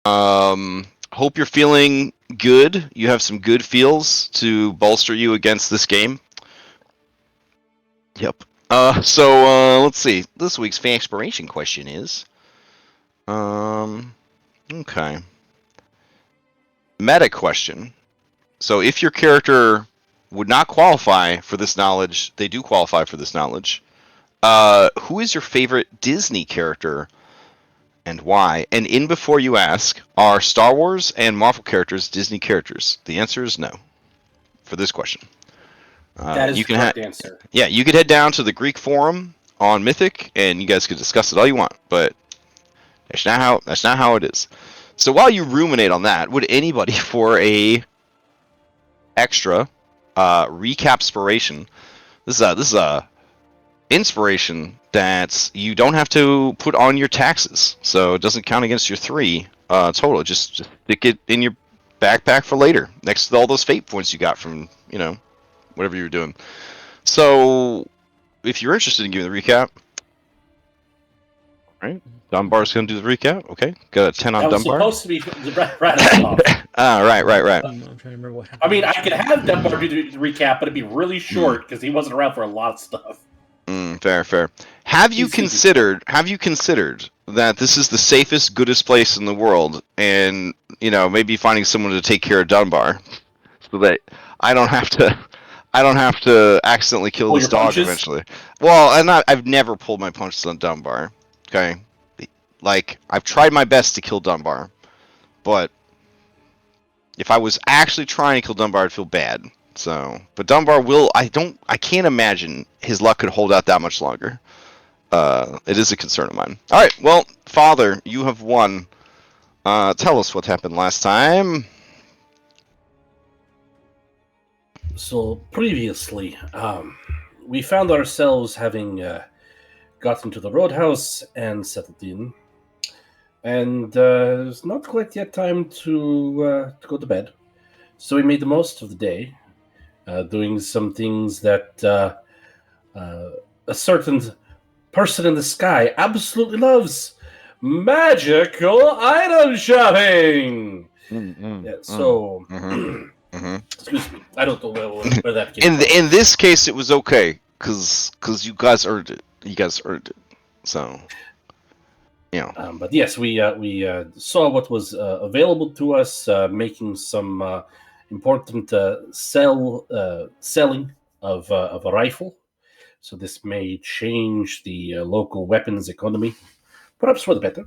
Hope you're feeling good. You have some good feels to bolster you against this game. Yep. Let's see. This week's fan exploration question is, okay. Meta question. So if your character would not qualify for this knowledge, they do qualify for this knowledge. Who is your favorite Disney character and why? And in before you ask, are Star Wars and Marvel characters Disney characters? The answer is no for this question. That is the correct answer. Yeah, you could head down to the Greek forum on Mythic, and you guys could discuss it all you want, but that's not how it is. So while you ruminate on that, would anybody for a extra recapspiration? This is a inspiration that you don't have to put on your taxes, so it doesn't count against your 3 total. Just stick it in your backpack for later, next to all those fate points you got from whatever you were doing. So if you're interested in giving the recap, right? Dunbar's gonna do the recap. Okay, got a 10 on Dunbar. That was supposed to be right off. Right. I'm trying to remember what happened. I mean, I could have Dunbar do the recap, but it'd be really short because he wasn't around for a lot of stuff. Fair. Have you considered that this is the safest, goodest place in the world, and maybe finding someone to take care of Dunbar, so that I don't have to accidentally kill this dog eventually. Well, and I've never pulled my punches on Dunbar. Okay, like I've tried my best to kill Dunbar, but if I was actually trying to kill Dunbar, I'd feel bad. So, but Dunbar will. I can't imagine his luck could hold out that much longer. It is a concern of mine. All right, well, Father, you have won. Tell us what happened last time. So previously, we found ourselves having gotten to the roadhouse and settled in, and it's not quite yet time to go to bed. So we made the most of the day, doing some things that a certain person in the sky absolutely loves: magical item shopping. Excuse me, I don't know where that came from. In this case, it was okay because you guys earned it. So, but yes, we saw what was available to us, making some important selling of a rifle. So this may change the local weapons economy, perhaps for the better.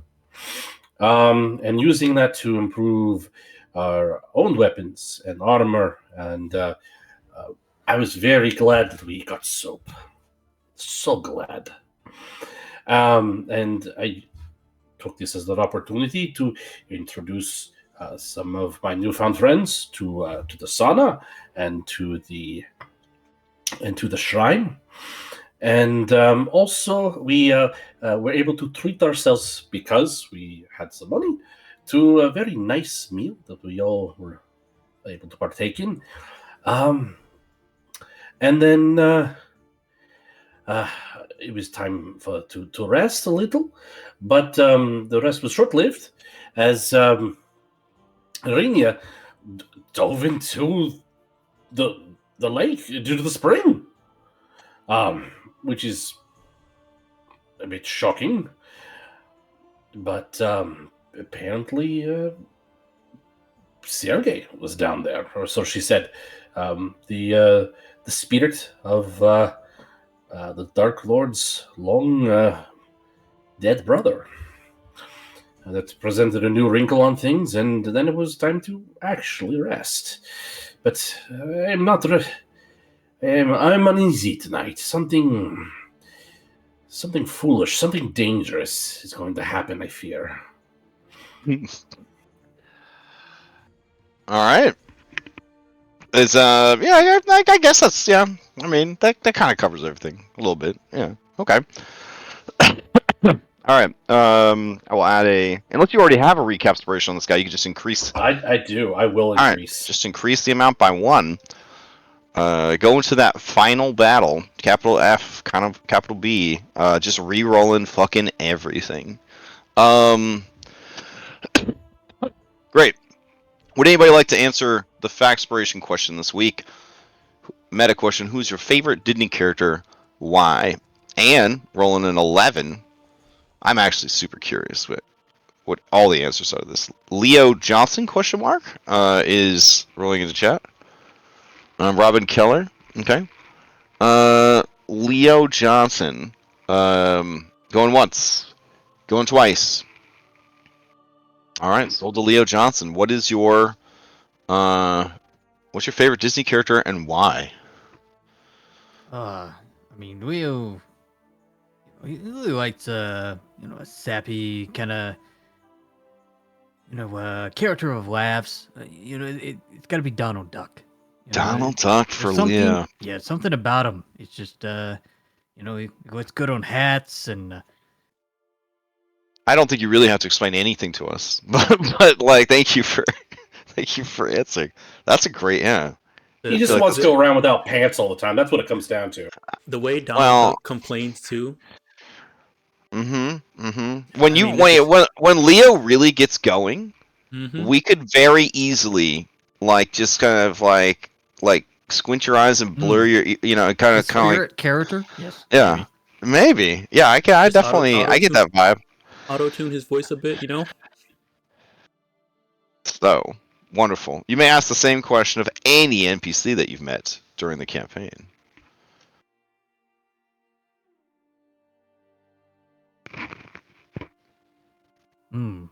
And using that to improve our own weapons and armor, and I was very glad that we got soap. So glad. And I took this as an opportunity to introduce some of my newfound friends to the sauna and to the shrine. And also, we were able to treat ourselves, because we had some money, to a very nice meal that we all were able to partake in. And then it was time to rest a little, but the rest was short-lived, as Rinia dove into the lake due to the spring, which is a bit shocking. But apparently, Sergei was down there, or so she said. The spirit of the Dark Lord's long dead brother. That presented a new wrinkle on things, and then it was time to actually rest. But I'm not. I'm uneasy tonight. Something foolish, something dangerous is going to happen, I fear. All right. It's yeah, I guess that's, yeah. I mean, that kind of covers everything a little bit. Yeah. Okay. All right. I will add unless you already have a recapspiration on this guy, you can just increase. I do. I will increase. All right. Just increase the amount by 1. Go into that final battle, capital F, kind of capital B. Just re-rolling fucking everything. Great. Would anybody like to answer the Factspiration question this week? Meta question: who's your favorite Disney character? Why? And rolling an 11. I'm actually super curious what all the answers are to this. Leo Johnson question mark is rolling into chat. Robin Keller. Okay. Leo Johnson. Going once. Going twice. All right, sold to Leo Johnson. What is your what's your favorite Disney character and why? I mean, Leo, he really likes a sappy kind of character of laughs. It's got to be Donald Duck. Donald Duck for Leo. Leo. Yeah, something about him. It's just he looks good on hats and. I don't think you really have to explain anything to us, but like, thank you for answering. That's a great He just wants to go around without pants all the time. That's what it comes down to. The way Donald Duck complains too. When Leo really gets going, we could very easily just kind of like squint your eyes and blur your kind of character. Yes. Yeah, maybe. Yeah, I definitely I get that vibe. Auto-tune his voice a bit, So wonderful. You may ask the same question of any NPC that you've met during the campaign. Trying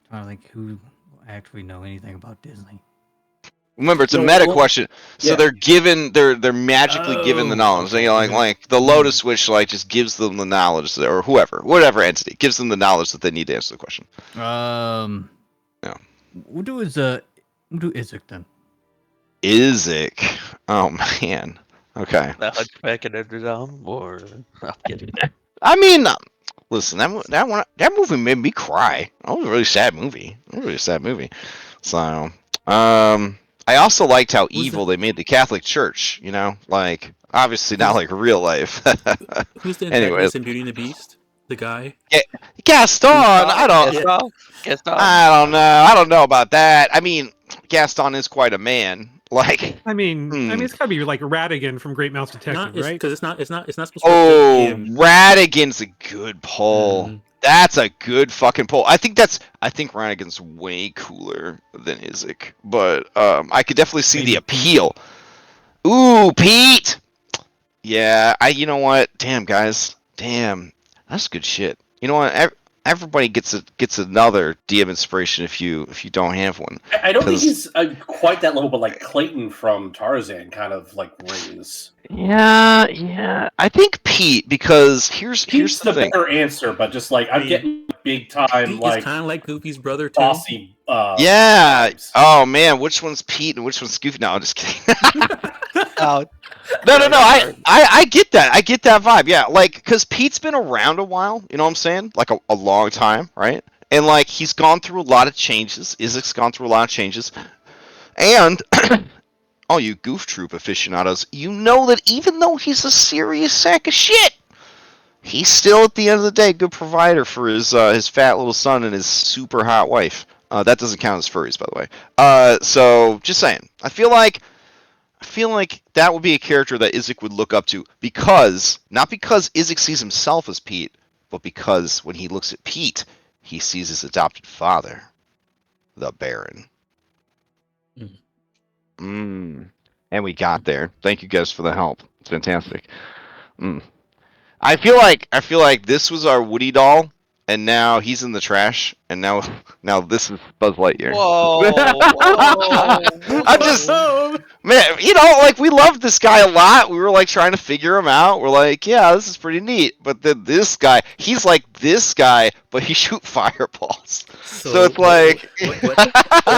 to think who actually know anything about Disney. Remember, it's a meta question, so they're magically given the knowledge. Like the Lotus Switch, just gives them the knowledge, or whatever entity gives them the knowledge that they need to answer the question. Yeah. We'll do Isaac then. Isaac, oh man, okay. The Hunchback of Notre Dame, or I'm kidding. I mean, listen, that movie made me cry. That was a really sad movie. So, I also liked how evil they made the Catholic Church. Obviously not like real life. Who's the antagonist in Beauty and the Beast? The guy? Yeah, Gaston. I don't know. I don't know about that. I mean, Gaston is quite a man. I mean, it's gotta be like Radigan from Great Mouse Detective, right? Because it's not supposed to be him. Radigan's a good pull. That's a good fucking pull. I think Radigan's way cooler than Isaac, but I could definitely see the appeal. Ooh, Pete. Yeah, you know what? Damn, guys. Damn, that's good shit. You know what? Everybody gets another DM inspiration if you don't have one. I don't think he's quite that level, but like Clayton from Tarzan kind of rings. Yeah. I think Pete, because here's the thing. Better answer, but just I'm getting big time Pete is kind of like Goofy's brother too. Bossy. Yeah. Vibes. Oh man, which one's Pete and which one's Goofy? No, I'm just kidding. Oh. No. I get that. I get that vibe. Yeah, because Pete's been around a while. You know what I'm saying? A long time, right? And he's gone through a lot of changes. Isaac's gone through a lot of changes, and all you Goof Troop aficionados, you know that even though he's a serious sack of shit, he's still at the end of the day a good provider for his fat little son and his super hot wife. That doesn't count as furries, by the way. So just saying, I feel like that would be a character that Isaac would look up to not because Isaac sees himself as Pete, but because when he looks at Pete, he sees his adopted father, the Baron. And we got there. Thank you guys for the help. It's fantastic. I feel like this was our Woody doll, and now he's in the trash, and now this is Buzz Lightyear. Whoa! I'm just, man, we loved this guy a lot. We were trying to figure him out. We're yeah, this is pretty neat. But then this guy, he's like this guy, but he shoot fireballs. So it's what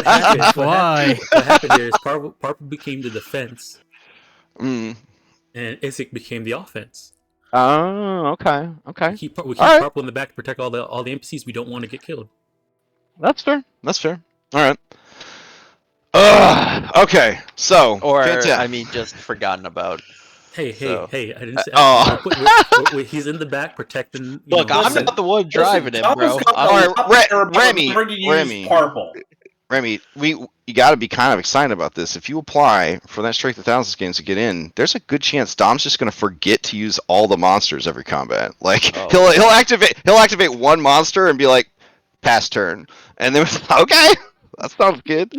happened? What happened there is Parppa became the defense, and Isaac became the offense. Oh, okay. We keep Parppa in the back to protect all the NPCs we don't want to get killed. That's fair. All right. Okay, so or just forgotten about. Hey, So- hey! I didn't say. Oh. He's in the back protecting. You Look, know, I'm not the one driving it, bro. Tom's got All the right, option of Remy, remembering to use Remy. purple. Remy, you got to be kind of excited about this. If you apply for that Strength 1000 games to get in, there's a good chance Dom's just going to forget to use all the monsters every combat. Like Oh. he'll activate one monster and be like, pass turn, and then okay, that sounds good.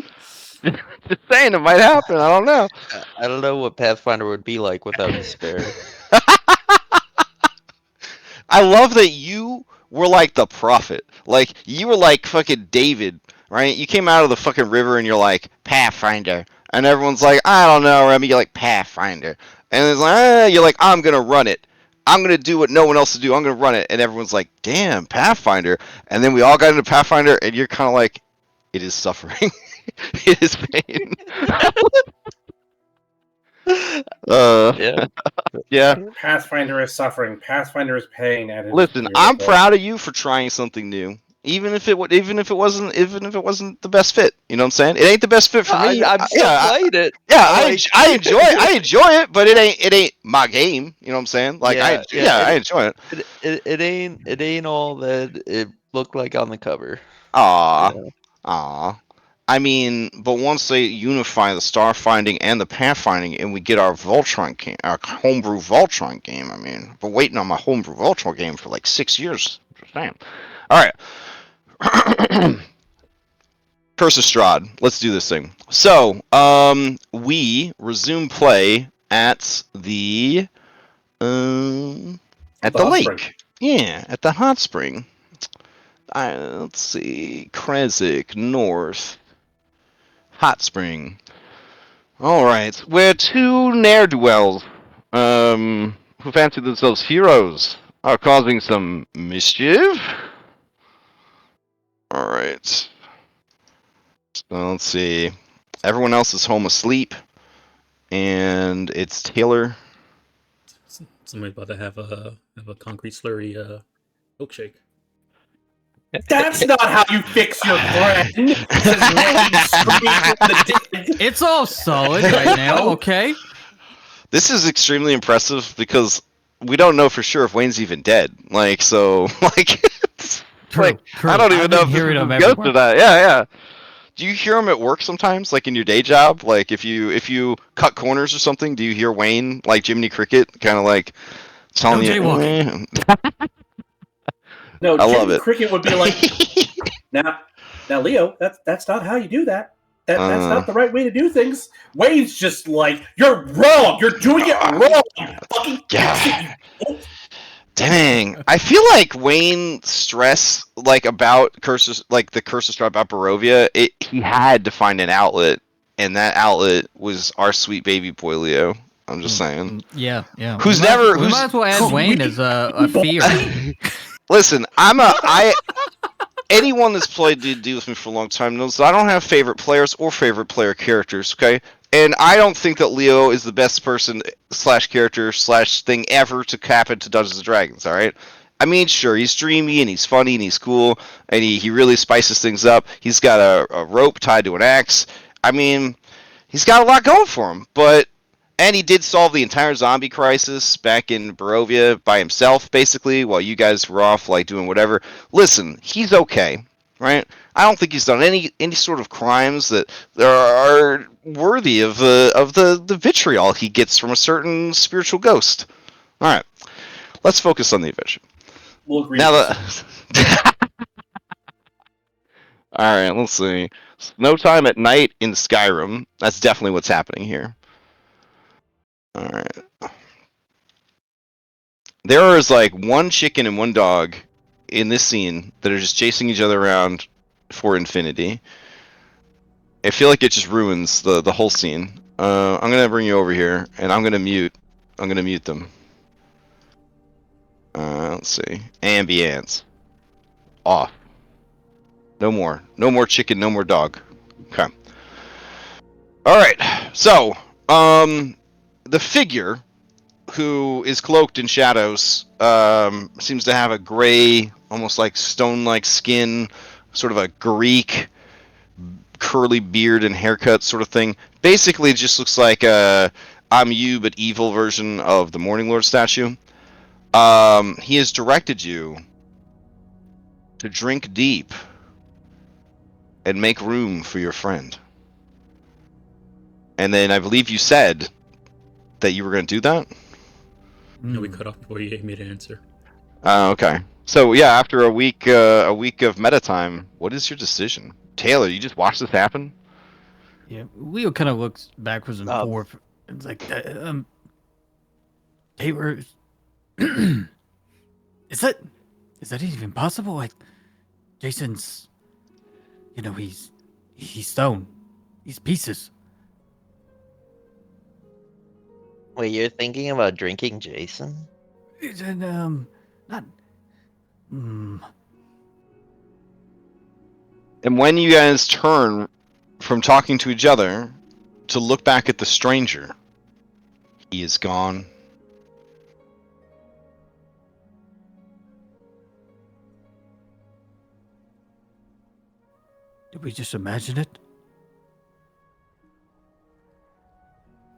Just saying, it might happen. I don't know. I don't know what Pathfinder would be like without despair. I love that you were like the prophet. Like you were like fucking David, right? You came out of the fucking river and you're like Pathfinder, and everyone's like, I don't know, Remy. You're like Pathfinder, and it's like, you're like, I'm gonna run it. I'm gonna do what no one else to do. I'm gonna run it, and everyone's like, damn, Pathfinder. And then we all got into Pathfinder, and you're kind of like, it is suffering, it is pain. Yeah. Yeah. Pathfinder is suffering. Pathfinder is pain. And it is Listen, I'm beautiful. proud of you for trying something new, even if it wasn't the best fit. You know what I'm saying? It ain't the best fit for me. I'm still playing it. I enjoy it, but it ain't my game. You know what I'm saying? Like I enjoy it. It ain't all that it looked like on the cover. Aw, Yeah. aw. I mean, but once they unify the star finding and the pathfinding, and we get our Voltron game, our homebrew Voltron game. I mean, I've been waiting on my homebrew Voltron game for like 6 years. Just saying. All right. Curse of Strahd. Let's do this thing. So, we resume play at the hot lake. spring. Yeah, at the hot spring. Let's see, Krezik North. Hot Spring. Alright, where two ne'er-do-wells, who fancy themselves heroes, are causing some mischief. Alright. So let's see. Everyone else is home asleep, and it's Taylor. Somebody's about to have a concrete slurry milkshake. That's not how you fix your friend. It's all solid right now, okay? This is extremely impressive because we don't know for sure if Wayne's even dead. Like, so, like, True, true. I don't even I've know been if hearing this him is ghost everywhere. or not. Yeah. Do you hear him at work sometimes, like in your day job? Like if you cut corners or something, do you hear Wayne like Jiminy Cricket, kind of like telling No you? jaywalking. No, I love Jimmy it. Cricket would be like, now, Leo, that's not how you do that. That's not the right way to do things. Wayne's just like, you're wrong. You're doing it wrong. You fucking Yeah. idiot. Dang, I feel like Wayne stress like about the Curse of Strahd about Barovia. He had to find an outlet, and that outlet was our sweet baby boy Leo. I'm just saying. Yeah. Who's we never? We Who's, might as well add Wayne as a fear. listen, anyone that's played D&D with me for a long time knows that I don't have favorite players or favorite player characters, okay? And I don't think that Leo is the best person / character / thing ever to cap into Dungeons & Dragons, alright? I mean, sure, he's dreamy and he's funny and he's cool and he really spices things up. He's got a rope tied to an axe. I mean, he's got a lot going for him, and he did solve the entire zombie crisis back in Barovia by himself, basically, while you guys were off, like, doing whatever. Listen, he's okay, right? I don't think he's done any sort of crimes that are worthy of the vitriol he gets from a certain spiritual ghost. All right, let's focus on the adventure. We'll agree. Now all right, let's see. Snow time at night in Skyrim. That's definitely what's happening here. All right. There is like one chicken and one dog in this scene that are just chasing each other around for infinity. I feel like it just ruins the whole scene. I'm gonna bring you over here, and I'm gonna mute them. Let's see. Ambience. Off. No more chicken, no more dog. Okay. All right. So, the figure who is cloaked in shadows seems to have a gray, almost like stone-like skin, sort of a Greek curly beard and haircut sort of thing. Basically, it just looks like a I'm you but evil version of the Morning Lord statue. He has directed you to drink deep and make room for your friend. And then I believe you said that you were going to do that? No, we cut off before you gave me the answer. Okay. So yeah, after a week of meta time, what is your decision? Taylor, you just watched this happen? Yeah, Leo kind of looks backwards and forth. It's like, Taylor, is that even possible? Like, Jason's, he's stone, he's pieces. Wait, you're thinking about drinking Jason? And not. And when you guys turn from talking to each other to look back at the stranger, he is gone. Did we just imagine it?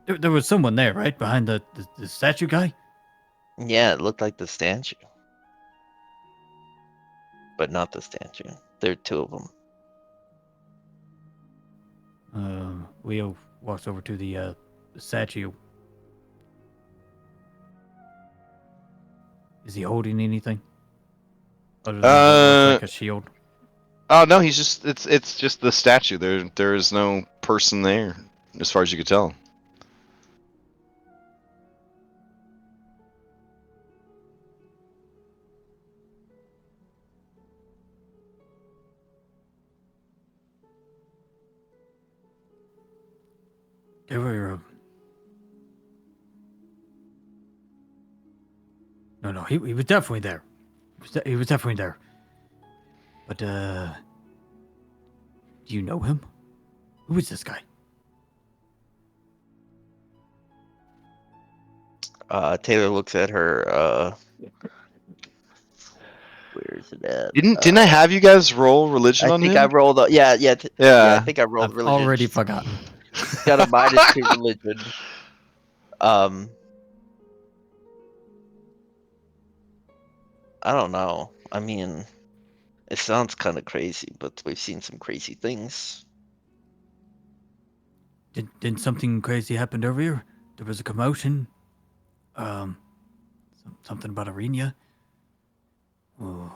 There was someone there, right? Behind the statue guy? Yeah, it looked like the statue. But not the statue. There are two of them. Leo walks over to the statue. Is he holding anything? Other than what looks like a shield? Oh no, he's just it's just the statue. There is no person there, as far as you could tell. They were. No, he was definitely there. He was definitely there. But do you know him? Who is this guy? Taylor looks at her. Where is it at? Didn't I have you guys roll religion on him? I think I rolled. Yeah. I think I rolled I've religion. already forgotten. Got a -2 religion. I don't know. I mean, it sounds kind of crazy, but we've seen some crazy things. Didn't something crazy happen earlier? There was a commotion. Something about Arena. Oh.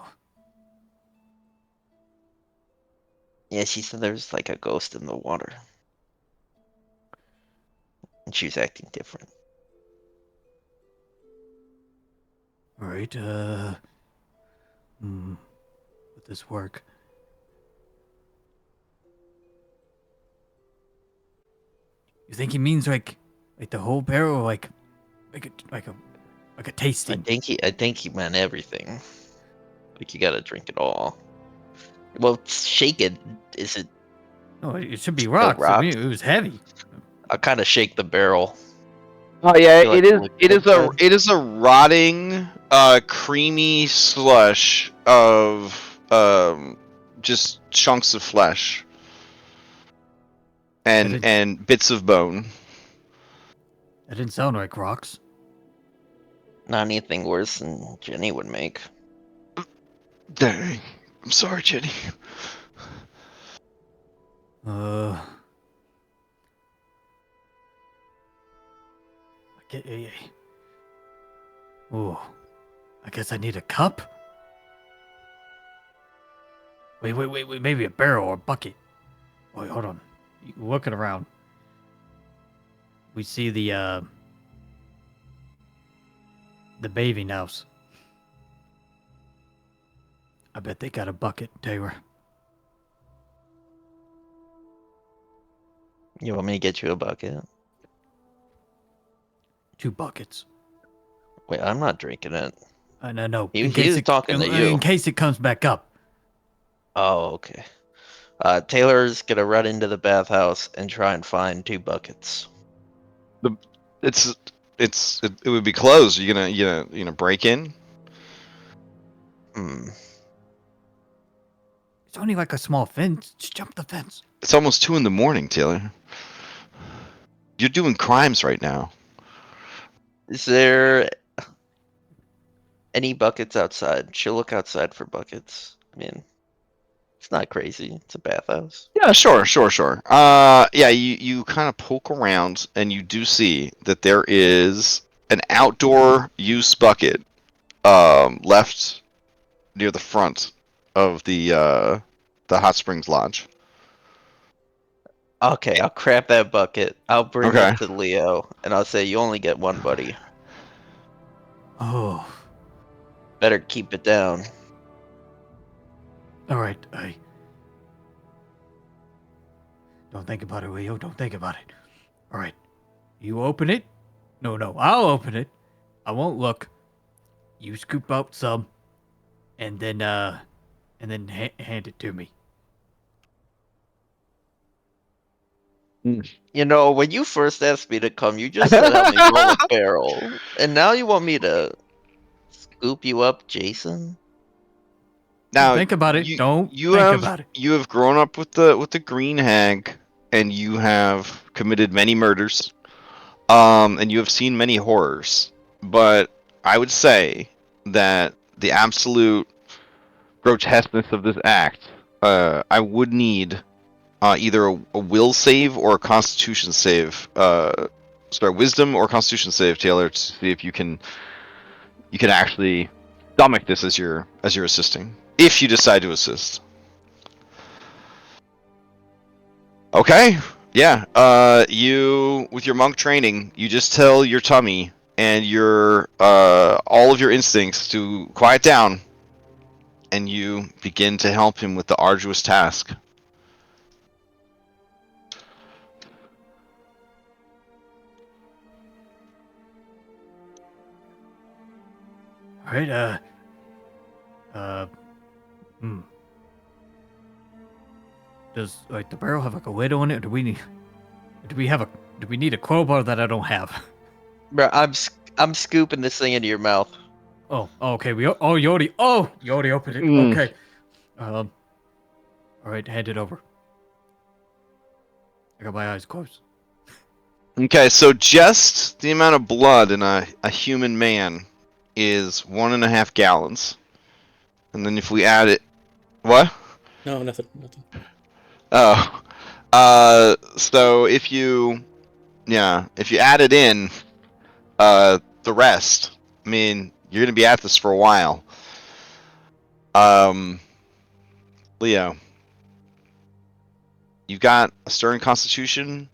Yeah, she said there's like a ghost in the water. And she was acting different. All right. Would this work? You think he means like the whole barrel, like a tasting? I think he meant everything. Like you gotta drink it all. Well, shake it. Is it? No, it should be rocks. I mean, it was heavy. I'll kind of shake the barrel. Oh yeah, Feel like it is a rotting, creamy slush of just chunks of flesh and bits of bone. That didn't sound like rocks. Not anything worse than Jenny would make. Dang, I'm sorry, Jenny. Oh, I guess I need a cup? Wait, maybe a barrel or a bucket. Wait, hold on. Looking around. We see the bathing house. I bet they got a bucket, Taylor. You want me to get you a bucket? 2 buckets. Wait, I'm not drinking it. No. He was talking to you. In case it comes back up. Oh, okay. Taylor's gonna run into the bathhouse and try and find 2 buckets. It would be closed. You gonna break in? It's only like a small fence. Just jump the fence. It's almost 2 a.m, Taylor. You're doing crimes right now. Is there any buckets outside? She'll look outside for buckets. I mean, it's not crazy. It's a bathhouse. Yeah, sure. Yeah, you kind of poke around and you do see that there is an outdoor use bucket left near the front of the hot springs lodge. Okay, I'll grab that bucket. I'll bring Okay. it to Leo, and I'll say, you only get one, buddy. Oh, Better keep it down. all right. Don't think about it, Leo. Don't think about it. All right. You open it. No, I'll open it. I won't look. You scoop out some, and then hand it to me. You know, when you first asked me to come, you just said help me roll a barrel. And now you want me to scoop you up, Jason? Now Think about it. Don't you think have about it. you have grown up with the green hag, and you have committed many murders, and you have seen many horrors. But I would say that the absolute grotesqueness of this act, I would need either a will save or a constitution save. Sorry, wisdom or constitution save, Taylor, to see if you can actually stomach this as you're assisting. If you decide to assist. Okay. Yeah. You with your monk training, you just tell your tummy and your all of your instincts to quiet down, and you begin to help him with the arduous task. All right. Does like the barrel have like a lid on it? Or do we need a crowbar that I don't have? Bro, I'm scooping this thing into your mouth. Oh, okay. You already opened it. Okay. All right, hand it over. I got my eyes closed. Okay, so just the amount of blood in a human man is 1.5 gallons. And then if we add it... What? No, nothing. Oh. So if you add it in, the rest, I mean, you're going to be at this for a while. Leo, you've got a stern constitution,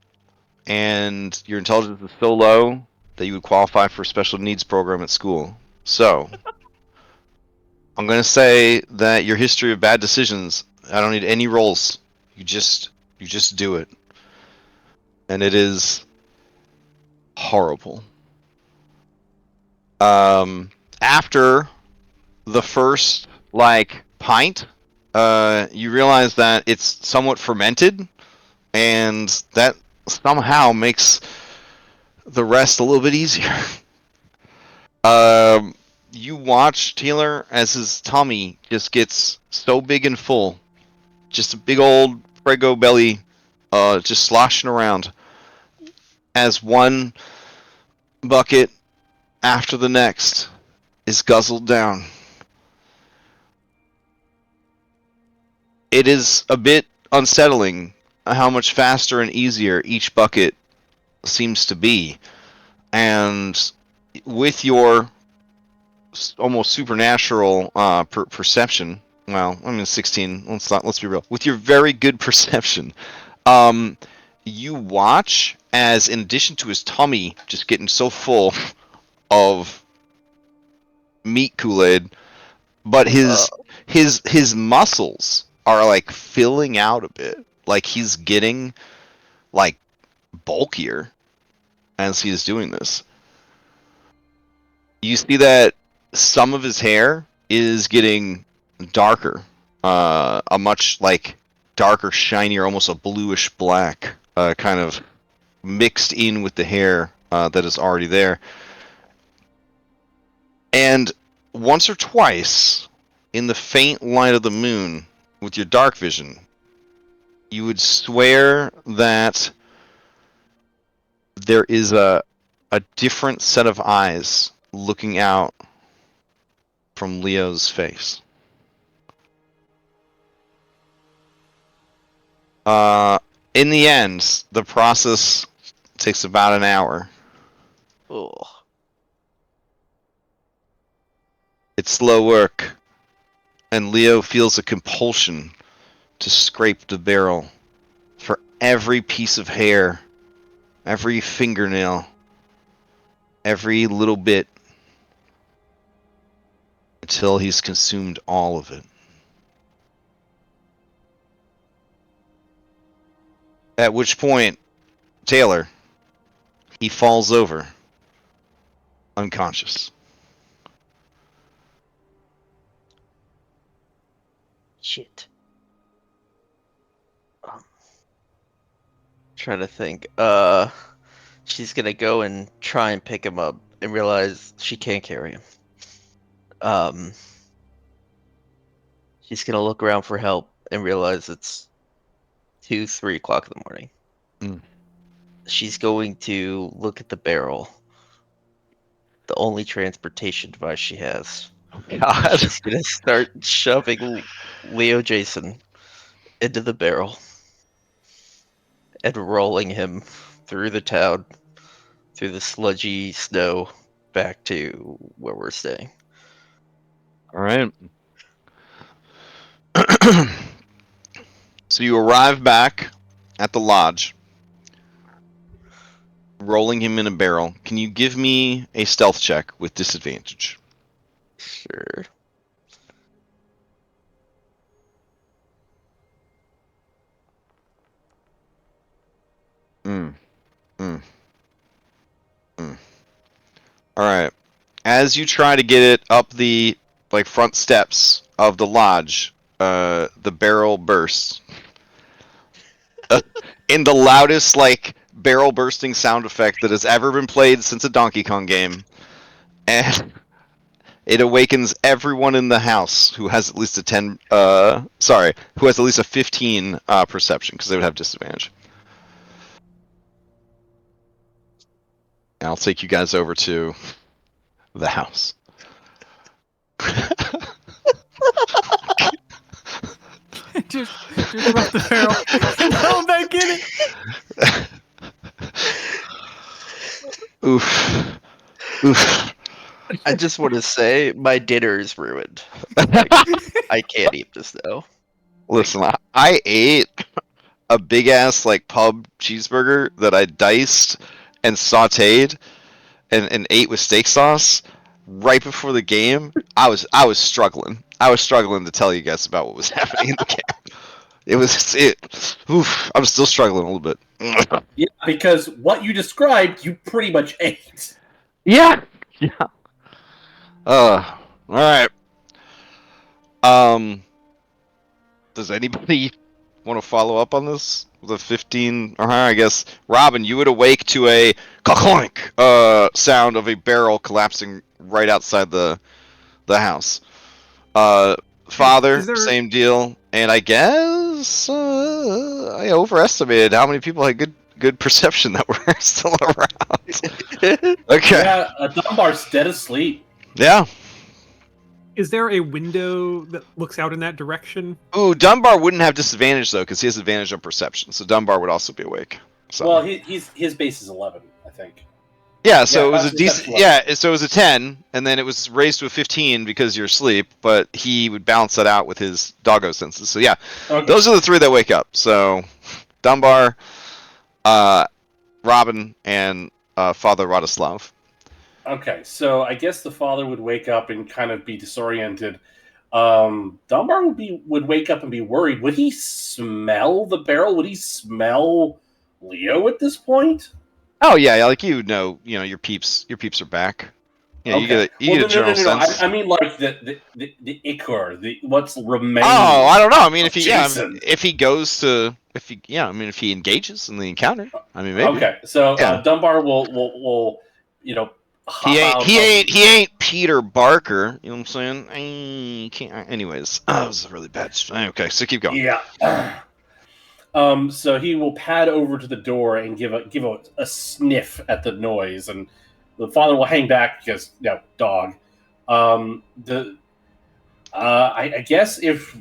and your intelligence is so low that you would qualify for a special needs program at school. So, I'm going to say that your history of bad decisions, I don't need any rolls. You just do it. And it is horrible. After the first, pint, you realize that it's somewhat fermented, and that somehow makes the rest a little bit easier. You watch Taylor as his tummy just gets so big and full. Just a big old Prego belly, just sloshing around as one bucket after the next is guzzled down. It is a bit unsettling how much faster and easier each bucket seems to be. And with your almost supernatural perception, well, I mean 16, let's be real. With your very good perception, you watch as, in addition to his tummy just getting so full of meat Kool-Aid, but his muscles are filling out a bit. He's getting bulkier as he is doing this. You see that some of his hair is getting darker, a much darker, shinier, almost a bluish black, kind of mixed in with the hair that is already there. And once or twice, in the faint light of the moon, with your dark vision, you would swear that there is a a different set of eyes looking out from Leo's face. In the end, the process takes about an hour. Oh. It's slow work, and Leo feels a compulsion to scrape the barrel for every piece of hair, every fingernail, every little bit, until he's consumed all of it. At which point, Taylor, he falls over, unconscious. Shit. Trying to think. She's gonna go and try and pick him up and realize she can't carry him. She's gonna look around for help and realize it's 2, 3 o'clock in the morning. She's going to look at the barrel, the only transportation device she has. God. She's gonna start shoving Leo Jason into the barrel and rolling him through the town, through the sludgy snow, back to where we're staying. All right. So you arrive back at the lodge, rolling him in a barrel. Can you give me a stealth check with disadvantage? Sure. All right. As you try to get it up the front steps of the lodge, the barrel bursts. In the loudest barrel bursting sound effect that has ever been played since a Donkey Kong game, and it awakens everyone in the house who has at least a 10. Who has at least a 15 perception, because they would have disadvantage. And I'll take you guys over to the house. just drop the barrel and throw him back in it. Oof. Oof. I just want to say my dinner is ruined. I can't eat this now. Listen, I ate a big ass pub cheeseburger that I diced and sauteed and ate with steak sauce right before the game. I was struggling. I was struggling to tell you guys about what was happening in the game. Oof, I'm still struggling a little bit. Yeah, because what you described, you pretty much ate. Yeah. All right. Does anybody want to follow up on this with a 15 or higher? I guess Robin, you would awake to a clunk sound of a barrel collapsing right outside the house. Father, same deal. And I guess I overestimated how many people had good perception that were still around. Okay. Yeah, Dunbar's dead asleep. Yeah. Is there a window that looks out in that direction? Ooh, Dunbar wouldn't have disadvantage though, because he has advantage on perception. So Dunbar would also be awake. So. Well, his base is 11, I think. Yeah, so it was a that's decent. 11. Yeah, so it was a 10, and then it was raised to a 15 because you're asleep. But he would balance that out with his doggo senses. So yeah, Okay. Those are the three that wake up. So Dunbar, Robin, and Father Radoslav. Okay, so I guess the father would wake up and kind of be disoriented. Dunbar would wake up and be worried. Would he smell the barrel? Would he smell Leo at this point? Oh yeah, your peeps are back. Yeah, Okay. you get a general sense. I mean, like the ichor, what's remaining. Oh, I don't know. I mean, if he engages in the encounter, I mean, maybe. Okay, so Dunbar will he ain't Peter Barker. You know what I'm saying? I can't. Anyways, that was a really bad. Okay, so keep going. Yeah. So he will pad over to the door and give a sniff at the noise, and the father will hang back because dog. I guess if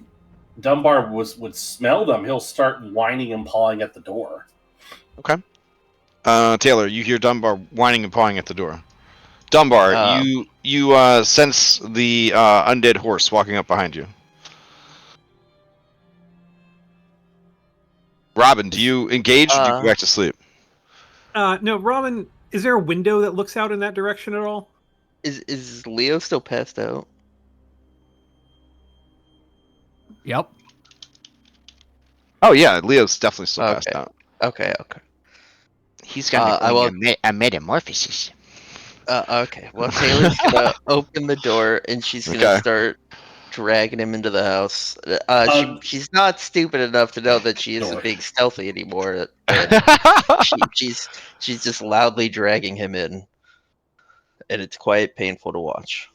Dunbar would smell them, he'll start whining and pawing at the door. Okay. Taylor, you hear Dunbar whining and pawing at the door. Dunbar, you sense the undead horse walking up behind you. Robin, do you engage or do you go back to sleep? No, Robin, is there a window that looks out in that direction at all? Is Leo still passed out? Yep. Oh yeah, Leo's definitely still passed out. Okay. He's got a metamorphosis. Okay. Well, Taylor's gonna open the door and she's gonna start dragging him into the house. She's not stupid enough to know that she isn't being stealthy anymore. She's just loudly dragging him in, and it's quite painful to watch.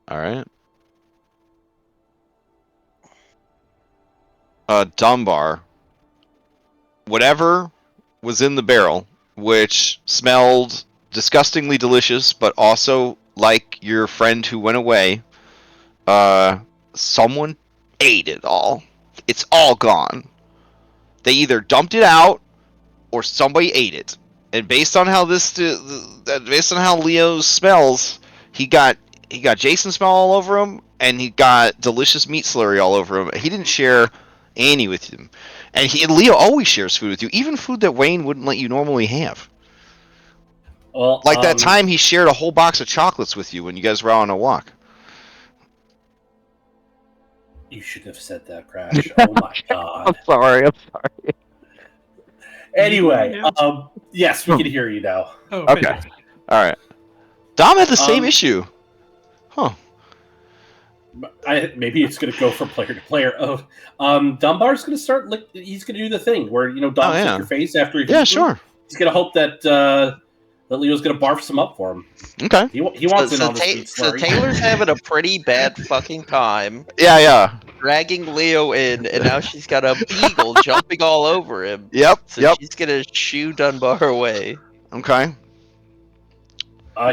All right. Dunbar, whatever was in the barrel, which smelled disgustingly delicious, but also like your friend who went away, someone ate it all. It's all gone. They either dumped it out or somebody ate it. And based on how Leo smells, he got Jason smell all over him, and he got delicious meat slurry all over him. He didn't share Annie with him, and Leo always shares food with you, even food that Wayne wouldn't let you normally have. Well, like that time he shared a whole box of chocolates with you when you guys were out on a walk. You shouldn't have said that, Crash. Oh my god. I'm sorry. Anyway, yes, we can hear you now. Oh, okay. fantastic. All right. Dom had the same issue. Huh. Maybe it's going to go from player to player. Dunbar's going to start. He's going to do the thing where Dom lick your face after he. Yeah, sure. He's going to hope that Leo's going to barf some up for him. Okay. He wants in on this. So Taylor's having a pretty bad fucking time. Yeah. Dragging Leo in, and now she's got a beagle jumping all over him. Yep. So she's going to shoo Dunbar away. Okay.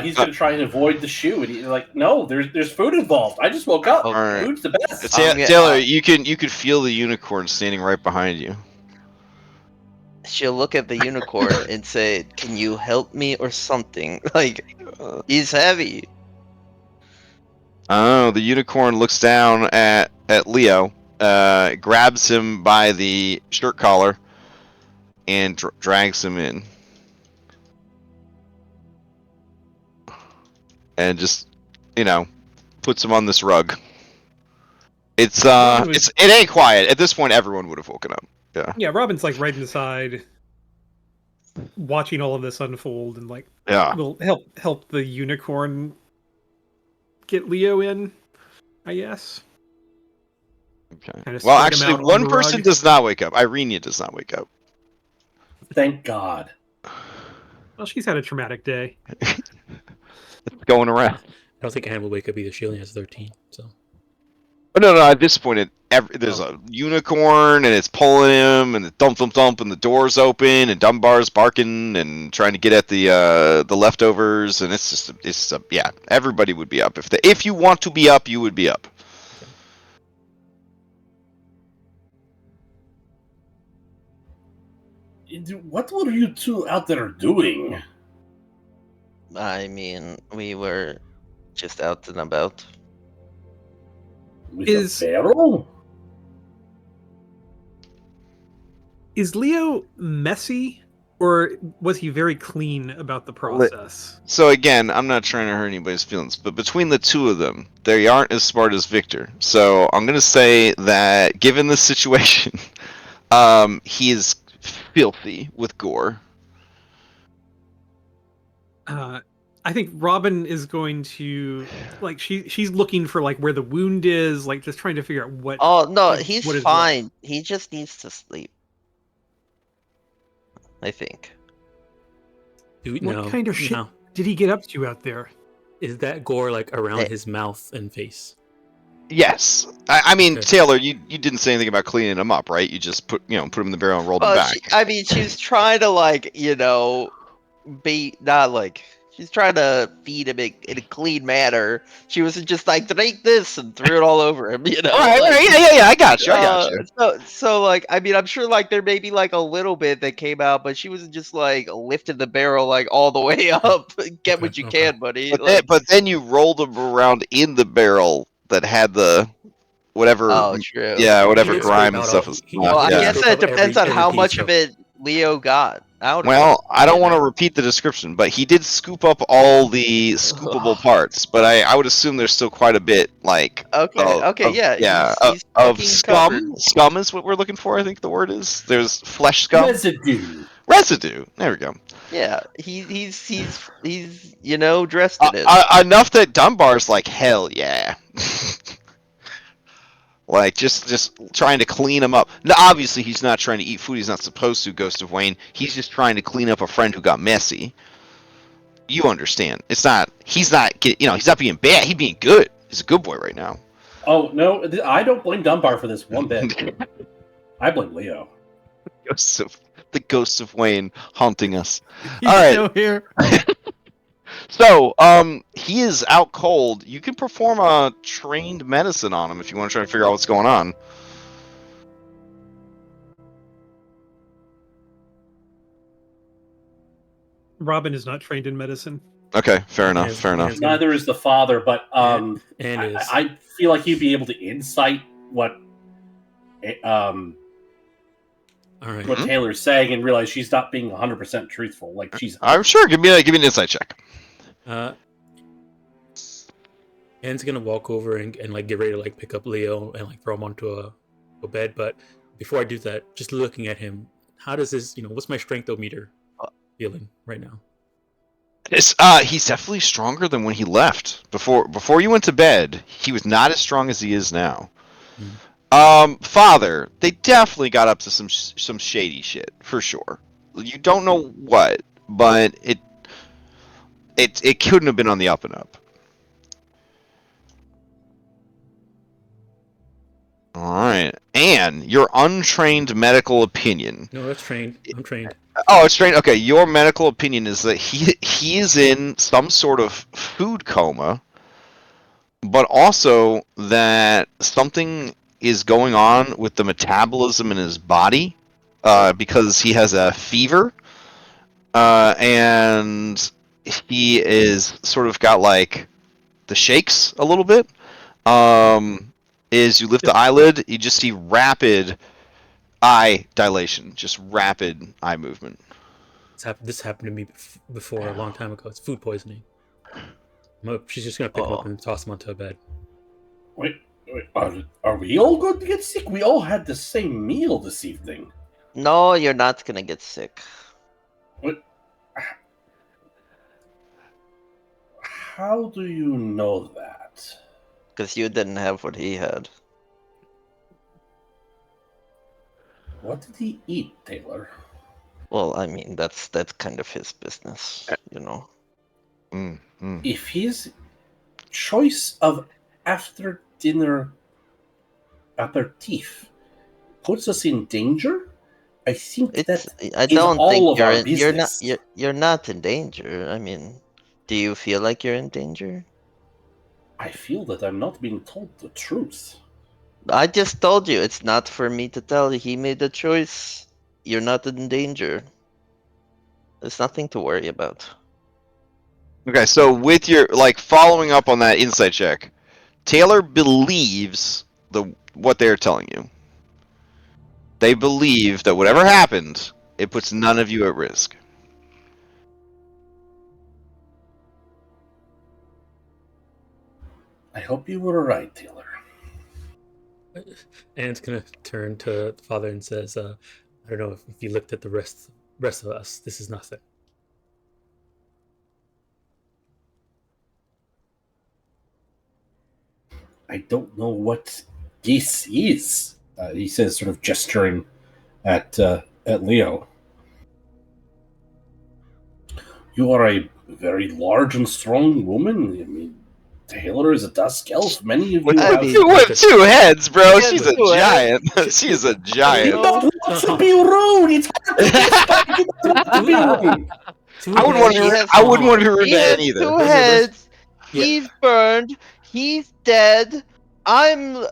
He's going to try and avoid the shoe, and he's like, "No, there's food involved. I just woke up. Right. Food's the best." Taylor, you could feel the unicorn standing right behind you. She'll look at the unicorn and say, "Can you help me or something?" Like, he's heavy. Oh, the unicorn looks down at Leo, grabs him by the shirt collar, and drags him in. And just, puts him on this rug. It ain't quiet. At this point, everyone would have woken up. Yeah. Yeah, Robin's like right inside, watching all of this unfold, and will help the unicorn get Leo in, I guess. Okay. Well, actually, one person does not wake up. Irenia does not wake up. Thank God. Well, she's had a traumatic day. It's going around. I don't think Anne will wake up either. She only has 13, so. But no, at this point, there's a unicorn, and it's pulling him, and the thump, and the door's open, and Dunbar's barking and trying to get at the leftovers, and it's everybody would be up. If you want to be up, you would be up. What were you two out there doing? I mean, we were just out and about. With a barrel? Is Leo messy, or was he very clean about the process? So again, I'm not trying to hurt anybody's feelings, but between the two of them, they aren't as smart as Victor. So I'm going to say that given the situation, he is filthy with gore. I think Robin is going to she's looking for where the wound is, just trying to figure out what. Oh no, he's fine. What. He just needs to sleep, I think. Dude, what kind of shit did he get up to out there? Is that gore around his mouth and face? Yes. I mean, Okay. Taylor, you didn't say anything about cleaning them up, right? You just put him in the barrel and rolled him Well, back. she was trying to she's trying to feed him in a clean manner. She wasn't just like drink this and threw it all over him, Right, yeah, I got you. So I mean, I'm sure there may be a little bit that came out, but she wasn't just lifting the barrel all the way up. Get what you can, buddy. But then you rolled them around in the barrel that had the whatever, Oh, true. whatever He did grime scoop and out stuff all- was he- Well, left. I Yeah. guess scoop it up depends on every how piece, much so- of it Leo got out of it. Well, I don't want to repeat the description, but he did scoop up all the scoopable parts. But I would assume there's still quite a bit, He's of fucking scum. covered. Scum is what we're looking for. I think the word is. There's flesh scum. Residue. There we go. Yeah, he's dressed in it. Enough that Dunbar's like, hell yeah. Just trying to clean him up. Now, obviously, he's not trying to eat food he's not supposed to, Ghost of Wayne. He's just trying to clean up a friend who got messy. You understand. He's not being bad. He's being good. He's a good boy right now. Oh, no, I don't blame Dunbar for this one bit. I blame Leo. The ghosts of Wayne haunting us. He's All right. still here. So, he is out cold. You can perform a trained medicine on him if you want to try to figure out what's going on. Robin is not trained in medicine. Okay, fair enough. Neither is the father, but and I feel like he'd be able to insight what all right. what Taylor's saying and realize she's not being 100% truthful. I'm sure. Give me an insight check. Anne's gonna walk over and get ready to pick up Leo and throw him onto a bed. But before I do that, just looking at him, how does this what's my strength-o-meter feeling right now? He's definitely stronger than when he left. Before you went to bed, he was not as strong as he is now. Father, they definitely got up to some shady shit for sure. You don't know what, but it couldn't have been on the up and up. All right, Anne, your untrained medical opinion. No, that's trained. I'm trained. Oh, it's trained. Okay, your medical opinion is that he is in some sort of food coma, but also that something is going on with the metabolism in his body because he has a fever, and he is sort of got the shakes a little bit. Is you lift the eyelid, you just see rapid eye dilation, just rapid eye movement. This happened to me before a long time ago. It's food poisoning. She's just gonna pick him up and toss him onto a bed. Wait, are we all going to get sick? We all had the same meal this evening. No, you're not gonna get sick. What? How do you know that? Because you didn't have what he had. What did he eat, Taylor? Well, I mean, that's kind of his business, If his choice of after-dinner aperitif puts us in danger, I think I don't think you're not in danger. I mean, do you feel like you're in danger? I feel that I'm not being told the truth. I just told you it's not for me to tell you. He made the choice. You're not in danger. There's nothing to worry about. Okay, so with your following up on that insight check, Taylor believes what they're telling you. They believe that whatever happened, it puts none of you at risk. I hope you were right, Taylor. Anne's gonna turn to the father and says, I don't know if you looked at the rest of us. This is nothing. I don't know what this is, he says, sort of gesturing at Leo. You are a very large and strong woman. I mean, Taylor is a dusk elf. Many of With- you I have. mean- With 2 heads, bro. Yeah, She's a two heads. giant. She's a You giant. don't want to be rude. It's hard to whisper. You don't want to be rude. I wouldn't want to. He has- I wouldn't want to be rude He to has Anne either. two Listen, heads. yeah. He's burned. He's dead. I'm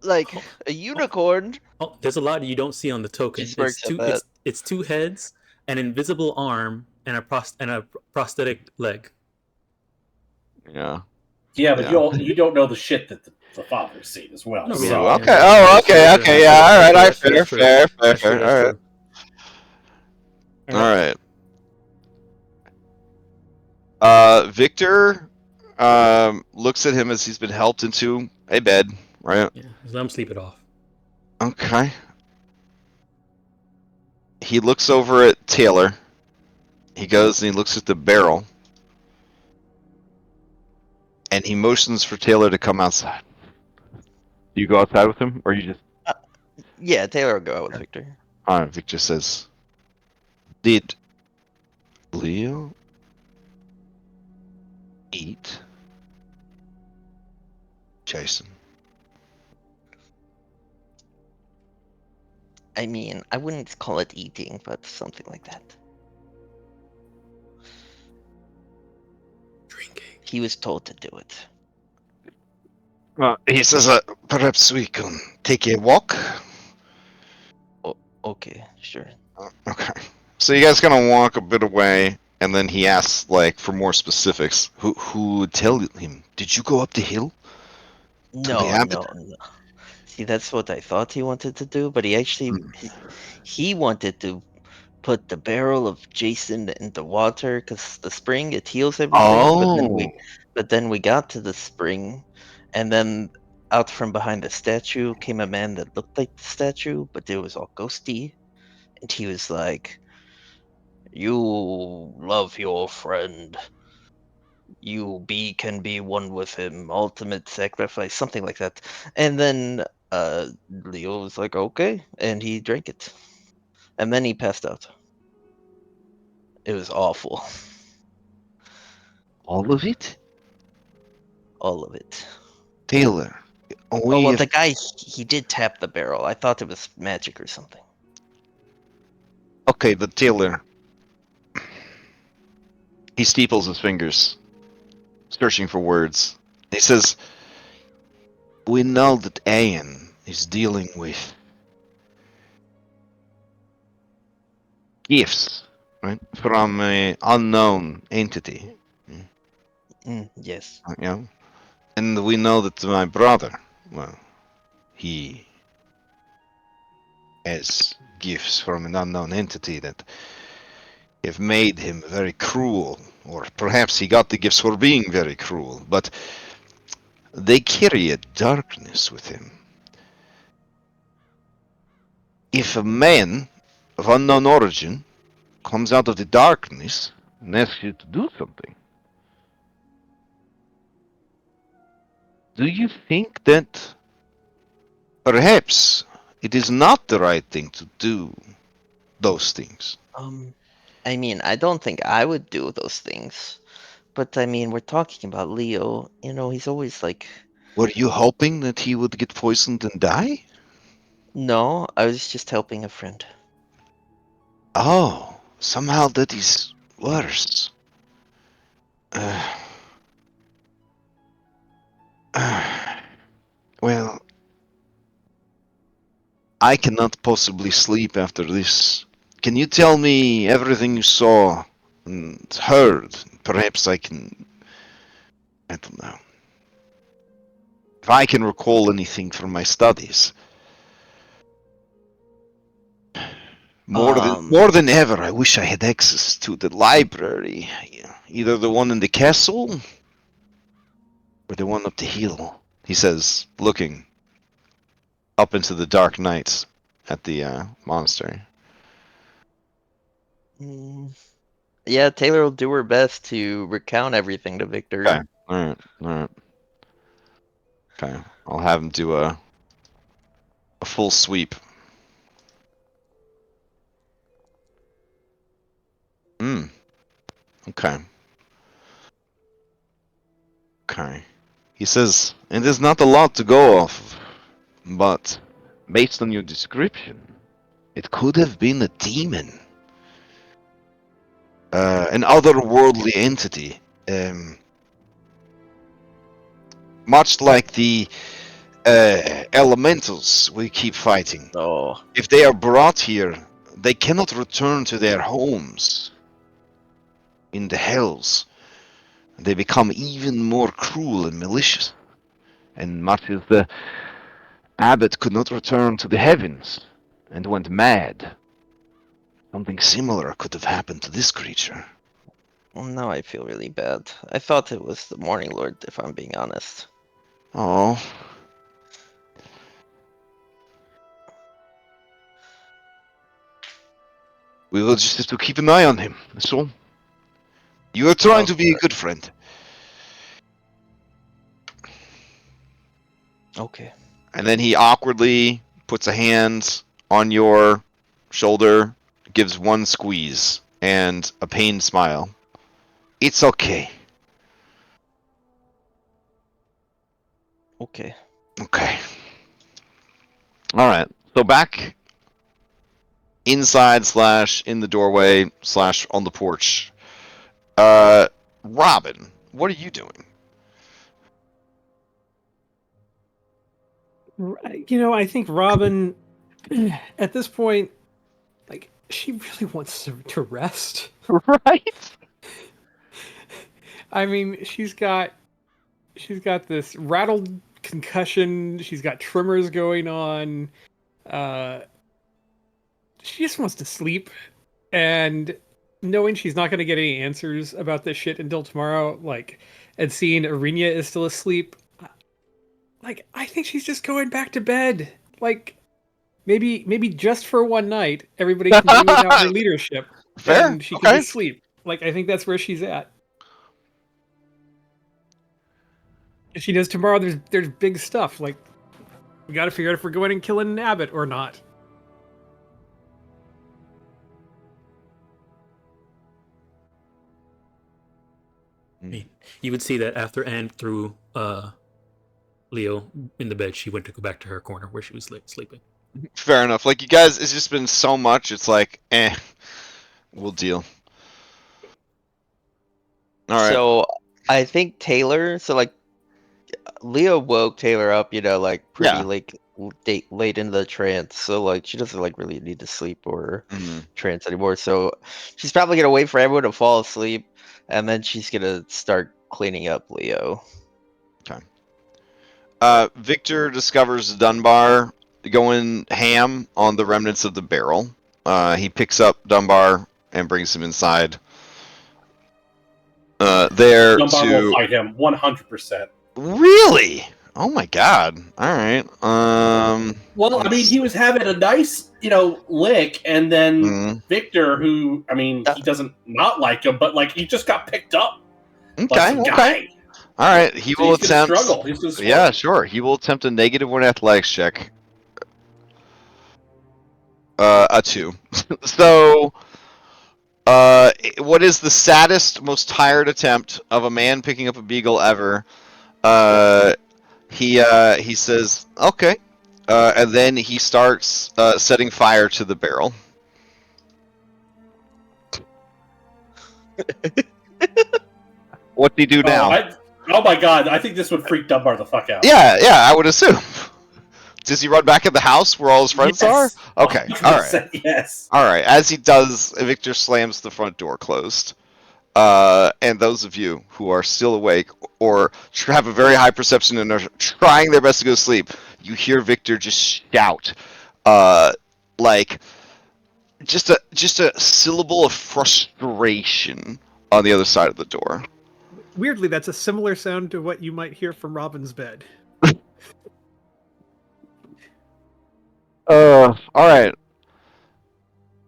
like a unicorn. Oh, there's a lot you don't see on the token. Just works at that. It's 2 heads, an invisible arm, and a prosthetic leg. Yeah. Yeah, but Yeah. you don't know the shit that the father's seen as well. No, so. yeah. Okay. Oh, okay. Yeah. All right. That's Fair. true. Fair. That's true, All that's right. true. All right. Victor looks at him as he's been helped into a bed, right? Yeah, just let him sleep it off. Okay. He looks over at Taylor. He goes and he looks at the barrel. And he motions for Taylor to come outside. Do you go outside with him, or you just... Yeah, Taylor will go out with Victor. Alright, Victor says, did Leo eat Jason? I mean, I wouldn't call it eating, but something like that. Drinking. He was told to do it. He says, perhaps we can take a walk? Okay, sure. Okay. So you guys gonna walk a bit away, and then he asks, like, for more specifics. Who would tell him? Did you go up the hill? No, the abbot? no. See, that's what I thought he wanted to do, but he actually he wanted to put the barrel of Jason in the water because the spring it heals everything. Oh. But then we got to the spring, and then out from behind the statue came a man that looked like the statue, but it was all ghosty, and he was like, "You love your friend. You can be one with him. Ultimate sacrifice," something like that. And then Leo was like, "Okay," and he drank it, and then he passed out. It was awful. All of it? All of it. Taylor. Oh well, the guy he did tap the barrel. I thought it was magic or something. Okay, but Taylor. He steeples his fingers, searching for words. He says, we know that Ian is dealing with gifts, right, from an unknown entity. Yes. Yeah. And we know that my brother, well, he has gifts from an unknown entity that have made him very cruel, or perhaps he got the gifts for being very cruel, but they carry a darkness with him. If a man of unknown origin comes out of the darkness and asks you to do something, do you think that perhaps it is not the right thing to do those things? I mean, I don't think I would do those things, but I mean, we're talking about Leo. You know, he's always like. Were you hoping that he would get poisoned and die? No, I was just helping a friend. Oh, somehow that is worse. Well, I cannot possibly sleep after this. Can you tell me everything you saw and heard? Perhaps I can... I don't know. If I can recall anything from my studies. More than ever, I wish I had access to the library. Either the one in the castle or the one up the hill, he says, looking up into the dark night at the monastery. Yeah, Taylor will do her best to recount everything to Victor. Okay, alright. Okay, I'll have him do a full sweep. Okay. Okay. He says, and there's not a lot to go off of, but based on your description, it could have been a demon. An otherworldly entity. Much like the elementals we keep fighting. Oh, If they are brought here, they cannot return to their homes in the hells. They become even more cruel and malicious. And much as the abbot could not return to the heavens and went mad, something similar could have happened to this creature. well, now I feel really bad. I thought it was the Morning Lord, if I'm being honest. Oh. We will just have to keep an eye on him, that's all. You are trying to be a good friend. Okay. And then he awkwardly puts a hand on your shoulder, gives one squeeze, and a pained smile. It's okay. Okay. Okay. Alright, so back inside / in the doorway / on the porch. Robin, what are you doing? I think Robin, at this point, like, she really wants to rest. Right? I mean, she's got this rattled concussion. She's got tremors going on. She just wants to sleep, and knowing she's not going to get any answers about this shit until tomorrow, like, and seeing Arena is still asleep, like, I think she's just going back to bed. Like, maybe just for one night, everybody can do without her leadership, Fair. and she can just sleep. Like, I think that's where she's at. If she knows tomorrow there's big stuff. Like, we got to figure out if we're going and killing an abbot or not. I mean, you would see that after Anne threw Leo in the bed, she went to go back to her corner where she was sleeping. Fair enough. Like, you guys, it's just been so much, it's like, we'll deal. Alright. So, I think Taylor, Leo woke Taylor up, like, pretty late in the trance, so, like, she doesn't, like, really need to sleep or trance anymore, so she's probably gonna wait for everyone to fall asleep, and then she's gonna start cleaning up Leo. Okay. Victor discovers Dunbar going ham on the remnants of the barrel. He picks up Dunbar and brings him inside. Dunbar will fight him 100%. Really? Oh my god. Alright. Well, I mean, he was having a nice, lick, and then Victor, who, I mean, he doesn't not like him, but, like, he just got picked up. Okay. Alright, he will attempt... struggle. Yeah, sure. He will attempt a -1 athletics check. A 2. So... what is the saddest, most tired attempt of a man picking up a beagle ever? He says, okay. And then he starts setting fire to the barrel. What'd he do now? Oh my god, I think this would freak Dunbar the fuck out. Yeah, I would assume. Does he run back in the house where all his friends are? Okay, alright. Yes. Alright, as he does, Victor slams the front door closed. And those of you who are still awake or have a very high perception and are trying their best to go to sleep, you hear Victor just shout, like, just a syllable of frustration on the other side of the door. Weirdly, that's a similar sound to what you might hear from Robin's bed. Alright.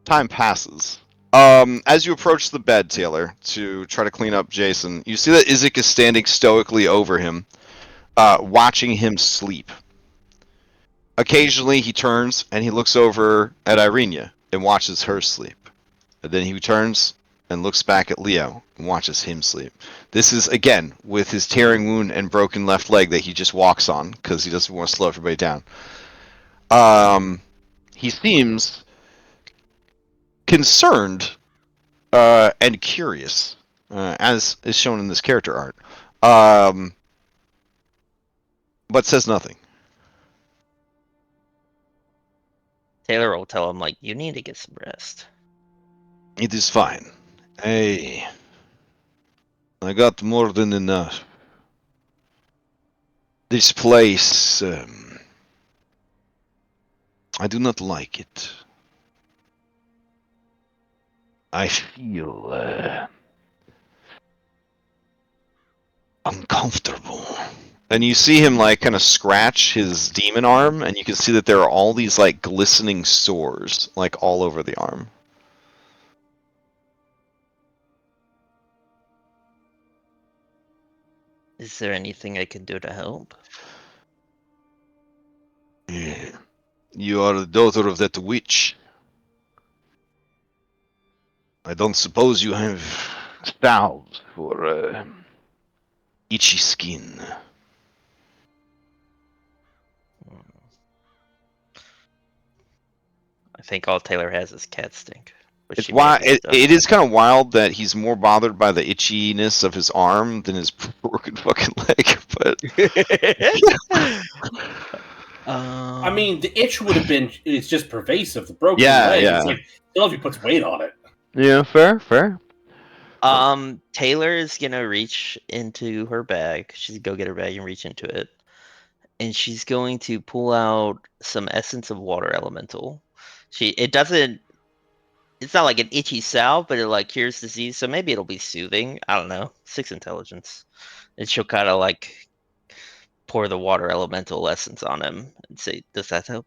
Time passes. As you approach the bed, Taylor, to try to clean up Jason, you see that Isaac is standing stoically over him, watching him sleep. Occasionally, he turns and he looks over at Irenia and watches her sleep. And then he turns and looks back at Leo and watches him sleep. This is, again, with his tearing wound and broken left leg that he just walks on because he doesn't want to slow everybody down. He seems concerned and curious, as is shown in this character art, but says nothing. Taylor will tell him, like, you need to get some rest. It is fine. I got more than enough. This place, I do not like it. I feel uncomfortable. And you see him like kind of scratch his demon arm, and you can see that there are all these like glistening sores like all over the arm. Is there anything I can do to help? You are the daughter of that witch. I don't suppose you have salves for itchy skin. I think all Taylor has is cat stink. Which It's she may why have just done. it is kind of wild that he's more bothered by the itchiness of his arm than his broken fucking leg. But I mean, the itch would have been, it's just pervasive. The broken Yeah, leg, yeah. it's like, still if he puts weight on it. yeah, fair. Taylor is gonna reach into her bag. She's gonna go get her bag and reach into it. And she's going to pull out some essence of water elemental. It's not like an itchy salve, but it like cures disease, so maybe it'll be soothing. I don't know. 6 intelligence. And she'll kind of like pour the water elemental essence on him and say, does that help?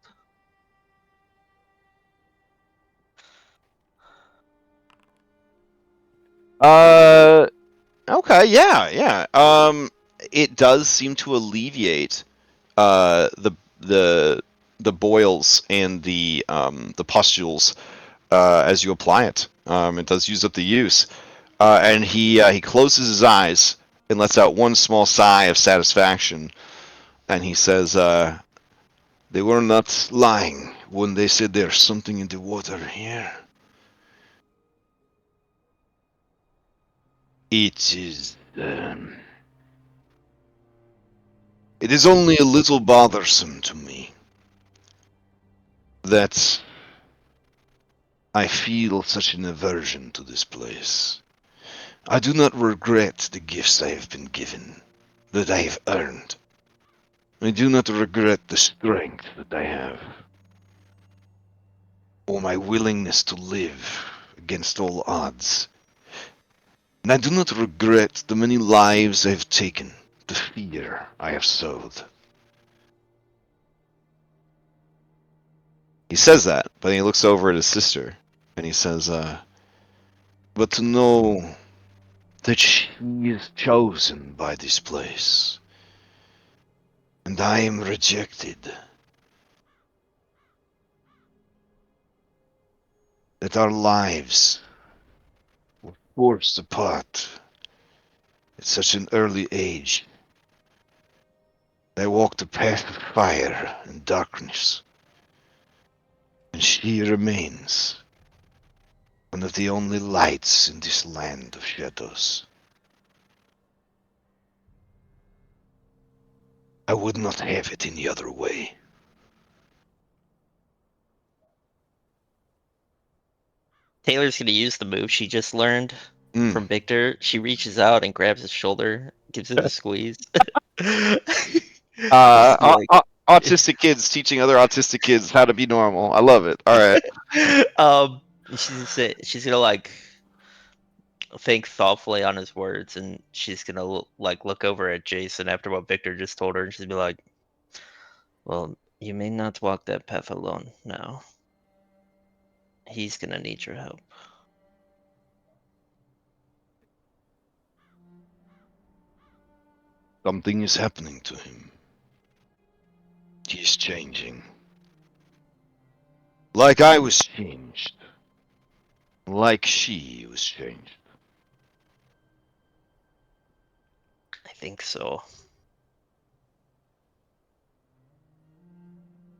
Okay, yeah. It does seem to alleviate the boils and the pustules as you apply it. It does use up the use, and he closes his eyes and lets out one small sigh of satisfaction, and he says, "They were not lying when they said there's something in the water here. It is." It is only a little bothersome to me that I feel such an aversion to this place. I do not regret the gifts I have been given, that I have earned. I do not regret the strength that I have, or my willingness to live against all odds. And I do not regret the many lives I have taken, the fear I have sowed. He says that, but he looks over at his sister, and he says, but to know that she is chosen by this place, and I am rejected, that our lives were forced apart at such an early age. I walked a path of fire and darkness, and she remains one of the only lights in this land of shadows. I would not have it any other way. Taylor's gonna use the move she just learned from Victor. She reaches out and grabs his shoulder, gives it a squeeze. Autistic kids teaching other autistic kids how to be normal. I love it. All right. She's gonna like think thoughtfully on his words, and she's gonna look over at Jason after what Victor just told her, and she's gonna be like, "Well, you may not walk that path alone now. He's gonna need your help." Something is happening to him. He is changing. Like I was changed. Like she was changed. I think so.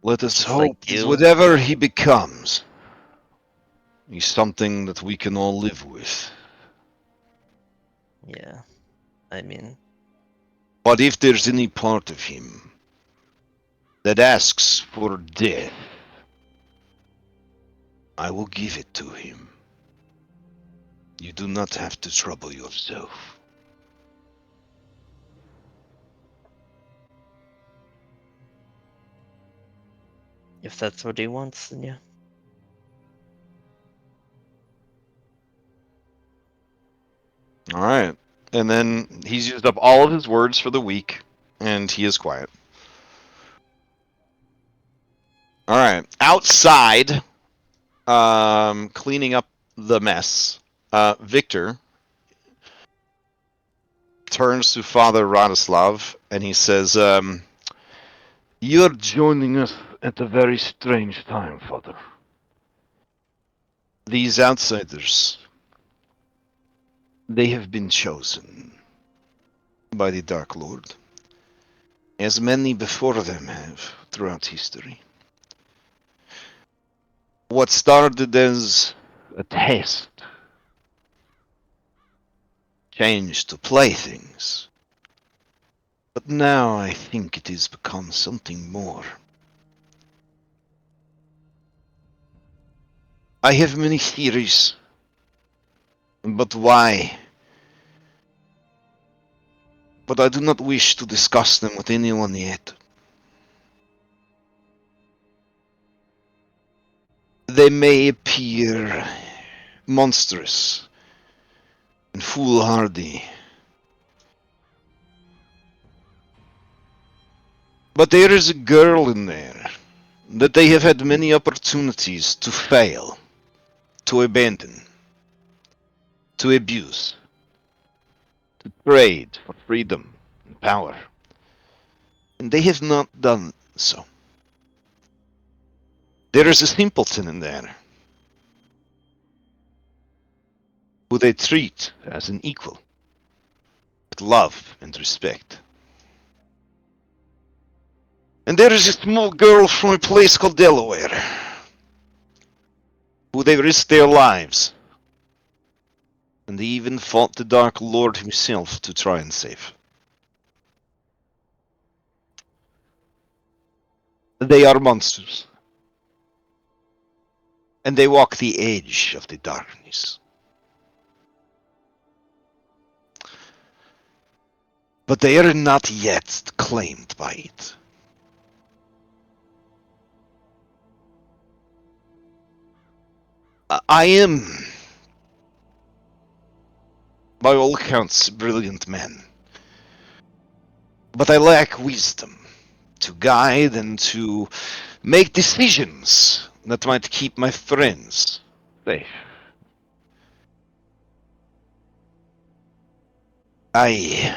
Let us Just hope like that you. whatever he becomes is something that we can all live with. Yeah. I mean, But if there's any part of him that asks for death, I will give it to him. You do not have to trouble yourself. if that's what he wants, then yeah. All right. And then he's used up all of his words for the week, and he is quiet. All right. Outside, cleaning up the mess, Victor turns to Father Radoslav, and he says, "You're joining us at a very strange time, Father. These outsiders, they have been chosen by the Dark Lord, as many before them have throughout history. What started as a test changed to playthings, but now I think it has become something more. I have many theories, but why? But I do not wish to discuss them with anyone yet. They may appear monstrous and foolhardy, but there is a girl in there that they have had many opportunities to fail, to abandon, to abuse, to trade for freedom and power. And they have not done so. There is a simpleton in there who they treat as an equal, with love and respect. And there is a small girl from a place called Delaware, who they risked their lives, and they even fought the Dark Lord himself to try and save. They are monsters, and they walk the edge of the darkness. But they are not yet claimed by it. I am, by all accounts, a brilliant man. But I lack wisdom to guide and to make decisions that might keep my friends safe. I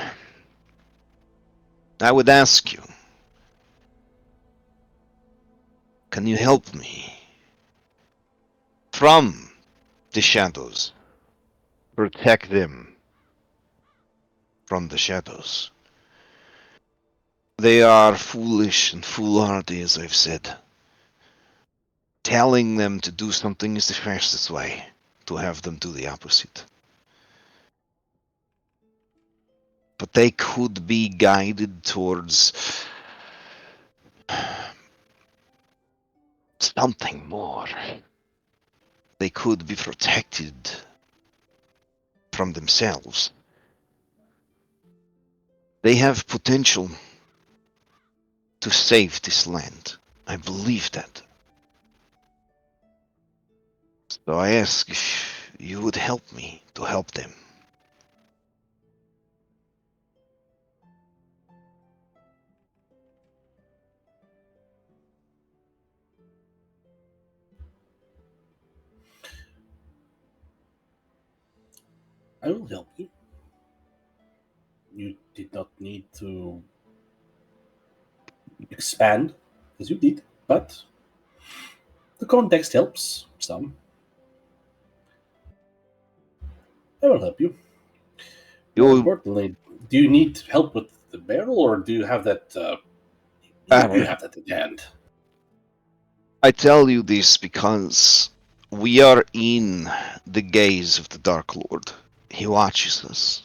would ask you, can you help me from the shadows? Protect them from the shadows. They are foolish and foolhardy, as I've said. Telling them to do something is the fastest way to have them do the opposite. But they could be guided towards something more. They could be protected from themselves. They have potential to save this land. I believe that. So I ask if you would help me to help them. I will help you. You did not need to expand, as you did, but the context helps some. I will help you. More importantly, do you need help with the barrel, or do you have that? You have that in hand. I tell you this because we are in the gaze of the Dark Lord. He watches us.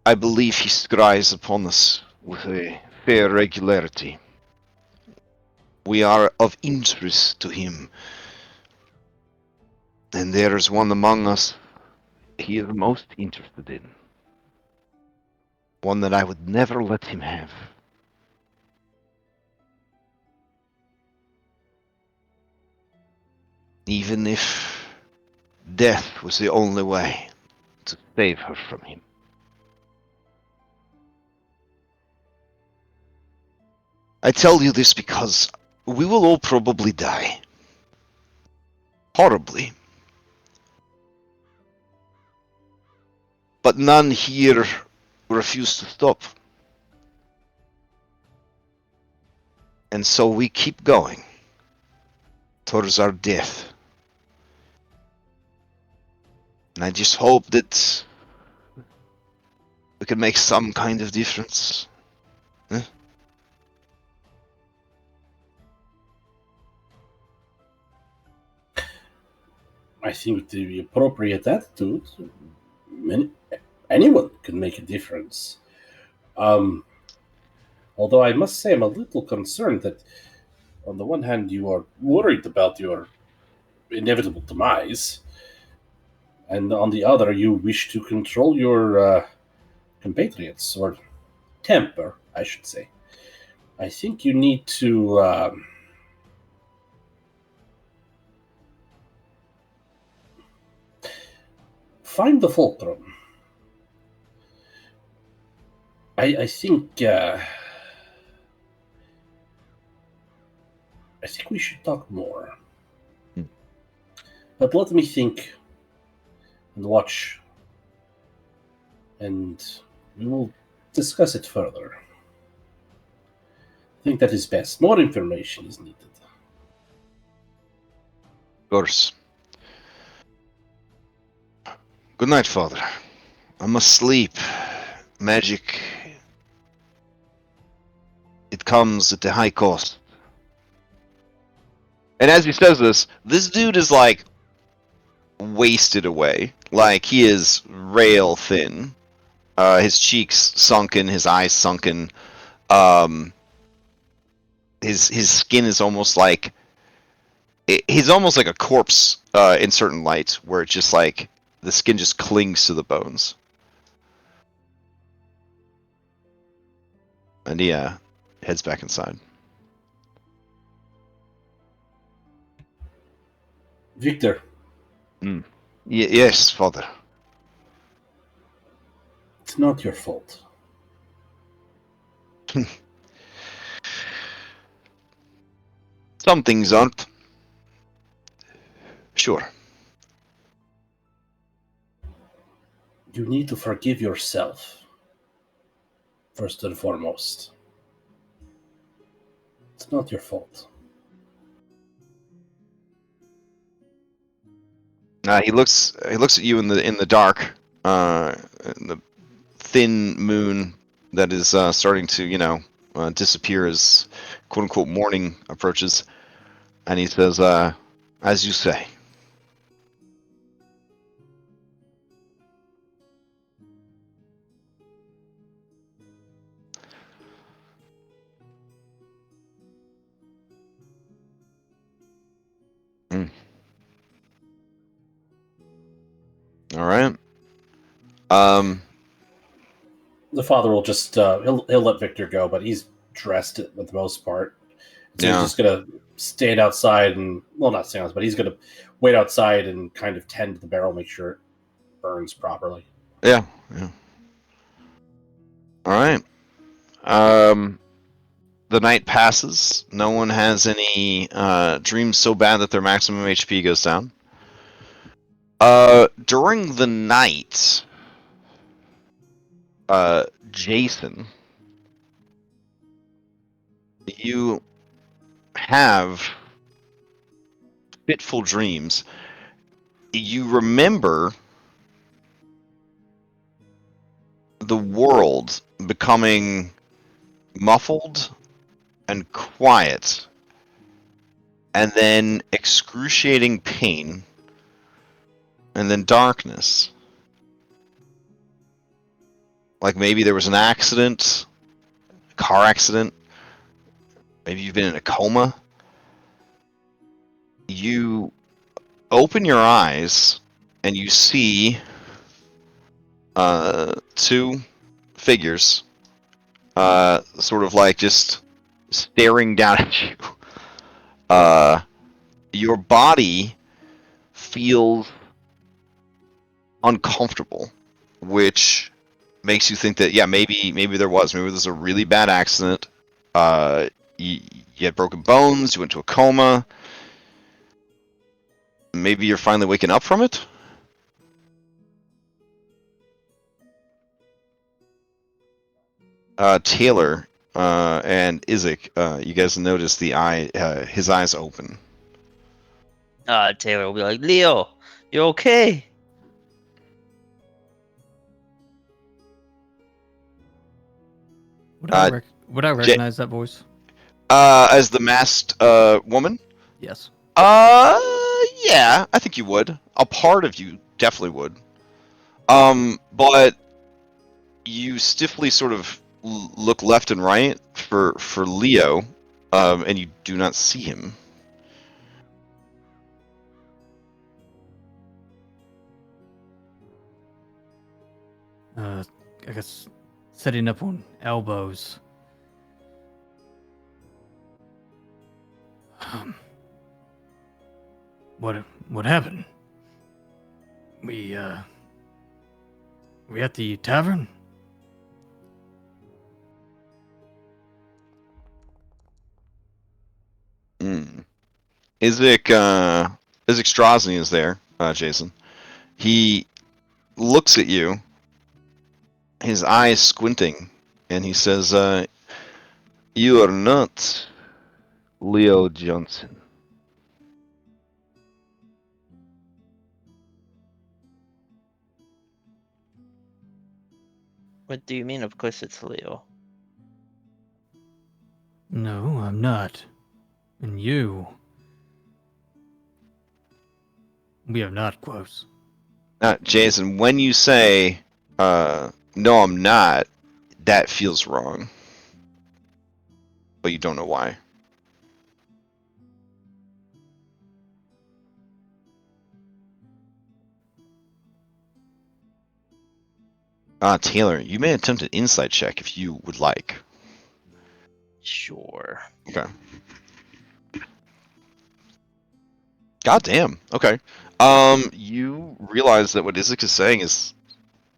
I believe he scries upon us with a fair regularity. We are of interest to him. And there is one among us he is most interested in. One that I would never let him have. Even if death was the only way to save her from him. I tell you this because we will all probably die. Horribly. But none here refuse to stop. And so we keep going towards our death. And I just hope that we can make some kind of difference. Huh? I think the appropriate attitude, anyone can make a difference. Although I must say I'm a little concerned that on the one hand you are worried about your inevitable demise, and on the other you wish to control your compatriots, or temper, I should say. I think you need to find the fulcrum. I think we should talk more. But let me think and watch, and we will discuss it further. I think that is best. More information is needed. Of course. Good night, Father. I must sleep. Magic. It comes at a high cost. And as he says this dude is like wasted away. Like he is rail thin. His cheeks sunken, his eyes sunken. His skin is almost like he's almost like a corpse in certain light, where it's just like the skin just clings to the bones. And he heads back inside. Victor. Yes, Father. It's not your fault. Some things aren't. Sure. You need to forgive yourself, first and foremost. It's not your fault. He looks at you in the dark, in the thin moon that is starting to disappear as quote unquote morning approaches, and he says, "As you say." All right. The father will just he'll let Victor go, but he's dressed for the most part. So he's just gonna stand outside and not stand outside, but he's gonna wait outside and kind of tend to the barrel, make sure it burns properly. Yeah. All right. The night passes. No one has any dreams so bad that their maximum HP goes down. During the night, Jason, you have fitful dreams, you remember the world becoming muffled and quiet, and then excruciating pain, and then darkness. Like maybe there was an accident, a car accident, maybe you've been in a coma. You open your eyes and you see two figures sort of like just staring down at you. Your body feels uncomfortable, which makes you think that maybe there was a really bad accident. You had broken bones, you went to a coma. Maybe you're finally waking up from it. Taylor and Isaac, you guys notice his eyes open. Taylor will be like, Leo, you okay? Would I recognize that voice? As the masked woman? Yes. Yeah, I think you would. A part of you definitely would. But you stiffly sort of look left and right for Leo, and you do not see him. I guess setting up on elbows. What happened? We at the tavern? Isaac Strasny is there, Jason. He looks at you, his eyes squinting, and he says, "You are not Leo Johnson." What do you mean? Of course it's Leo. No, I'm not. And you. We are not close. Jason, when you say, "No, I'm not," that feels wrong, but you don't know why. Taylor, you may attempt an insight check if you would like. Sure. Okay. God damn. Okay. You realize that what Isaac is saying is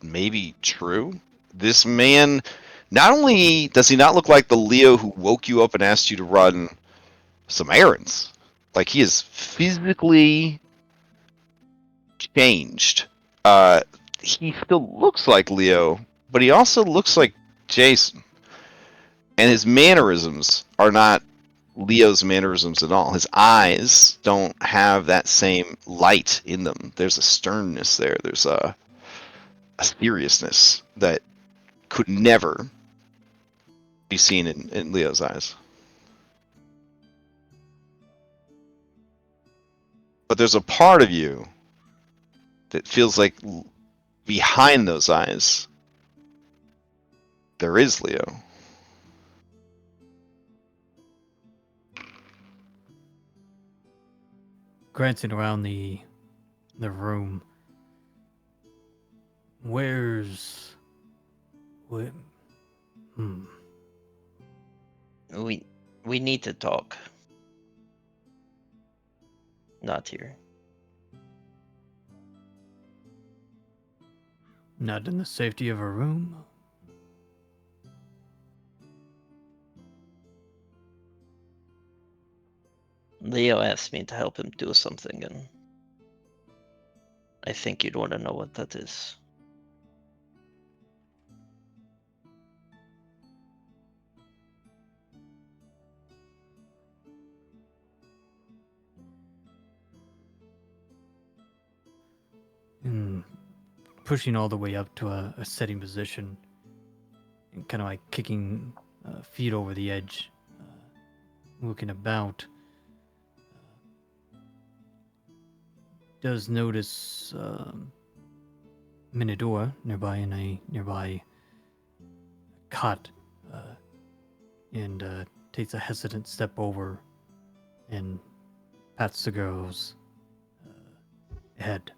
maybe true. This man, not only does he not look like the Leo who woke you up and asked you to run some errands, like he is physically changed. He still looks like Leo, but he also looks like Jason. And his mannerisms are not Leo's mannerisms at all. His eyes don't have that same light in them. There's a sternness there. There's a seriousness that could never be seen in Leo's eyes. But there's a part of you that feels like behind those eyes, there is Leo. Glancing around the room. Where's... What? We need to talk. Not here. Not in the safety of a room? Leo asked me to help him do something, and I think you'd want to know what that is. pushing all the way up to a sitting position and kind of like kicking feet over the edge, looking about. Does notice Minadora nearby in a nearby cot, and takes a hesitant step over and pats the girl's head.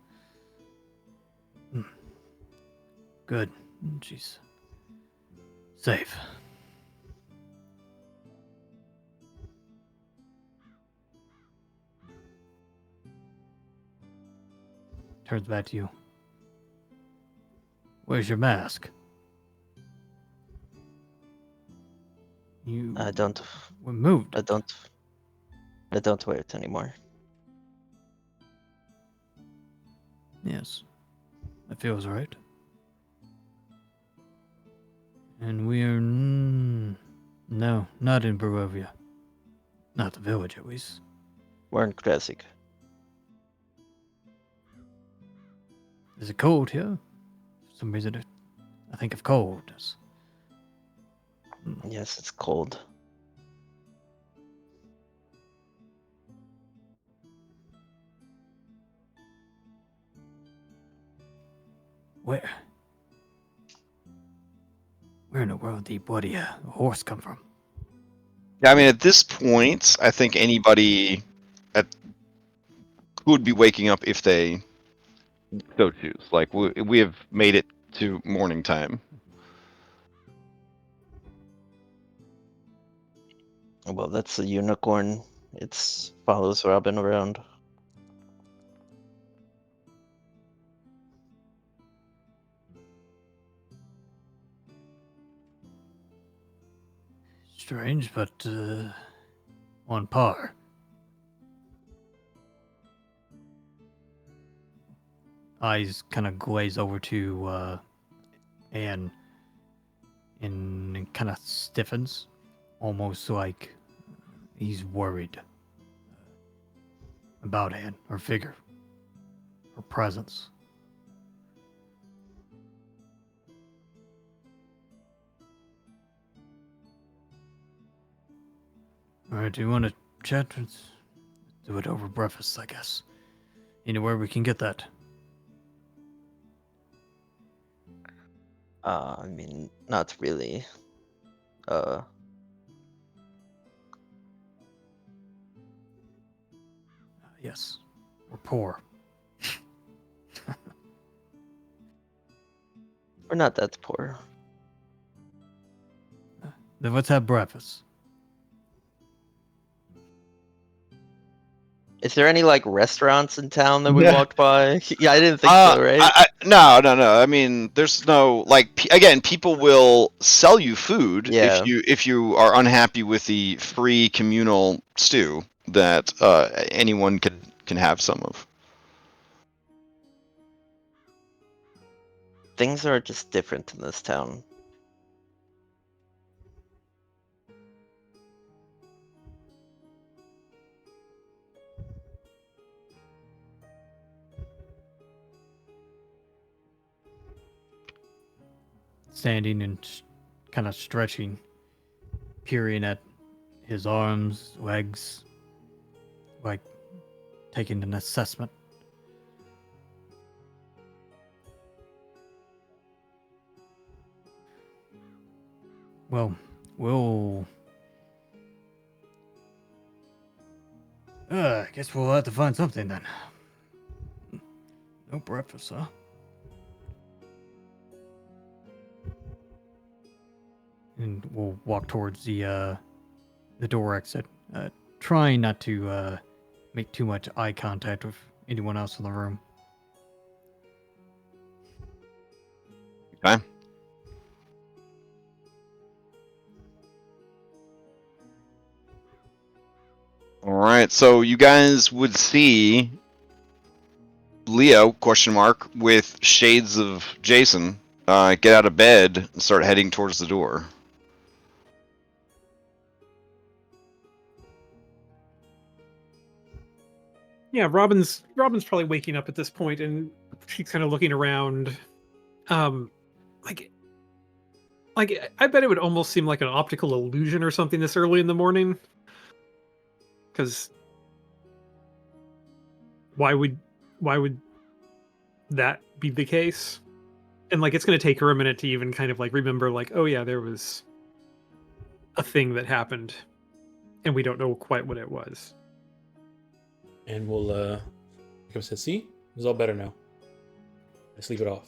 Good. She's safe. Turns back to you. Where's your mask? You I don't. were moved. I don't wear it anymore. Yes. That feels right. And we're... no, not in Barovia. Not the village, at least. We're in Classic. Is it cold here? For some reason, I think of cold as... Yes, it's cold. Where? Where in the world did bloody horse come from? Yeah, I mean, at this point, I think anybody would be waking up if they so choose. Like, we have made it to morning time. Well, that's a unicorn. It follows Robin around. Strange, but on par. Eyes kind of glaze over to Anne and kind of stiffens, almost like he's worried about Anne, her figure, her presence. All right, do you want to chat? Let's do it over breakfast, I guess. Anywhere we can get that. I mean, not really. Yes, we're poor. We're not that poor. Then let's have breakfast. Is there any like restaurants in town that we walked by? Yeah, I didn't think so, right? No. I mean, there's no like. Again, people will sell you food Yeah. if you are unhappy with the free communal stew that anyone can have some of. Things are just different in this town. Standing and kind of stretching, peering at his arms, legs, like taking an assessment. Well, I guess we'll have to find something then. No breakfast, huh? And we'll walk towards the door exit, trying not to make too much eye contact with anyone else in the room. Okay. All right, so you guys would see Leo with shades of Jason get out of bed and start heading towards the door. Yeah, Robin's probably waking up at this point, and she's kind of looking around, like I bet it would almost seem like an optical illusion or something this early in the morning. Because why would that be the case? And like it's going to take her a minute to even kind of like remember, like, oh yeah, there was a thing that happened, and we don't know quite what it was. And we'll, like I said, see, it's all better now. Let's leave it off.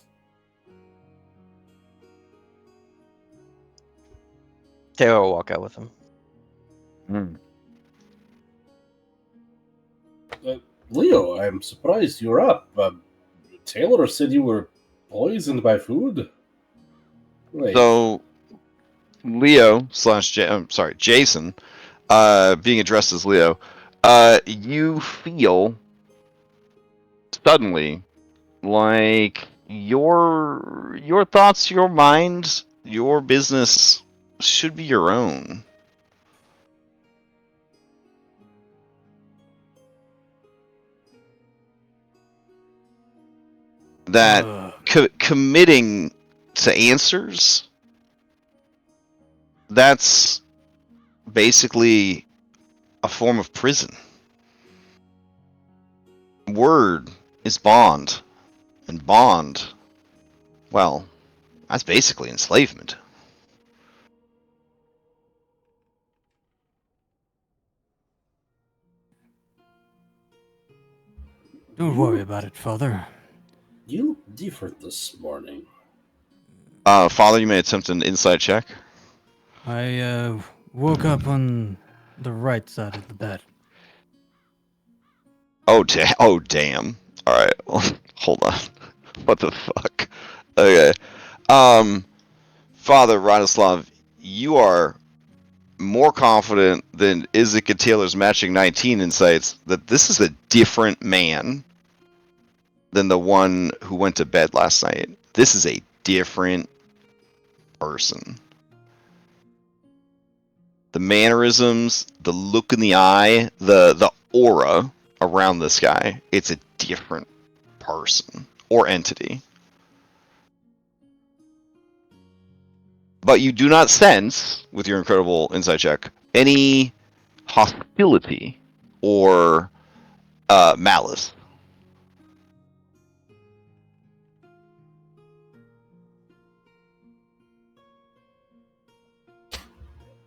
Taylor will walk out with him. Leo, I'm surprised you're up. Taylor said you were poisoned by food. Wait. So, Leo slash Jason, being addressed as Leo, you feel suddenly like your thoughts, your mind, your business should be your own. That committing to answers, that's basically a form of prison. Word is bond, and bond, well, that's basically enslavement. Don't worry about it, Father. You look different this morning. Father, you may attempt an insight check. I woke up on the right side of the bed. Oh, damn. All right, well, hold on. What the fuck? Okay. Father Radislav, you are more confident than Isaac and Taylor's matching 19 insights that this is a different man than the one who went to bed last night. This is a different person. The mannerisms, the look in the eye, the aura around this guy, it's a different person or entity. But you do not sense, with your incredible insight check, any hostility or malice.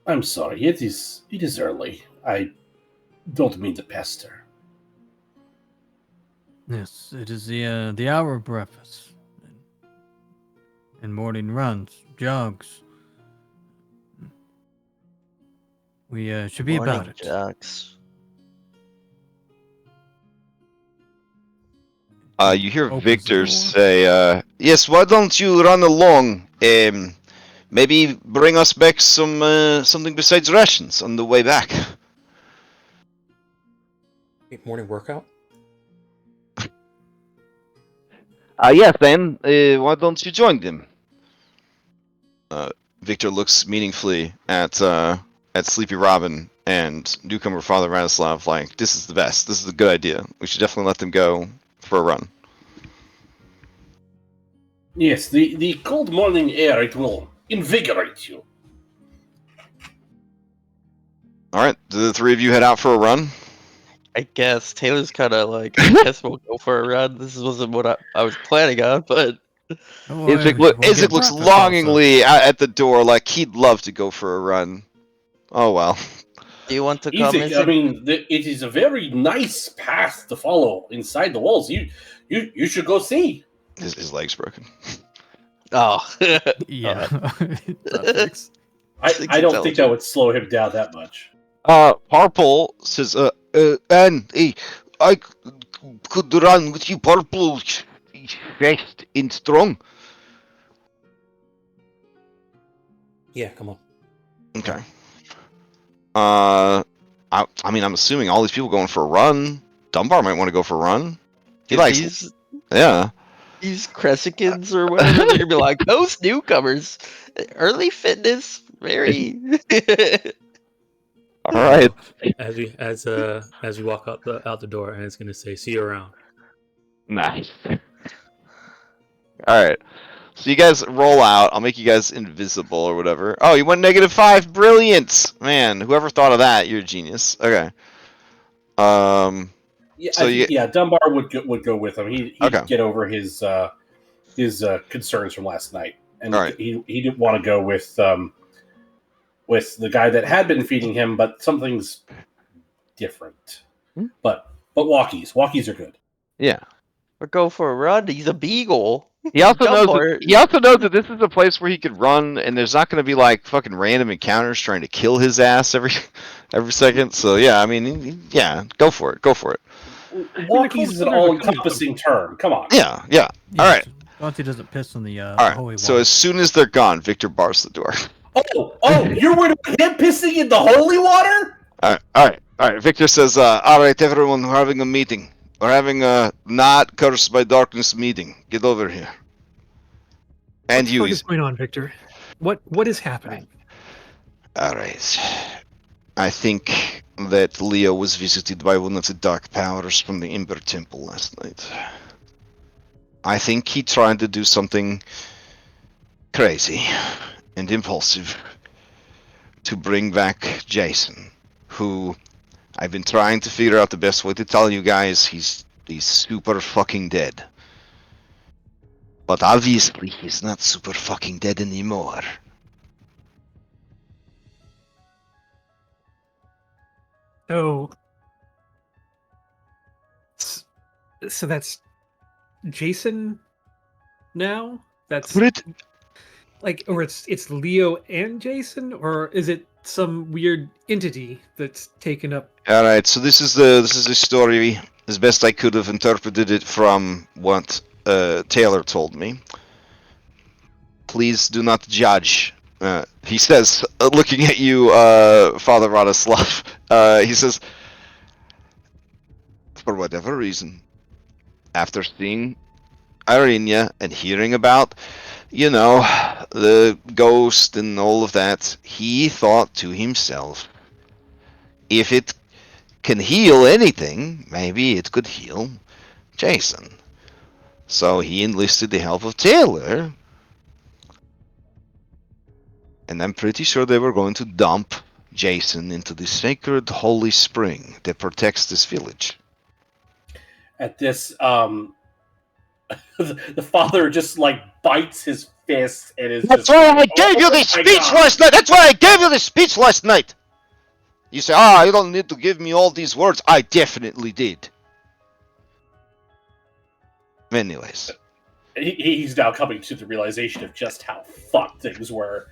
I'm sorry, it is early. I don't mean to pester. Yes, it is the hour of breakfast. And morning runs, jogs. We should be about it. Jocks. You hear Opens Victor the door. say, yes, why don't you run along? Maybe bring us back something besides rations on the way back. Morning workout? Yes, then, why don't you join them? Victor looks meaningfully at Sleepy Robin and newcomer Father Radislav like, this is the best, this is a good idea. We should definitely let them go for a run. Yes, the cold morning air, it will invigorate you. Alright, do the three of you head out for a run? I guess Taylor's kind of like, I guess we'll go for a run. This wasn't what I was planning on, but Isaac looks longingly at the door like he'd love to go for a run. Oh well. do you want to come? Isaac, I mean, it is a very nice path to follow inside the walls. You should go see. His leg's broken. Oh, Yeah. I don't think that would slow him down that much. Purple says, and I could run with you, Purple. Fast and strong. Yeah, come on. Okay. I mean, I'm assuming all these people going for a run. Dunbar might want to go for a run. He likes, yeah. These Cressikins or whatever, they're gonna be like, those newcomers, early fitness, very. All right. As we walk out the door, and it's gonna say, "See you around." Nice. All right. So you guys roll out. I'll make you guys invisible or whatever. Oh, you went -5. Brilliant, man. Whoever thought of that, you're a genius. Okay. Yeah, So Dunbar would go with him. He'd Okay. get over his concerns from last night, and All right. he didn't want to go with the guy that had been feeding him, but something's different. Hmm? But walkies are good. Yeah. Or go for a run. He's a beagle. He also knows. Dunbar- He also knows that this is a place where he could run, and there's not going to be like fucking random encounters trying to kill his ass every second. So yeah, I mean, yeah, go for it. Go for it. Walkies is an all-encompassing term. Come on. Yeah. Yeah. All right. Dante doesn't piss on the All holy right. So water. as soon as they're gone, Victor bars the door. Oh, you're worried about him pissing in the holy water? All right. Victor says, "All right, everyone, we're having a meeting. We're having a not cursed by darkness meeting. Get over here." And What is going on, Victor? What is happening? All right. I think that Leo was visited by one of the dark powers from the Ember Temple last night. I think he tried to do something crazy and impulsive to bring back Jason, who I've been trying to figure out the best way to tell you guys he's super fucking dead. But obviously he's not super fucking dead anymore. So that's Jason now? That's like, or it's Leo and Jason, or is it some weird entity that's taken up? All right, so this is the story as best I could have interpreted it from what Taylor told me. Please do not judge. He says, looking at you, Father Radoslav. He says, for whatever reason, after seeing Irenia and hearing about, the ghost and all of that, he thought to himself, if it can heal anything, maybe it could heal Jason. So he enlisted the help of Taylor, and I'm pretty sure they were going to dump Jason into the sacred holy spring that protects this village. At this, the father just like bites his fist and is That's just. why I gave you "Oh this my speech God." last night. That's why I gave you this speech last night. You say, you don't need to give me all these words. I definitely did. Anyways. He's now coming to the realization of just how fucked things were.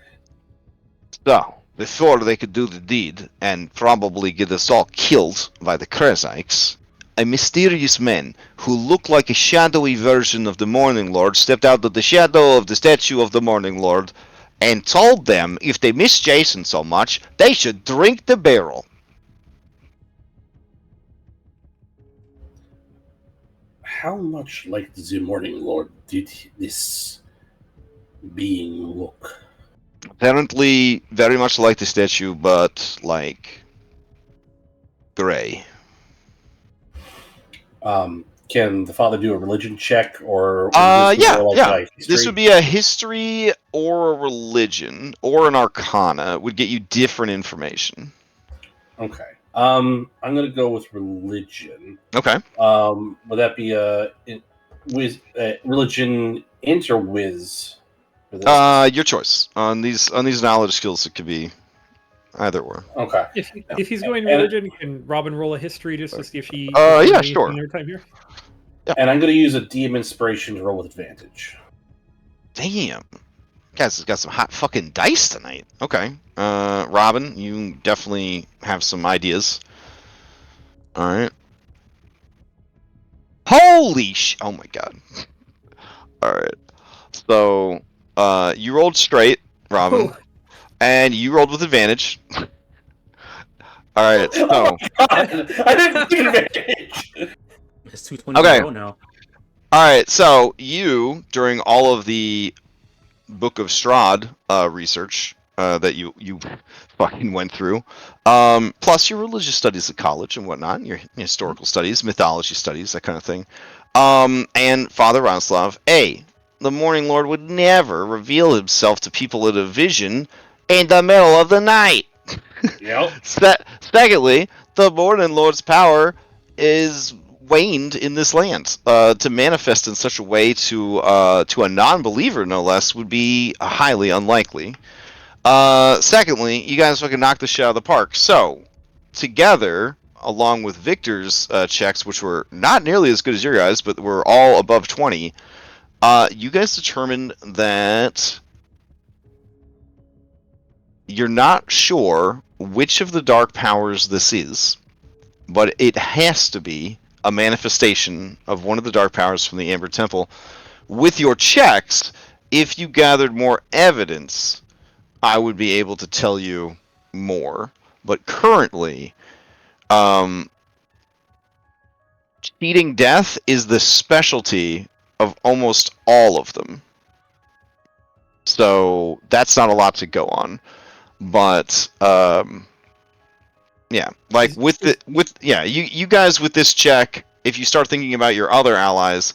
So, before they could do the deed, and probably get us all killed by the Krezites, a mysterious man who looked like a shadowy version of the Morning Lord stepped out of the shadow of the statue of the Morning Lord and told them if they miss Jason so much, they should drink the barrel. How much like the Morning Lord did this being look? Apparently, very much like the statue, but like gray. Can the father do a religion check or? Yeah. This would be a history or a religion or an arcana. Would get you different information. Okay. I'm gonna go with religion. Okay. Would that be religion int or whiz? Your choice. On these knowledge skills, it could be either or. Okay. If he's going religion, can Robin roll a history just to see if he? Yeah, sure. Every time here? Yeah. And I'm going to use a DM inspiration to roll with advantage. Damn. Guys has got some hot fucking dice tonight. Okay. Robin, you definitely have some ideas. Alright. Holy oh my god. Alright. So, you rolled straight, Robin. Oh. And you rolled with advantage. Alright, so. Oh my god! I didn't get advantage! It's 220 Okay. in a row now. Alright, so you, during all of the Book of Strahd research that you fucking went through, plus your religious studies at college and whatnot, your historical studies, mythology studies, that kind of thing, and Father Radoslav, the Morning Lord would never reveal himself to people in a vision in the middle of the night. Yep. Secondly, the Morning Lord's power is waned in this land. To manifest in such a way to a non-believer, no less, would be highly unlikely. Secondly, you guys fucking knocked the shit out of the park. So, together, along with Victor's checks, which were not nearly as good as your guys, but were all above 20, you guys determined that you're not sure which of the dark powers this is, but it has to be a manifestation of one of the dark powers from the Amber Temple. With your checks, if you gathered more evidence, I would be able to tell you more. But currently, cheating death is the specialty of almost all of them. So that's not a lot to go on. But yeah, like you guys with this check, if you start thinking about your other allies,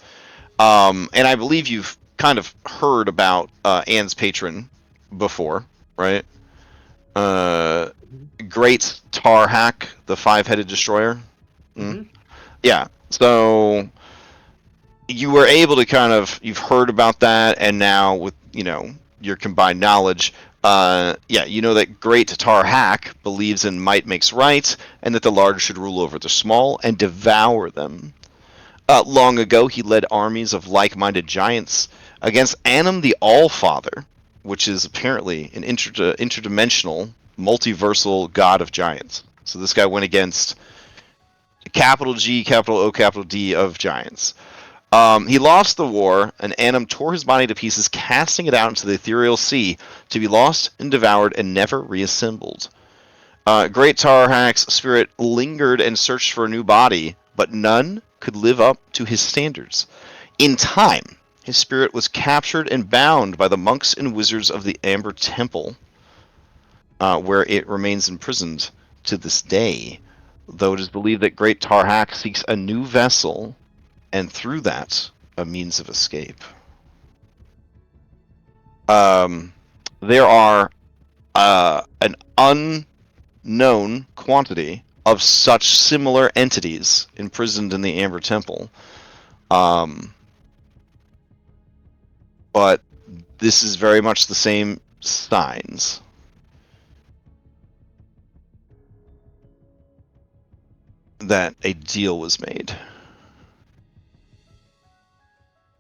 and I believe you've kind of heard about Anne's patron before, right? Great Tarhak, the five-headed destroyer. Yeah, so you were able to you've heard about that, and now with your combined knowledge, you know that Great Tarhak believes in might makes right, and that the large should rule over the small and devour them. Long ago, he led armies of like-minded giants against Anim the Allfather, which is apparently an interdimensional, multiversal god of giants. So this guy went against capital G, capital O, capital D of giants. He lost the war, and Anim tore his body to pieces, casting it out into the ethereal sea to be lost and devoured and never reassembled. Great Tarhak's spirit lingered and searched for a new body, but none could live up to his standards. In time, his spirit was captured and bound by the monks and wizards of the Amber Temple, where it remains imprisoned to this day, though it is believed that Great Tarhak seeks a new vessel, and through that, a means of escape. There are an unknown quantity of such similar entities imprisoned in the Amber Temple. But this is very much the same signs. That a deal was made.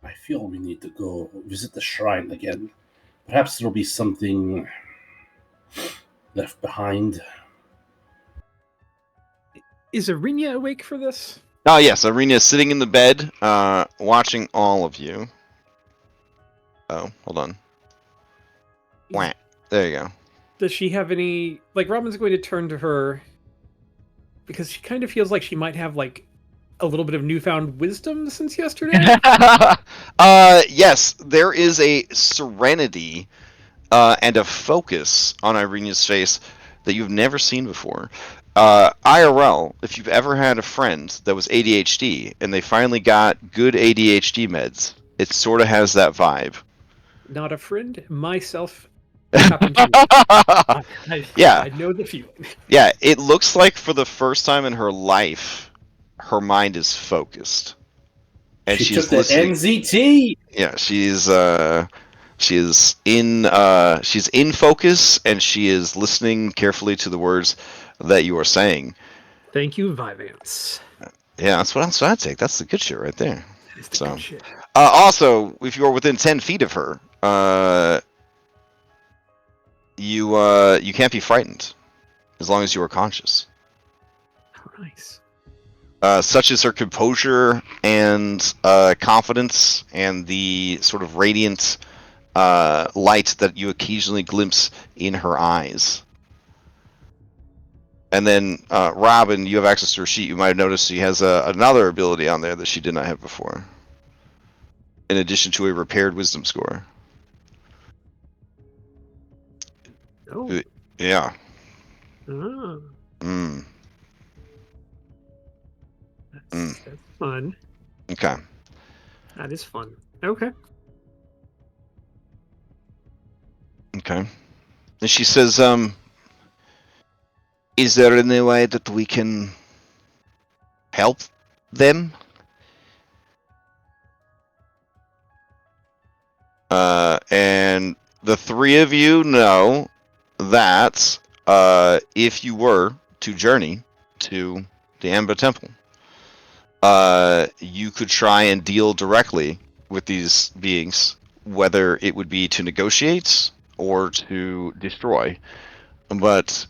I feel we need to go visit the shrine again. Perhaps there'll be something left behind. Is Arinia awake for this? Oh yes, Arena is sitting in the bed, watching all of you. Oh, hold on. Wah. There you go. Does she have any... Like, Robin's going to turn to her because she kind of feels like she might have, like, a little bit of newfound wisdom since yesterday. Yes, there is a serenity and a focus on Irenia's face that you've never seen before. IRL, if you've ever had a friend that was ADHD and they finally got good ADHD meds, it sort of has that vibe. Not a friend, myself. I know the feeling. Yeah, it looks like for the first time in her life, her mind is focused, and She she's took the listening. NZT. Yeah, she's in focus, and she is listening carefully to the words that you are saying. Thank you, Vivance. Yeah, that's what I'd take. That's the good shit right there. That is the good shit. Also, if you are within 10 feet of her, you can't be frightened as long as you are conscious. Oh, nice. Such as her composure and confidence and the sort of radiant light that you occasionally glimpse in her eyes. And then, Robin, you have access to her sheet. You might have noticed she has another ability on there that she did not have before, in addition to a repaired wisdom score. Oh. Yeah. Oh. Mm. That's fun. Okay. That is fun. Okay. Okay. And she says, is there any way that we can help them? And the three of you know that if you were to journey to the Amber Temple, you could try and deal directly with these beings, whether it would be to negotiate or to destroy. But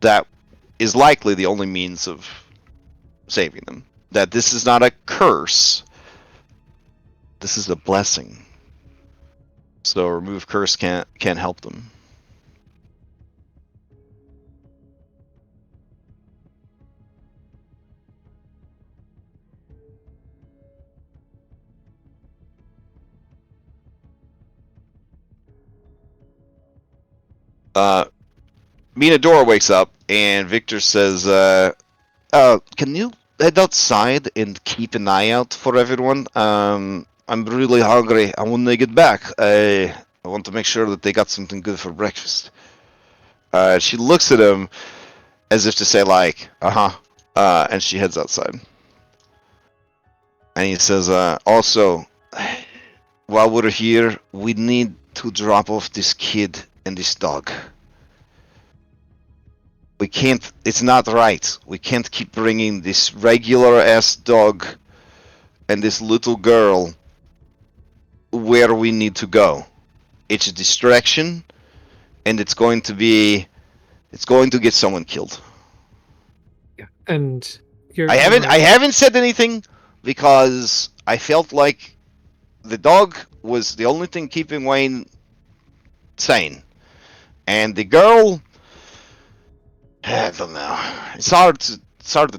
that is likely the only means of saving them. That this is not a curse. This is a blessing. So remove curse can't help them. Minadora wakes up and Victor says, can you head outside and keep an eye out for everyone? I'm really hungry. And when they get back, I want to make sure that they got something good for breakfast. She looks at him as if to say, like, and she heads outside. And he says, also, while we're here, we need to drop off this kid and this dog. We can't, it's not right. We can't keep bringing this regular-ass dog and this little girl where we need to go. It's a distraction, and it's going to get someone killed. Yeah. And I haven't said anything because I felt like the dog was the only thing keeping Wayne sane. And the girl, I don't know. It's hard to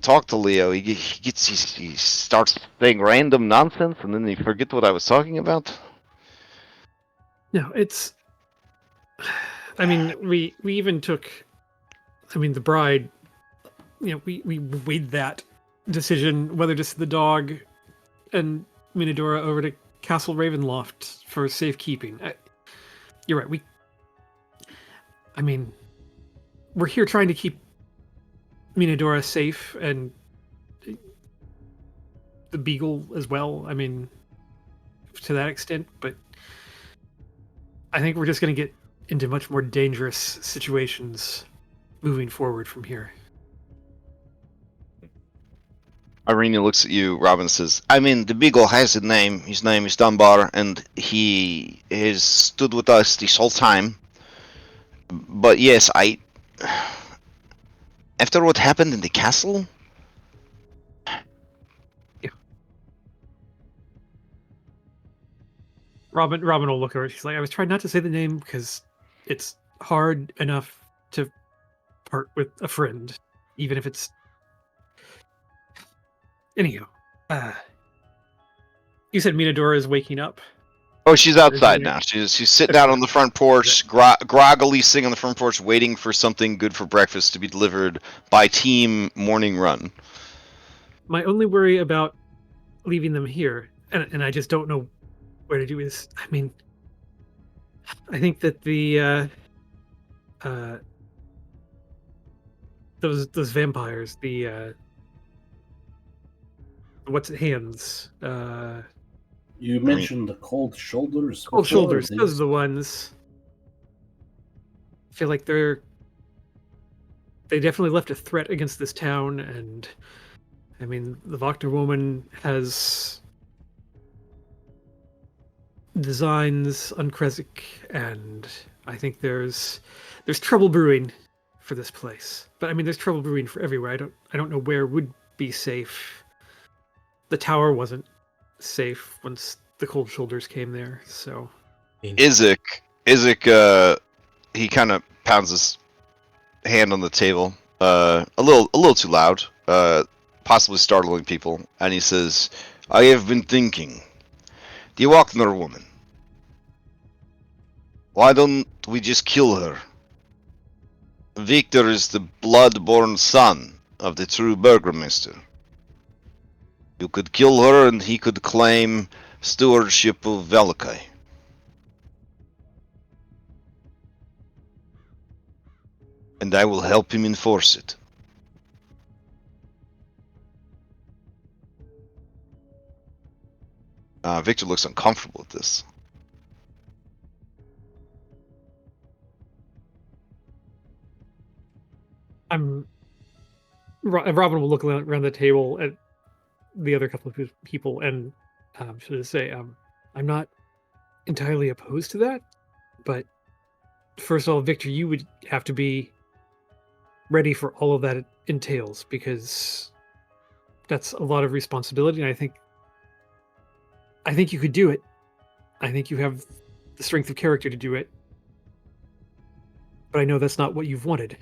talk to Leo. He starts saying random nonsense, and then he forget what I was talking about. No, it's. I mean, we even took. I mean, the bride. You know, we weighed that decision whether to send the dog and Minadora over to Castle Ravenloft for safekeeping. You're right. I mean, we're here trying to keep Minadora safe and the Beagle as well. I mean, to that extent, but I think we're just going to get into much more dangerous situations moving forward from here. Irene looks at you, Robin says, I mean, the Beagle has a name. His name is Dunbar, and he has stood with us this whole time. But yes, after what happened in the castle? Yeah. Robin will look at her. She's like, I was trying not to say the name because it's hard enough to part with a friend, even if it's... Anyhow, you said Minadora is waking up? Oh, she's outside now. She's sitting out on the front porch, groggily sitting on the front porch, waiting for something good for breakfast to be delivered by Team Morning Run. My only worry about leaving them here, and I just don't know where to do is, I mean, I think that the those vampires, the what's it, hands? You mentioned the cold shoulders. Cold before, shoulders. Those are the ones. I feel like they definitely left a threat against this town, and I mean, the Wagner woman has designs on Kresik, and I think there's trouble brewing for this place. But I mean, there's trouble brewing for everywhere. I don't know where would be safe. The tower wasn't safe once the cold shoulders came there, so... Isaac, he kind of pounds his hand on the table, a little too loud, possibly startling people, and he says, I have been thinking, the Wagner woman, why don't we just kill her? Victor is the blood-born son of the true Burgermeister. You could kill her and he could claim stewardship of Velikai. and I will help him enforce it. Victor looks uncomfortable with this. Robin will look around the table at the other couple of people and should I say, I'm not entirely opposed to that, but first of all, Victor, you would have to be ready for all of that it entails, because that's a lot of responsibility, and I think you could do it. I think you have the strength of character to do it. But I know that's not what you've wanted.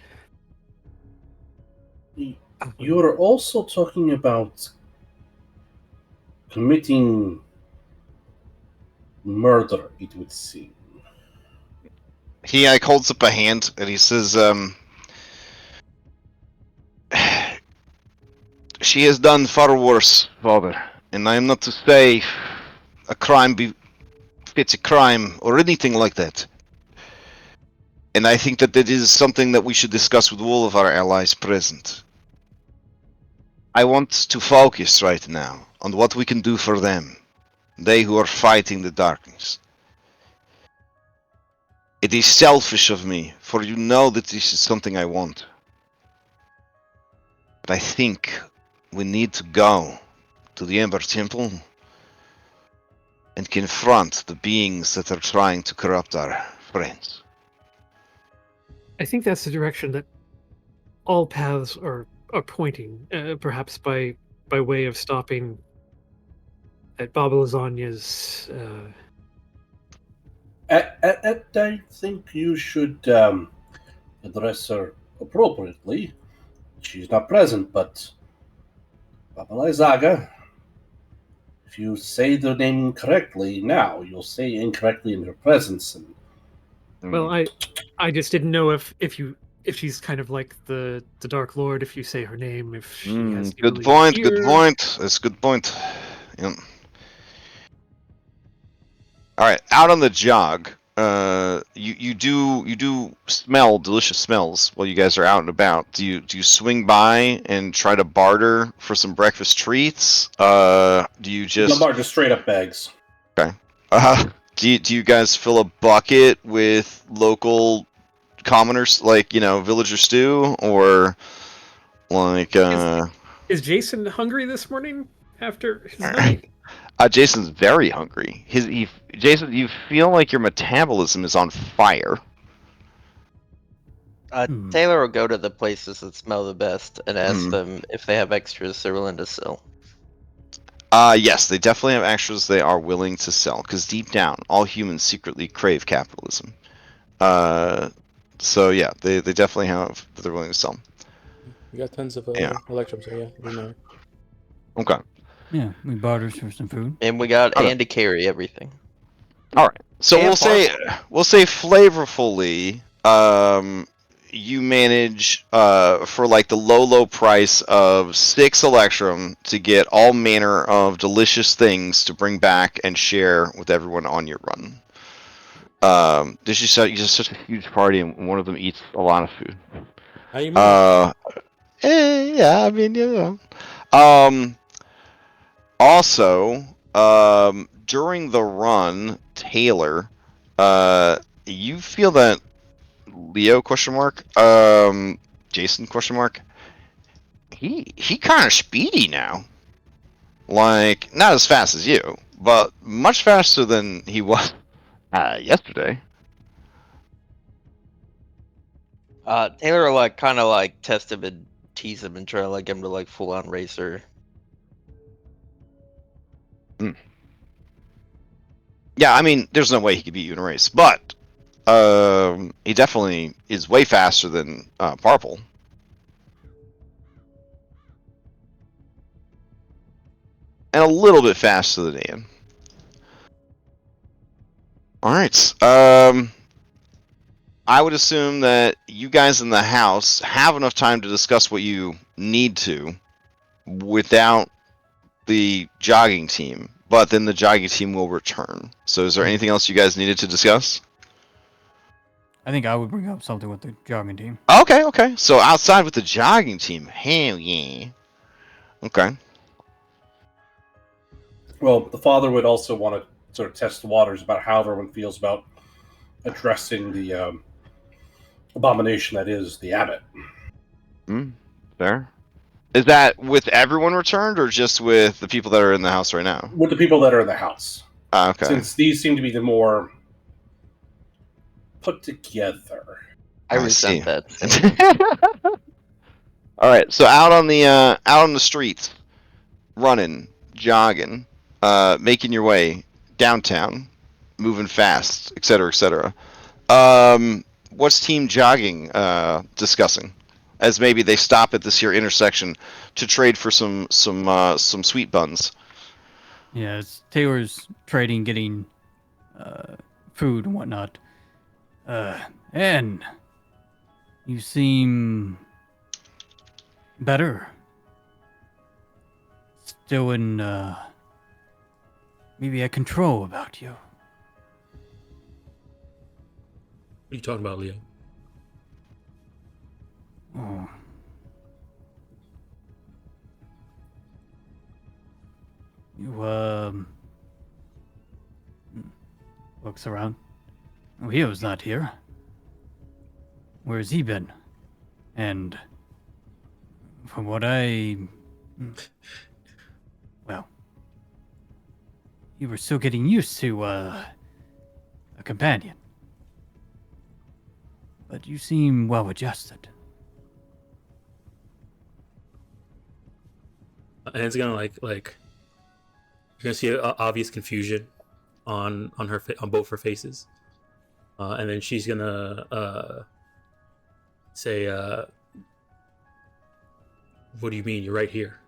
You're also talking about committing murder, it would seem. He holds up a hand and he says, she has done far worse, father, and I am not to say a crime befits a crime or anything like that. And I think that it is something that we should discuss with all of our allies present. I want to focus right now on what we can do for them, they who are fighting the darkness. It is selfish of me, for you know that this is something I want. But I think we need to go to the Ember Temple and confront the beings that are trying to corrupt our friends. I think that's the direction that all paths are pointing, perhaps by way of stopping at Baba Lasagna's. I think you should address her appropriately. She's not present, but Baba Lysaga, if you say the name correctly now, you'll say incorrectly in her presence. And Well, I just didn't know if she's kind of like the Dark Lord. If you say her name, if she has the good ability point. to Good hear. point. That's a good point. Yep. All right, out on the jog. You do smell delicious smells while you guys are out and about. Do you swing by and try to barter for some breakfast treats? Do you just Lombard just straight up begs. okay? Do you guys fill a bucket with local commoners, like villager stew, or like Is Jason hungry this morning after his night? Jason's very hungry. Jason, you feel like your metabolism is on fire. Taylor will go to the places that smell the best and ask Hmm. them if they have extras they're willing to sell. Yes, they definitely have extras they are willing to sell, because deep down, all humans secretly crave capitalism. So yeah, they definitely have that they're willing to sell. We got tons of Yeah. electrum, so yeah, we know. Okay. Yeah, we barter for some food. And we got Okay. and to carry everything. All right. So And we'll say flavorfully, you manage for like the low price of 6 electrum to get all manner of delicious things to bring back and share with everyone on your run. This is such a huge party, and one of them eats a lot of food. How do you manage? Yeah, I mean, Also, during the run, Taylor, you feel that Leo ? Jason ? He kind of speedy now. Like, not as fast as you, but much faster than he was yesterday. Taylor will kind of test him and tease him and try to get him to full on racer. Yeah, I mean, there's no way he could beat you in a race, but he definitely is way faster than Parple. And a little bit faster than Ian. Alright, I would assume that you guys in the house have enough time to discuss what you need to without the jogging team, but then the jogging team will return. So is there anything else you guys needed to discuss? I think I would bring up something with the jogging team. Okay. So outside with the jogging team. Hell yeah. Okay. Well, the father would also want to sort of test the waters about how everyone feels about addressing the abomination that is the abbot. Fair. Is that with everyone returned or just with the people that are in the house right now? With the people that are in the house. Okay. Since these seem to be the more put together. I resent see. that. All right. So out on the streets, running, jogging, making your way downtown, moving fast, etc., etc. What's team jogging discussing? As maybe they stop at this here intersection to trade for some sweet buns. Yeah, it's Taylor's trading, getting food and whatnot. And you seem better. Still in maybe a control about you. What are you talking about, Leo? Oh. You looks around. Oh, Leo's not here. Where's he been? And from what well, you were still getting used to a companion. But you seem well adjusted. And it's gonna like you're gonna see obvious confusion on her on both her faces, and then she's gonna say, "What do you mean? You're right here?"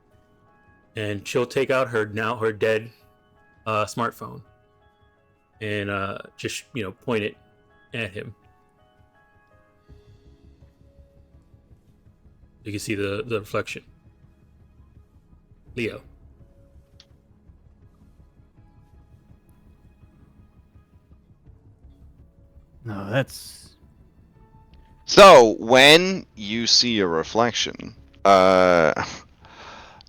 And she'll take out her dead smartphone and just point it at him. You can see the reflection. Leo. No, that's... So, when you see a reflection, I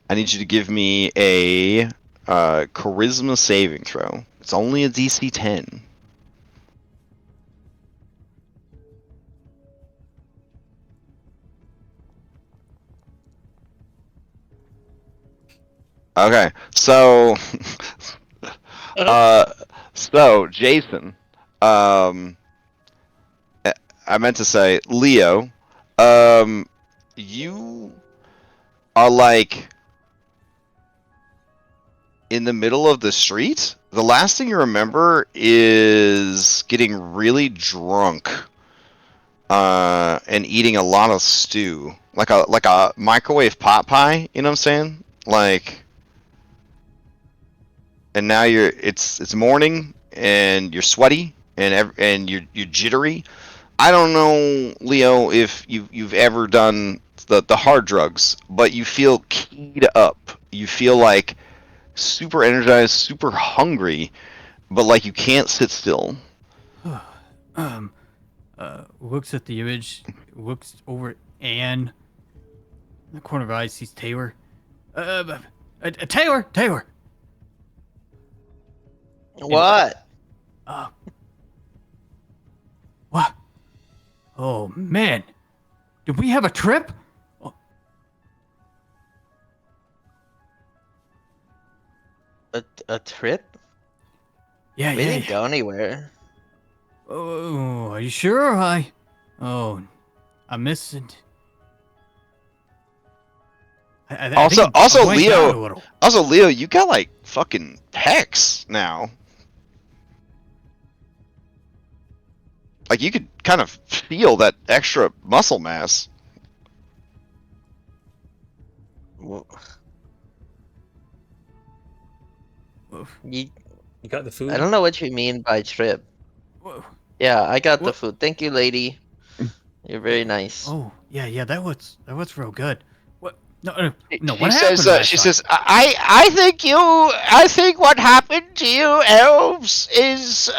need you to give me a charisma saving throw. It's only a DC 10. Okay, so so Jason, I meant to say Leo, you are like in the middle of the street. The last thing you remember is getting really drunk and eating a lot of stew, like a microwave pot pie, you know what I'm saying? Like, and now it's morning and you're sweaty and you're jittery. I don't know, Leo, if you've ever done the hard drugs, but you feel keyed up. You feel like super energized, super hungry, but like you can't sit still. Looks at the image, looks over at Anne. In the corner of her eye sees Taylor. Taylor! What? What? Oh, man. Did we have a trip? A trip? Yeah, We didn't go anywhere. Oh, are you sure? I'm missing. Also, Leo, you got like fucking pecs now. Like you could kind of feel that extra muscle mass. You got the food? I don't know what you mean by trip. Whoa. Yeah, I got the food. Thank you, lady. You're very nice. Oh, yeah, that was real good. What? No, She says, I think what happened to you elves is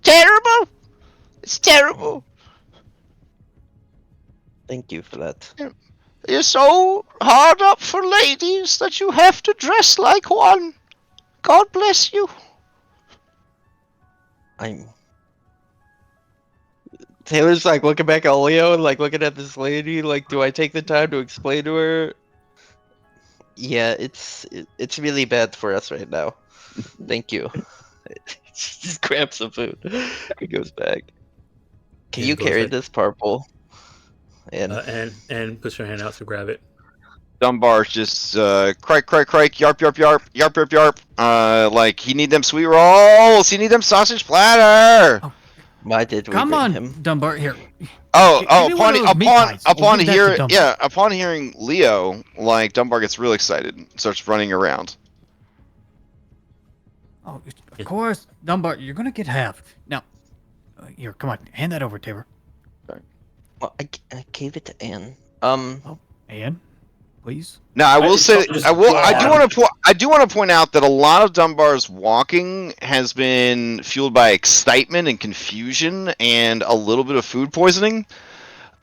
terrible. It's terrible. Thank you for that. You're so hard up for ladies that you have to dress like one. God bless you. Taylor's like looking back at Leo and like looking at this lady. Like, do I take the time to explain to her? Yeah, it's really bad for us right now. Thank you. She just grabs some food. He goes back. Can Yeah, you goes carry back. this purple? And And puts her hand out to grab it. Dunbar's just crike, crike, crike, yarp, yarp, yarp, yarp, yarp, yarp. Like he need them sweet rolls. He need them sausage platter. why did we Come bring on, him? Dunbar. Here. Oh, Give me one of those meat pies. We'll give that to Dunbar. upon hearing Leo, like Dunbar gets real excited, and starts running around. Oh, of course, Dunbar. You're gonna get half. Now, here, come on. Hand that over, Taylor. Well, I gave it to Anne. Anne, please. Now, I will say, just I gone. do want to point out that a lot of Dunbar's walking has been fueled by excitement and confusion, and a little bit of food poisoning,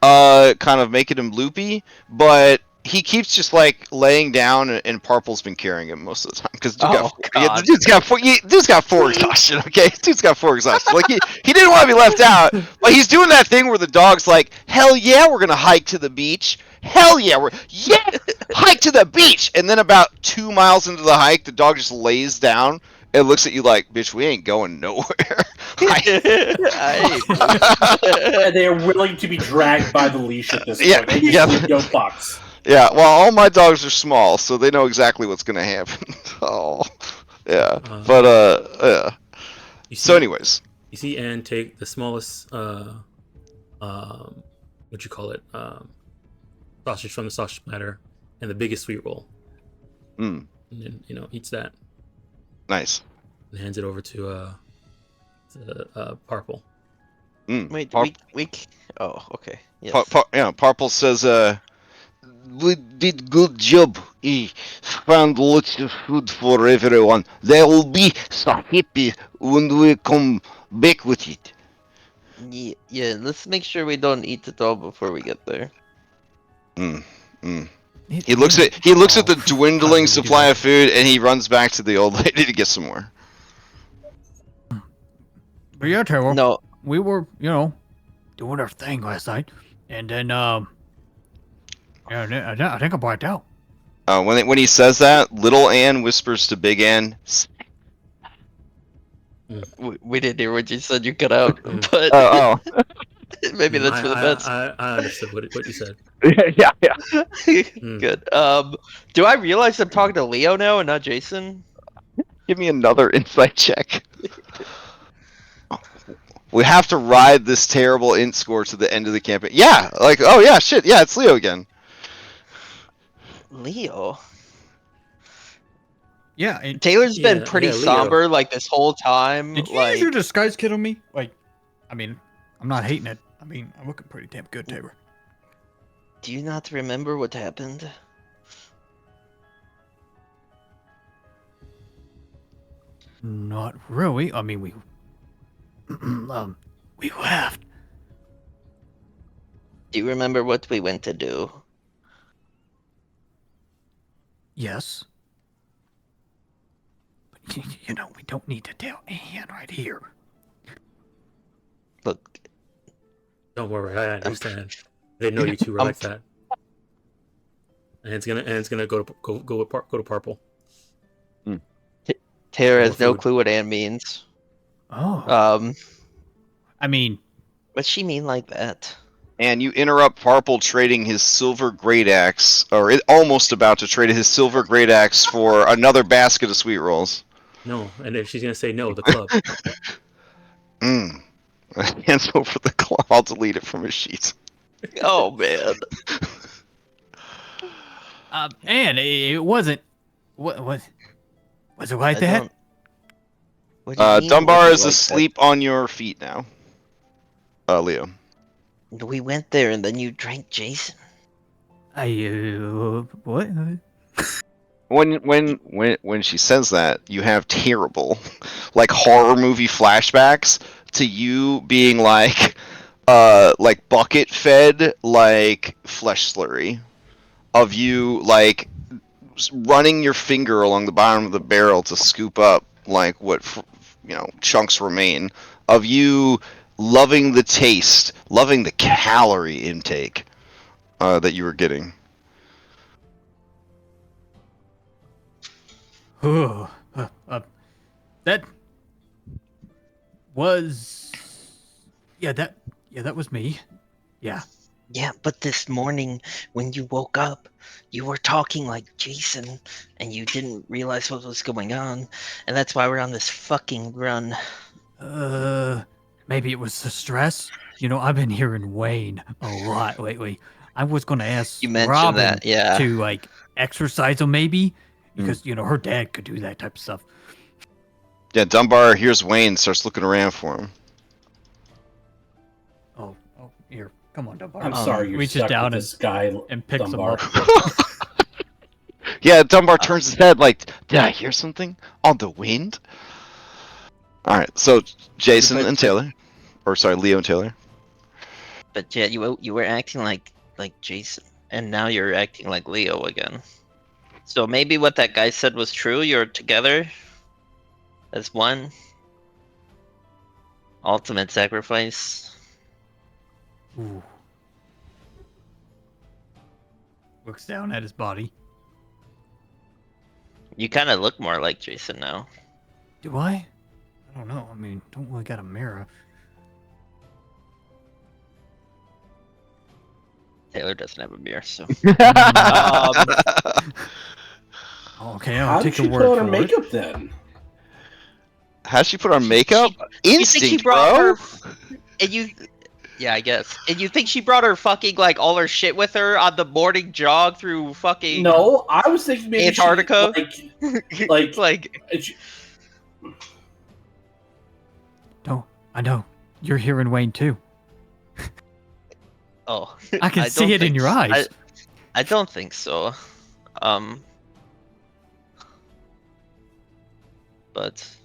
kind of making him loopy. But he keeps just like laying down, and Parple's been carrying him most of the time because the dude's got 4 exhaustion. Okay, dude's got 4 exhaustion. Like he didn't want to be left out, but he's doing that thing where the dog's like, "Hell yeah, we're gonna hike to the beach. Hell yeah, hike to the beach." And then about 2 miles into the hike, the dog just lays down and looks at you like, "Bitch, we ain't going nowhere." And they are willing to be dragged by the leash at this point. Yeah, They yeah. usually go bucks. Yeah, well, all my dogs are small, so they know exactly what's gonna happen. Oh, yeah. Yeah. So, anyways, You see Anne take the smallest, what you call it, sausage from the sausage platter, and the biggest sweet roll. Mm. And then, eats that. Nice. And hands it over to Parple. Mm. Wait, we. Oh, okay. Yes. Parple says, "We did good job. We found lots of food for everyone. They will be so happy when we come back with it." Yeah, let's make sure we don't eat it all before we get there. He looks at the dwindling supply of food, and he runs back to the old lady to get some more. But yeah, Taylor. No. We were, doing our thing last night, and then yeah, I think I blacked out. When he says that, little Anne whispers to Big Anne, We didn't hear what you said. You cut out, but maybe that's for the best. I understood what you said. Yeah. Good. Do I realize I'm talking to Leo now and not Jason? Give me another insight check. We have to ride this terrible int score to the end of the campaign. Yeah, oh yeah, shit, yeah, it's Leo again. Leo? Yeah, Taylor's been pretty Leo. somber like this whole time. Did you use your disguise kit on me? Like, I mean, I'm not hating it. I mean, I'm looking pretty damn good, Taylor. Do you not remember what happened? Not really. I mean, we left. Do you remember what we went to do? Yes. But, we don't need to tell Anne right here. Look. Don't worry, I understand. They know you two were like that. And it's gonna go to Purple. Taylor has no clue what Anne means. Oh. I mean, what's she mean like that? And you interrupt Parple trading his silver great axe, or almost about to trade his silver great axe for another basket of sweet rolls. No, and if she's gonna say no, the club. Hands over the club. I'll delete it from his sheet. Oh man. and it wasn't. What was it like that? Dunbar is asleep on your feet now. Leo. We went there and then you drank Jason. What? When she says that, you have terrible, like horror movie flashbacks to you being like like bucket fed like flesh slurry of you like running your finger along the bottom of the barrel to scoop up like what chunks remain of you, loving the taste, loving the calorie intake that you were getting. That was that was me. Yeah. Yeah, but this morning when you woke up, you were talking like Jason, and you didn't realize what was going on, and that's why we're on this fucking run. Maybe it was the stress. I've been hearing Wayne a lot lately. I was gonna ask You mentioned Robin that, yeah. to like exercise him maybe, because her dad could do that type of stuff. Yeah, Dunbar hears Wayne, starts looking around for him. Oh, here, come on, Dunbar. I'm sorry, you're reaches stuck down with this guy and picks Dunbar. him up. Yeah, Dunbar turns his head like, did I hear something on the wind? All right, so Jason and Taylor, or sorry, Leo and Taylor. But yeah, you were acting like Jason, and now you're acting like Leo again. So maybe what that guy said was true. You're together as one. Ultimate sacrifice. Ooh. Looks down at his body. You kind of look more like Jason now. Do I? I don't know. I mean, don't really got a mirror. Taylor doesn't have a mirror, so. Okay, How I'll did take she your put word on her for it. makeup then? How'd she put on makeup? You think she Instinct, brought bro. her? And you, yeah, I guess. And you think she brought her fucking like all her shit with her on the morning jog through fucking No, I was thinking maybe Antarctica? She, like, she- No, I know. You're hearing Wayne too. Oh, I can see don't it in think your s- eyes. I don't think so. But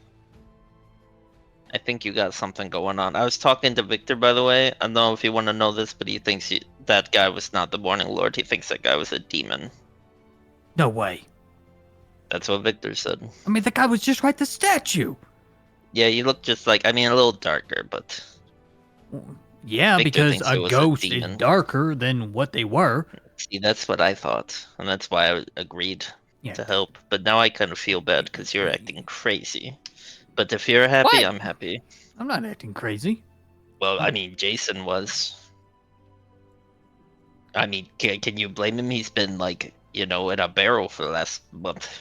I think you got something going on. I was talking to Victor, by the way. I don't know if you want to know this, but he thinks that guy was not the Morning Lord. He thinks that guy was a demon. No way. That's what Victor said. I mean, the guy was just right the statue. Yeah, you look just like, I mean, a little darker, but Yeah, Victor because thinks it a was a ghost is demon. darker than what they were. see, that's what I thought, and that's why I agreed Yeah. to help. But now I kind of feel bad because you're acting crazy. But if you're happy, What? I'm happy. I'm not acting crazy. Well, I mean, Jason was. I mean, can you blame him? He's been like, in a barrel for the last month.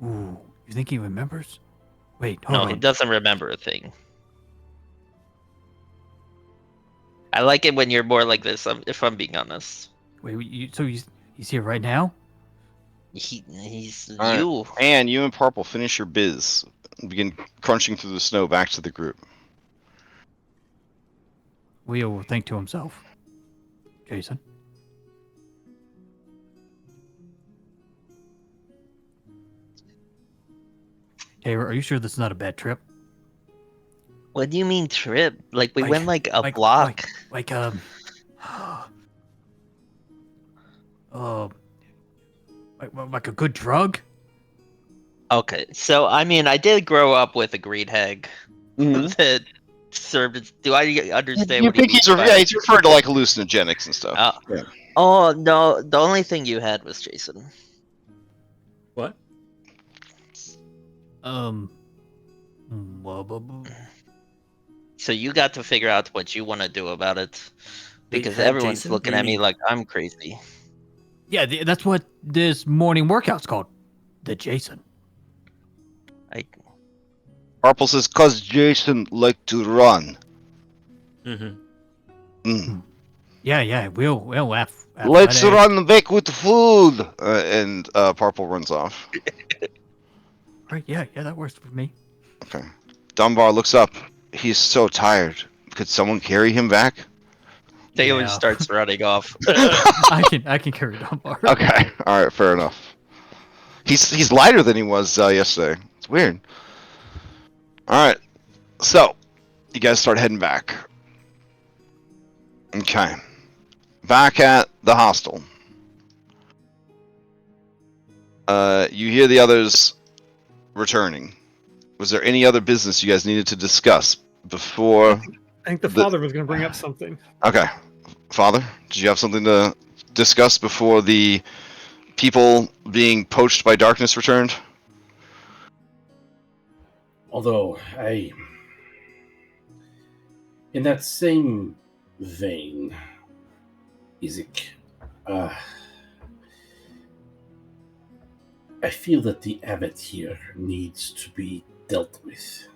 Ooh, you think he remembers? Wait, No, hold he on. doesn't remember a thing. I like it when you're more like this, if I'm being honest. Wait, so he's here right now? He's All right. you. And you and Purple finish your biz. Begin crunching through the snow back to the group. Leo will think to himself. Jason. Taylor, are you sure this is not a bad trip? What do you mean trip? Like we Like- went like a like- block. Like like a good drug? Okay, so I mean, I did grow up with a green hag Mhm. that served. Do I understand You what he think means he's by he's referred to like hallucinogenics and stuff. Yeah. Oh no, the only thing you had was Jason. What? Blah, blah, blah. So you got to figure out what you want to do about it, because had everyone's Jason? looking What do at you me mean? like I'm crazy. Yeah, that's what this morning workout's called. The Jason. Purple says, "Cause Jason like to run." Mm-hmm. Mm. Yeah, we'll laugh. Let's run back with food. And Purple runs off. Right, yeah, that works for me. Okay. Dunbar looks up. He's so tired. Could someone carry him back? Taylor Yeah. starts running off. I can carry Dunbar. Okay. All right. Fair enough. He's lighter than he was yesterday. It's weird. All right. So, you guys start heading back. Okay. Back at the hostel. You hear the others returning. Was there any other business you guys needed to discuss before? I think the father was going to bring up something. Okay. Father, did you have something to discuss before the people being poached by darkness returned? Although, in that same vein, Isaac, I feel that the abbot here needs to be dealt with.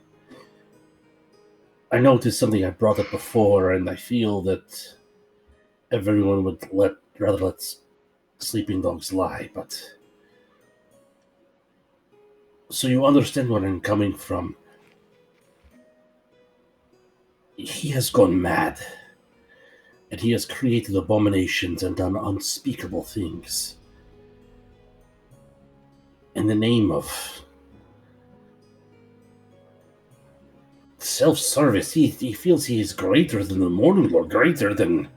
I know it is something I brought up before, and I feel that everyone would rather let sleeping dogs lie, but so you understand where I'm coming from. He has gone mad, and he has created abominations and done unspeakable things in the name of self-service. He feels he is greater than the Morning Lord, greater than...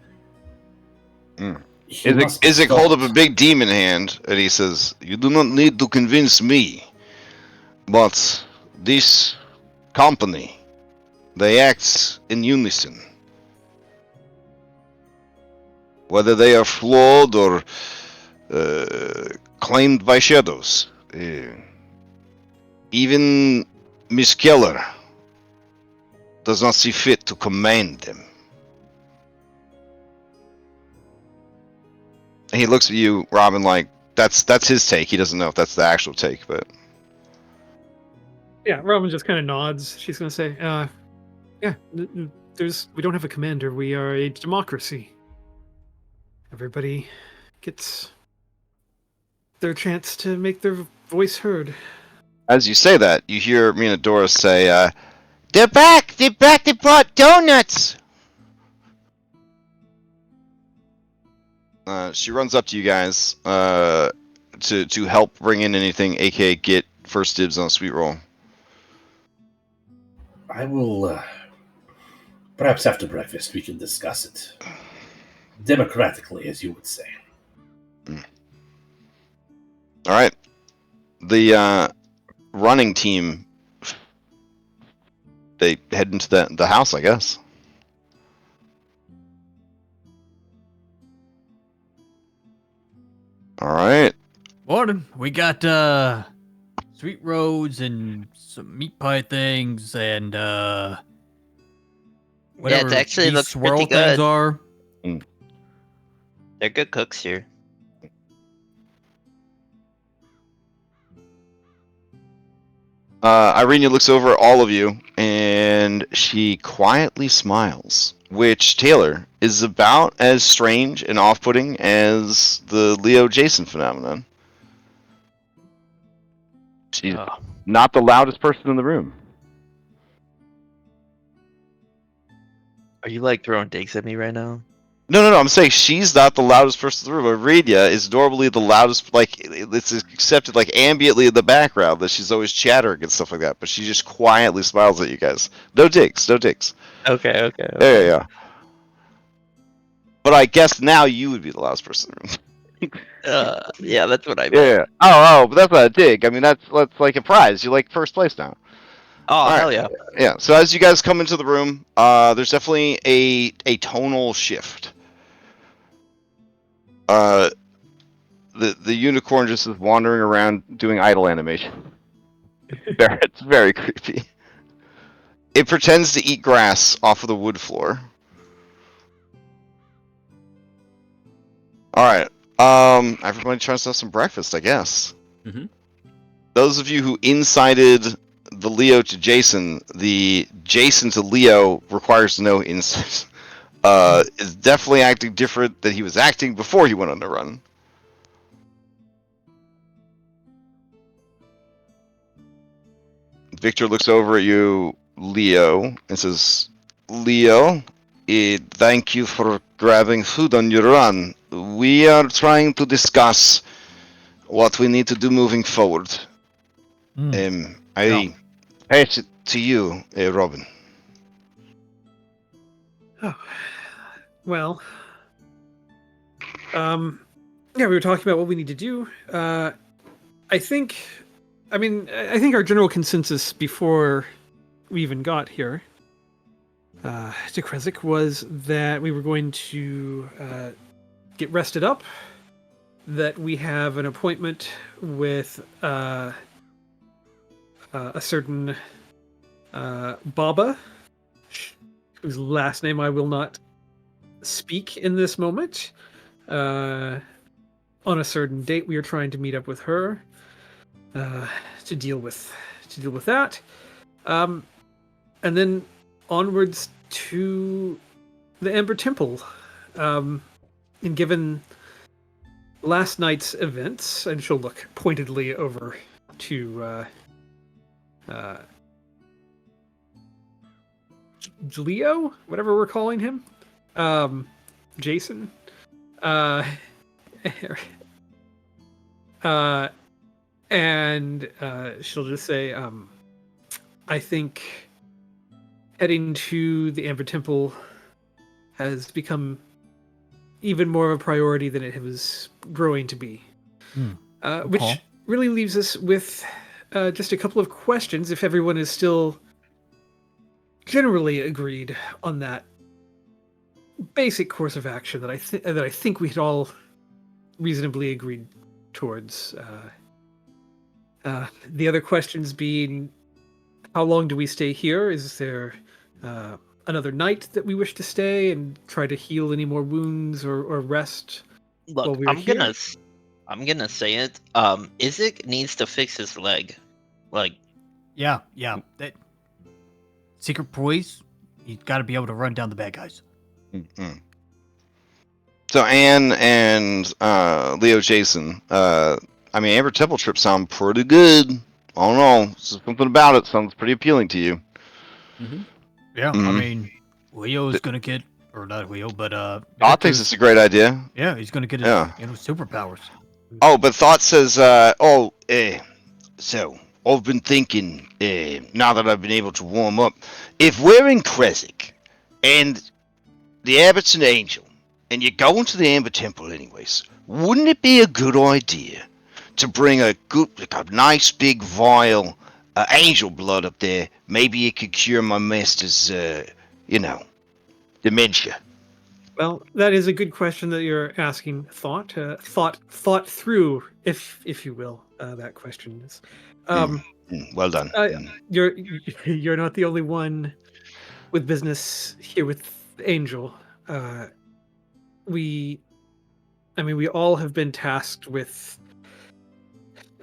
Isaac hold up a big demon hand, and he says, "You do not need to convince me, but this company, they act in unison. Whether they are flawed or claimed by shadows. Even Miss Keller does not see fit to command them." And he looks at you, Robin, like that's his take. He doesn't know if that's the actual take, but Yeah, Robin just kind of nods. She's going to say, yeah, we don't have a commander. We are a democracy. Everybody gets their chance to make their voice heard. as you say that, you hear Minadora say, "They're back! They're back! They brought donuts!" She runs up to you guys to help bring in anything, aka get first dibs on a sweet roll. I will, perhaps after breakfast we can discuss it. Democratically, as you would say. Alright. The running team, they head into the house, I guess. Alright. Morning. We got sweet roads and some meat pie things and whatever it actually these looks swirl pretty things good. are. They're good cooks here. Irenia looks over at all of you, and she quietly smiles, which, Taylor, is about as strange and off-putting as the Leo Jason phenomenon. She's not the loudest person in the room. Are you like throwing digs at me right now? No, I'm saying she's not the loudest person in the room. Irenia is normally the loudest, like, it's accepted, like, ambiently in the background, that she's always chattering and stuff like that, but she just quietly smiles at you guys. No digs. Okay. Yeah. But I guess now you would be the loudest person in the room. Yeah, that's what I meant. Yeah. Oh, but that's not a dig. I mean, that's like a prize. You're like first place now. Oh, All hell right. yeah. Yeah. So as you guys come into the room, there's definitely a tonal shift. The unicorn just is wandering around doing idle animation. It's very creepy. It pretends to eat grass off of the wood floor. All right. Everybody tries to have some breakfast, I guess. Mm-hmm. Those of you who incited the Leo to Jason, the Jason to Leo requires no insight. Is definitely acting different than he was acting before he went on the run. Victor looks over at you, Leo, and says, "Leo, thank you for grabbing food on your run. We are trying to discuss what we need to do moving forward. I pass it to you, Robin." Oh, Well, yeah, we were talking about what we need to do. I think our general consensus before we even got here to Kresik was that we were going to get rested up, that we have an appointment with a certain Baba, whose last name I will not speak in this moment. On a certain date, we are trying to meet up with her to deal with that, and then onwards to the Amber Temple. And given last night's events, and she'll look pointedly over to Leo, whatever we're calling him, Jason, and she'll just say, I think heading to the Amber Temple has become even more of a priority than it was growing to be. Which really leaves us with just a couple of questions, if everyone is still generally agreed on that basic course of action that I think we had all reasonably agreed towards. The other questions being, how long do we stay here? Is there another night that we wish to stay and try to heal any more wounds or rest? Look, while we're I'm here? gonna say it. Isaac needs to fix his leg. Like, Yeah. That secret boys, he's got to be able to run down the bad guys. Mm-hmm. So Anne and Leo Jason, Amber Temple trip sound pretty good. I don't know, something about it sounds pretty appealing to you. Mm-hmm. Yeah, Mhm. I mean, Leo's gonna get, or not Leo, but Thought thinks Victor's- it's a great idea. yeah, he's gonna get his superpowers. Oh, but Thought says, so I've been thinking, now that I've been able to warm up, if we're in Kresik and the Abbot's an angel, and you're going to the Amber Temple anyways, wouldn't it be a good idea to bring a nice big vial of angel blood up there? Maybe it could cure my master's, dementia. Well, that is a good question that you're asking. Thought through, if you will. That question is. Well done. You're not the only one with business here with Angel. We all have been tasked with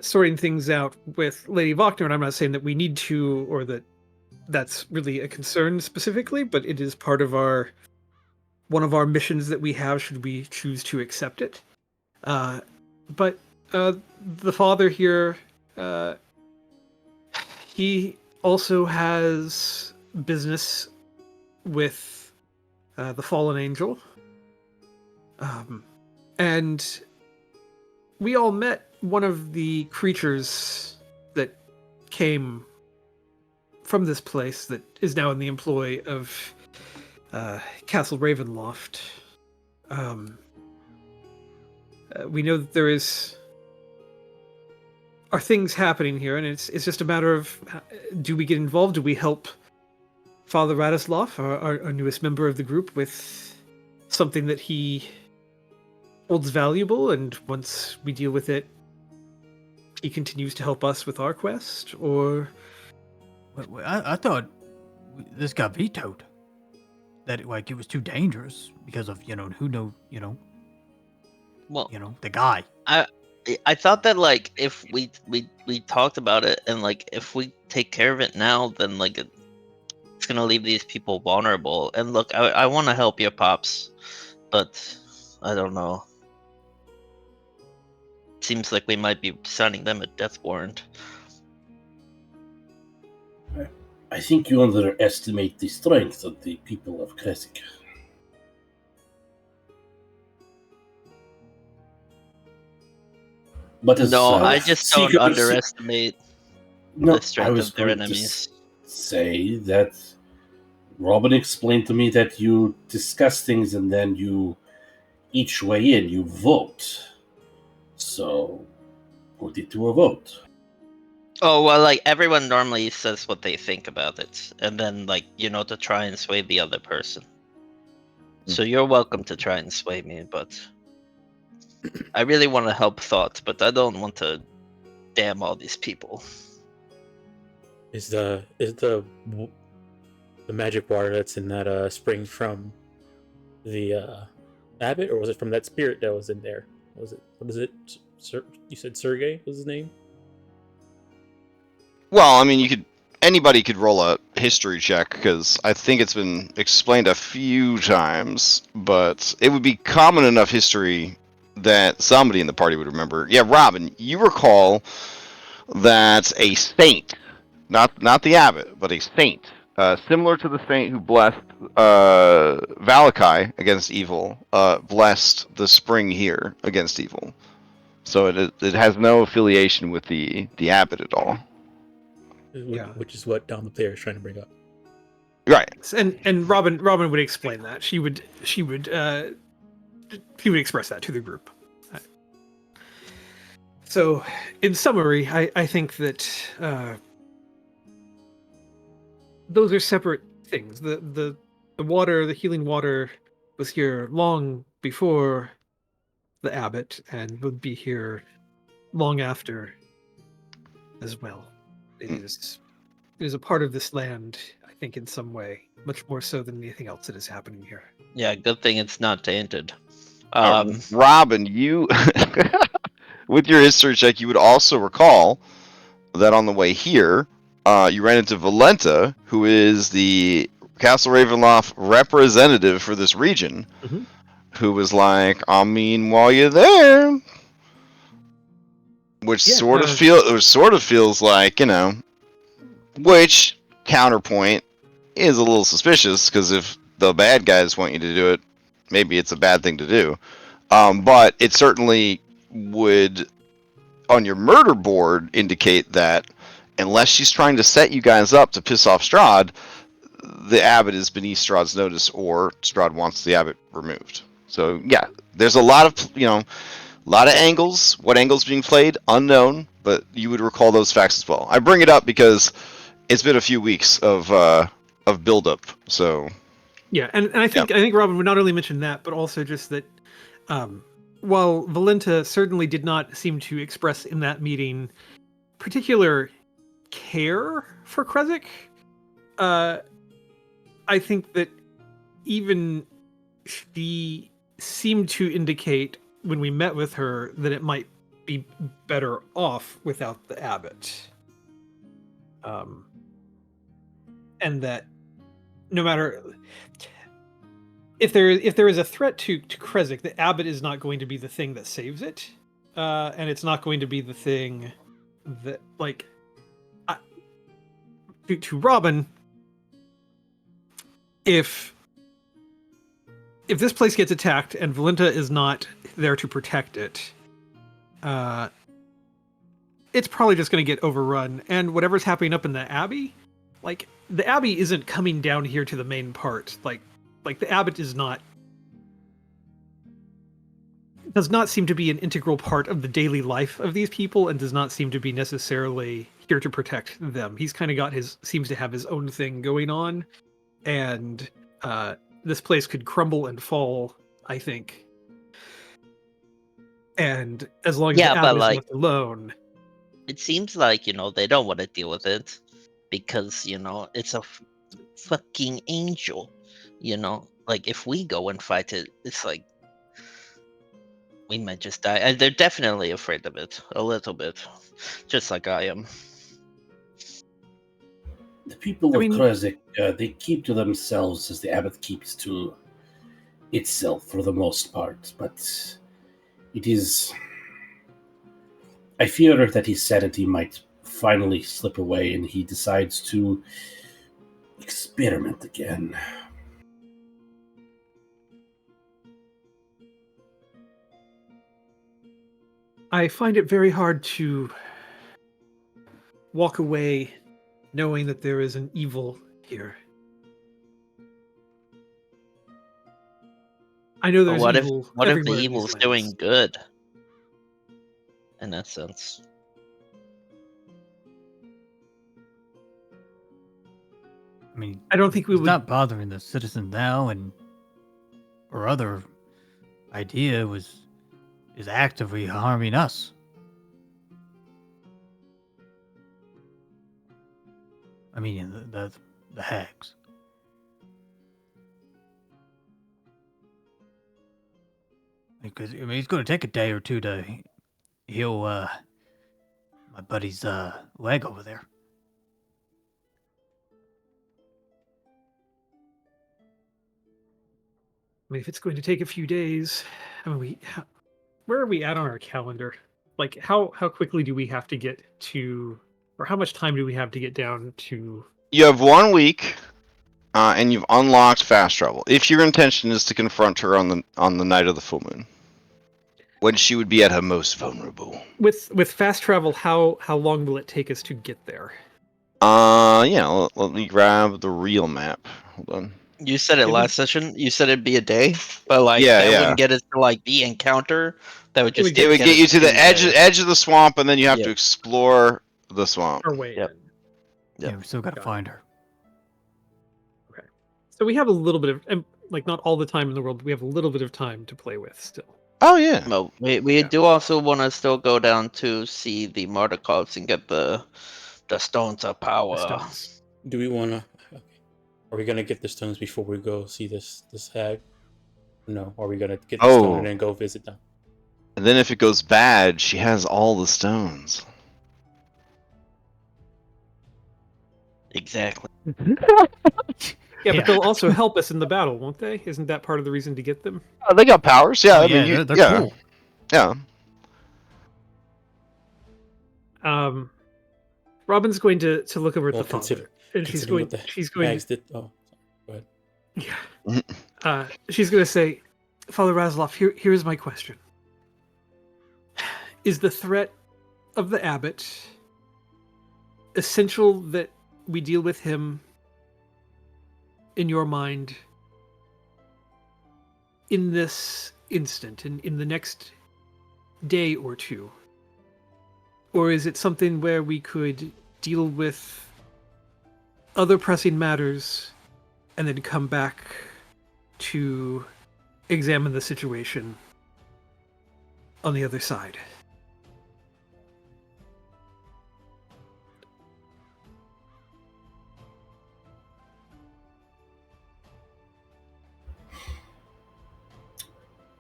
sorting things out with Lady Wagner, and I'm not saying that we need to, or that that's really a concern specifically, but it is part of one of our missions that we have, should we choose to accept it. But the father here, he also has business with the fallen angel. And we all met one of the creatures that came from this place that is now in the employ of Castle Ravenloft. We know that there are things happening here, and it's just a matter of, do we get involved? Do we help Father Radislav, our newest member of the group, with something that he holds valuable, and once we deal with it, he continues to help us with our quest? Or I thought this got vetoed. That it was too dangerous because of well, the guy. I thought that, like, if we talked about it, and like if we take care of it now, then like it's gonna leave these people vulnerable. And look, I want to help your pops, but I don't know. Seems like we might be signing them a death warrant. I think you underestimate the strength of the people of Kresik. But as, No, I just don't secret- underestimate No, the strength I was of their going to enemies. say that Robin explained to me that you discuss things and then you each weigh in, you vote. So, put it to a vote. Oh, well, like, everyone normally says what they think about it, and then, like, to try and sway the other person. So you're welcome to try and sway me, but I really want to help Thought, but I don't want to damn all these people. Is the magic water that's in that spring from the abbot, or was it from that spirit that was in there? Was it? What is it? You said Sergey was his name? Well, I mean, anybody could roll a history check, because I think it's been explained a few times, but it would be common enough history that somebody in the party would remember. Yeah, Robin, you recall that a saint, not the abbot, but a saint, similar to the saint who blessed Valakai against evil, blessed the spring here against evil. So it has no affiliation with the abbot at all. Yeah. Which is what Dom the player is trying to bring up. Right. And Robin would explain that. She would express that to the group. So, in summary, I think that those are separate things. The water, the healing water, was here long before the abbot, and would be here long after as well. It is a part of this land, I think, in some way, much more so than anything else that is happening here. Yeah, good thing it's not tainted. Robin, you, with your history check, you would also recall that on the way here, you ran into Valenta, who is the Castle Ravenloft representative for this region, who was like, I mean, while you're there, which sort of feels like, which counterpoint is a little suspicious, because if the bad guys want you to do it, maybe it's a bad thing to do. But it certainly would, on your murder board, indicate that unless she's trying to set you guys up to piss off Strahd, the abbot is beneath Strahd's notice, or Strahd wants the abbot removed. So yeah, there's a lot of angles. What angles being played, unknown, but you would recall those facts as well. I bring it up because it's been a few weeks of build-up. So yeah, and I think Robin would not only mention that, but also just that while Valenta certainly did not seem to express in that meeting particular care for Krezik, I think that even she seemed to indicate when we met with her that it might be better off without the abbot. And that no matter if there is a threat to Krezik, the abbot is not going to be the thing that saves it, and it's not going to be the thing that, like, to Robin, if this place gets attacked and Valenta is not there to protect it, it's probably just going to get overrun. And whatever's happening up in the Abbey, like, the Abbey isn't coming down here to the main part. Like the Abbot does not seem to be an integral part of the daily life of these people, and does not seem to be necessarily here to protect them. He's kind of seems to have his own thing going on, and this place could crumble and fall, I think. And as long as the Abbot is left alone, it seems like, they don't want to deal with it because, it's a fucking angel. Like, if we go and fight it, it's like we might just die. And they're definitely afraid of it a little bit, just like I am. The people of Krezik, they keep to themselves as the abbot keeps to itself for the most part, but it is... I fear that his sanity might finally slip away and he decides to experiment again. I find it very hard to walk away knowing that there is an evil here. I know But there's what if evil what if the everywhere in evil these is doing lands. good? In that sense. I mean, I don't think we he's would. not bothering the citizens now, and our other idea is actively harming us. I mean, the hags. Because I mean, it's going to take a day or two to heal my buddy's leg over there. I mean, if it's going to take a few days, I mean, where are we at on our calendar? Like, how quickly do we have to get to, or how much time do we have to get down to? You have 1 week, and you've unlocked fast travel. If your intention is to confront her on the night of the full moon, when she would be at her most vulnerable. With fast travel, how long will it take us to get there? Yeah. Let me grab the real map. Hold on. You said it It would- last session. You said it'd be a day, but like Yeah, that yeah. wouldn't get us to like the encounter. That would just It would get you us to the there. edge of the swamp, and then you have to Yep. explore the swamp. Or wait. Yep. Yeah, we still got to Got it. find her. Okay. So we have a little bit of, and like not all the time in the world, but we have a little bit of time to play with still. Oh yeah. Well, we Yeah. do also want to still go down to see the martyr cults and get the stones of power. The stones. Do we want to? Okay. Are we gonna get the stones before we go see this hag? No. Are we gonna get the stone Oh. and then go visit them? And then if it goes bad, she has all the stones. Exactly. Yeah, Yeah. but they'll also help us in the battle, won't they? Isn't that part of the reason to get them? Oh, they got powers. Yeah, Oh, I yeah, mean, they're yeah, cool. yeah. Robin's going to look over at Well, the father, consider- and she's considering going. what the She's going. hags did. Oh, sorry. Go ahead. Yeah. She's going to say, Father Razloff, here's my question. Is the threat of the abbot essential that we deal with him, in your mind, in this instant, in the next day or two? Or is it something where we could deal with other pressing matters and then come back to examine the situation on the other side?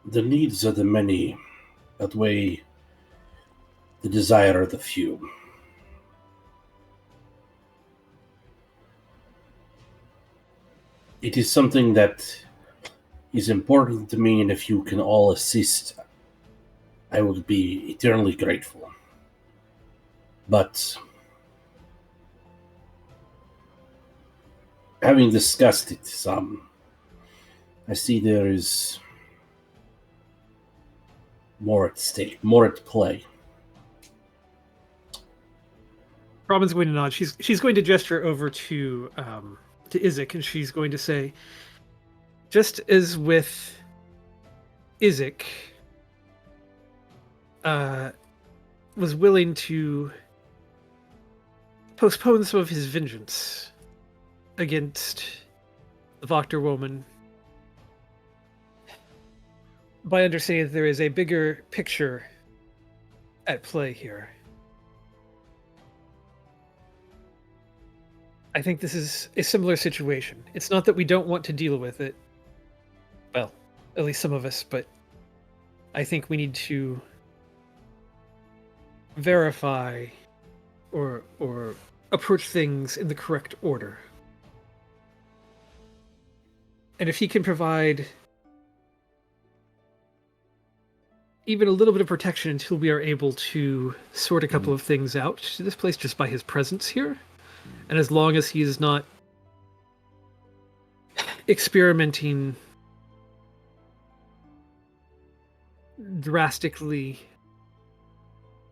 The needs of the many outweigh the desire of the few. It is something that is important to me, and if you can all assist, I would be eternally grateful. But having discussed it some, I see there is more at stake, more at play. Robin's going to nod. She's going to gesture over to Isaac, and she's going to say, just as with Isaac, was willing to postpone some of his vengeance against the Voctor woman by understanding that there is a bigger picture at play here. I think this is a similar situation. It's not that we don't want to deal with it. Well, at least some of us, but I think we need to verify or approach things in the correct order. And if he can provide even a little bit of protection until we are able to sort a couple of things out to this place just by his presence here, and as long as he is not experimenting drastically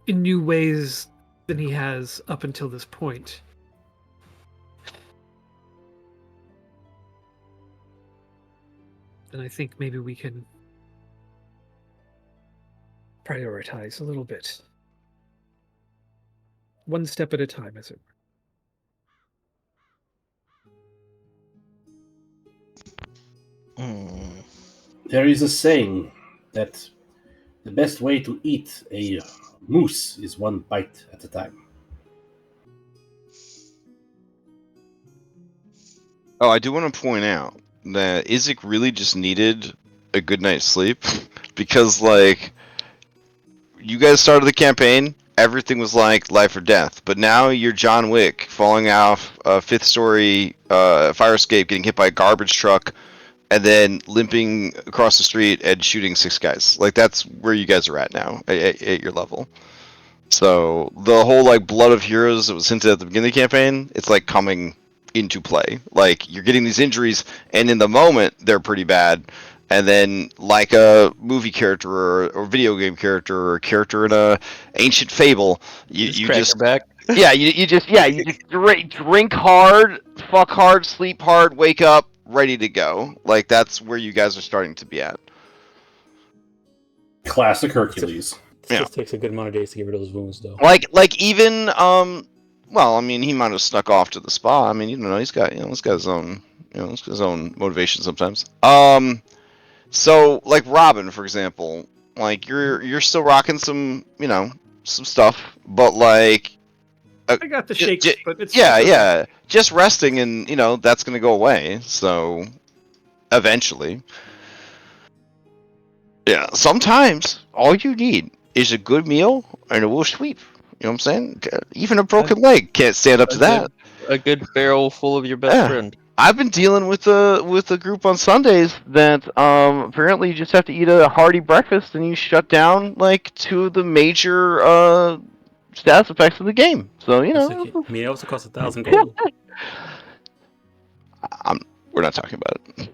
in new ways than he has up until this point, then I think maybe we can prioritize a little bit. One step at a time, as it were. There is a saying that the best way to eat a moose is one bite at a time. Oh, I do want to point out that Isaac really just needed a good night's sleep because, like, you guys started the campaign, everything was like life or death, but now you're John Wick falling off a 5th story fire escape, getting hit by a garbage truck, and then limping across the street and shooting 6 guys. Like, that's where you guys are at now, at your level. So the whole like blood of heroes that was hinted at the beginning of the campaign, it's like coming into play. Like, you're getting these injuries, and in the moment they're pretty bad, and then like a movie character or video game character or a character in a ancient fable, you just back. you just drink hard, fuck hard, sleep hard, wake up ready to go. Like, that's where you guys are starting to be at. Classic Hercules. It just takes a good amount of days to get rid of those wounds, though. Like even well, I mean, he might have snuck off to the spa. I mean, you know, he's got his own motivation sometimes. So like Robin, for example, like you're still rocking some stuff, but like I got the shakes, but it's yeah, just resting, and that's gonna go away. So eventually, yeah, sometimes all you need is a good meal and a little sleep. You know what I'm saying? Even a broken leg can't stand up to that. A good barrel full of your best friend. I've been dealing with a group on Sundays that apparently you just have to eat a hearty breakfast and you shut down like 2 of the major status effects of the game. So I mean, it also costs 1,000 gold. We're not talking about it.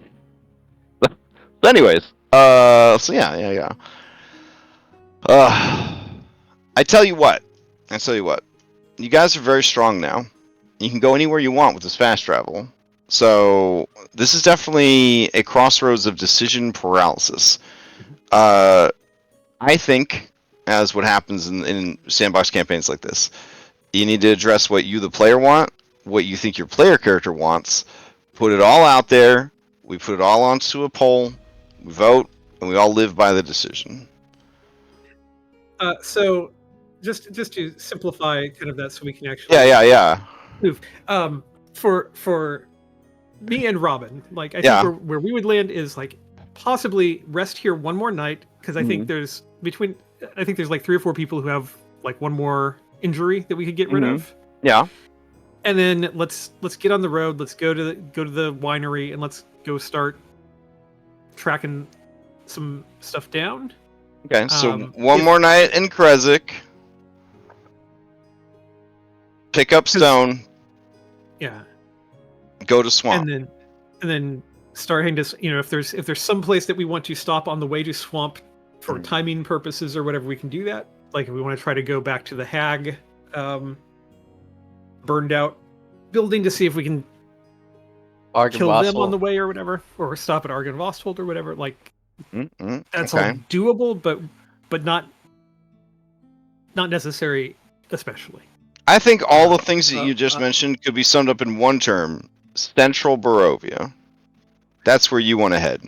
So anyways, so yeah. I tell you what. You guys are very strong now. You can go anywhere you want with this fast travel. So this is definitely a crossroads of decision paralysis. I think, as what happens in sandbox campaigns like this, you need to address what you, the player, want, what you think your player character wants, put it all out there, we put it all onto a poll, we vote, and we all live by the decision. So, just to simplify kind of that, so we can actually move. For me and Robin, like I think where we would land is like possibly rest here one more night, because I think there's like 3 or 4 people who have like one more injury that we could get rid of. Yeah. And then let's get on the road. Let's go to the winery and let's go start tracking some stuff down. Okay, so one more night in Kresik. Pick up stone. Yeah. Go to swamp. And then starting to, if there's some place that we want to stop on the way to swamp for timing purposes or whatever, we can do that. Like if we want to try to go back to the hag burned out building to see if we can kill them on the way or whatever, or stop at Argynvostholt or whatever. Like that's all doable, but not necessary, especially. I think all the things that you just mentioned could be summed up in one term: Central Barovia. That's where you want to head.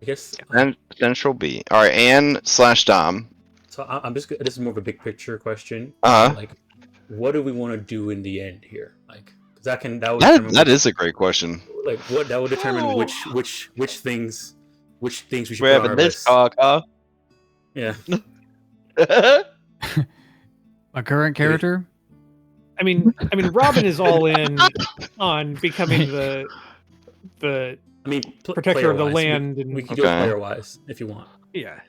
I guess. And Central B. All right, Ann/Dom. So I'm just. This is more of a big picture question. Like, what do we want to do in the end here? Like, that is a great question. Like, what that would determine which things we should. We're having this talk, huh? Yeah. My current character. I mean, Robin is all in on becoming the protector of the land, and we can do it player-wise if you want. Yeah.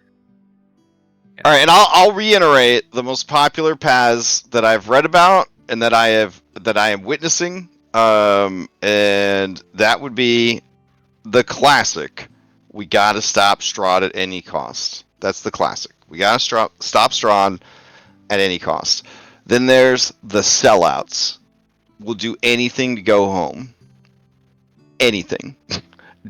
All right, and I'll reiterate the most popular paths that I've read about and that I am witnessing, and that would be the classic. We gotta stop Strahd at any cost. That's the classic. We gotta stop Strahd at any cost. Then there's the sellouts. Will do anything to go home. Anything.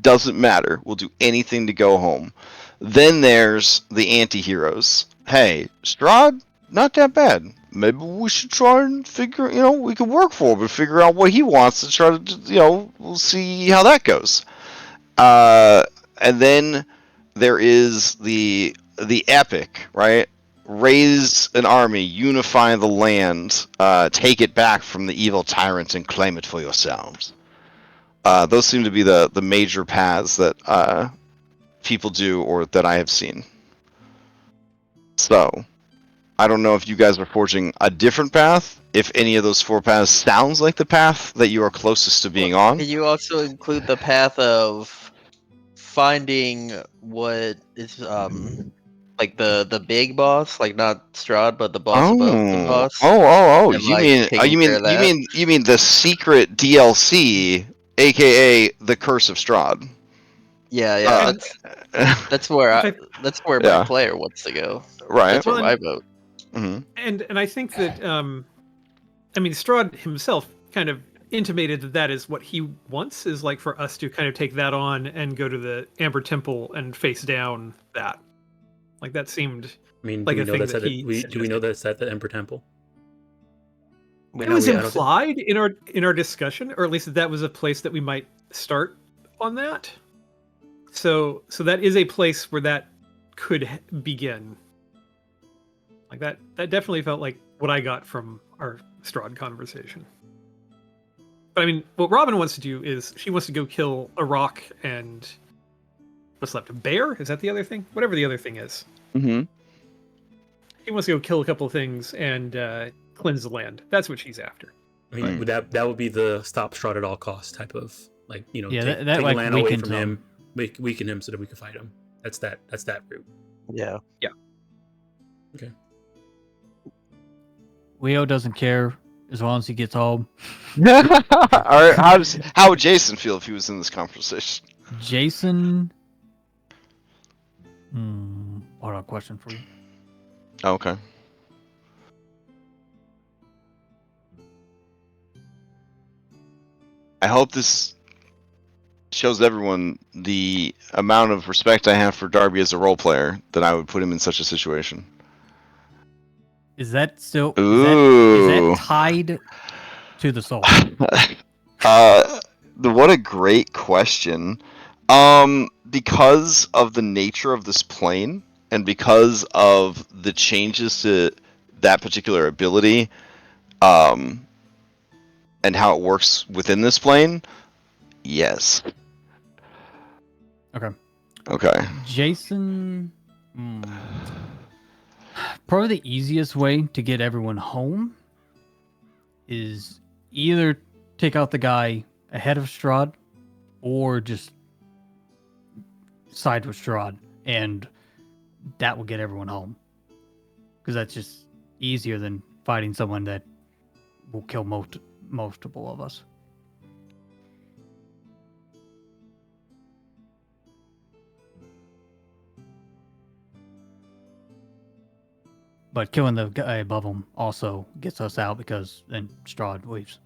Doesn't matter. We'll do anything to go home. Then there's the anti-heroes. Hey, Strahd, not that bad. Maybe we should try and figure, we could work for him and figure out what he wants and try to, we'll see how that goes. And then there is the epic, right? Raise an army, unify the land, take it back from the evil tyrants and claim it for yourselves. Those seem to be the major paths that people do or that I have seen. So, I don't know if you guys are forging a different path, if any of those 4 paths sounds like the path that you are closest to being on. Can you also include the path of finding what is like the big boss, like not Strahd, but the boss above the boss? And, You like, mean taking care of that? you mean the secret DLC, aka the Curse of Strahd? Yeah, that's where Okay. that's where Yeah. my player wants to go. Right. That's where Well, my vote. Mm-hmm. And I think that Strahd himself kind of intimated that is what he wants, is like for us to kind of take that on and go to the Amber Temple and face down that. Like that seemed I mean, like do a we know thing that's that at he do we know suggested. that's at the Emperor Temple? It was I don't think- implied in our discussion, or at least that was a place that we might start on that. So that is a place where that could begin. Like that definitely felt like what I got from our Strahd conversation. But I mean, what Robin wants to do is she wants to go kill a rock and what's left? A bear? Is that the other thing? Whatever the other thing is. Mm-hmm. She wants to go kill a couple of things and cleanse the land. That's what she's after. I mean, that would be the stop Strahd at all costs type of Yeah, take that the like land away weakens from him. him, weaken him so that we can fight him. That's that route. Yeah. Okay. Leo doesn't care as long as he gets home. All right. How would Jason feel if he was in this conversation? Jason. Hold on, question for you. Okay. I hope this shows everyone the amount of respect I have for Darby as a role player that I would put him in such a situation. Is that still is Ooh. that tied to the soul? What a great question. Because of the nature of this plane and because of the changes to that particular ability, and how it works within this plane, yes. Okay. Jason. Probably the easiest way to get everyone home is either take out the guy ahead of Strahd or just side with Strahd, and that will get everyone home. Because that's just easier than fighting someone that will kill multiple of us. But killing the guy above him also gets us out because then Strahd leaves.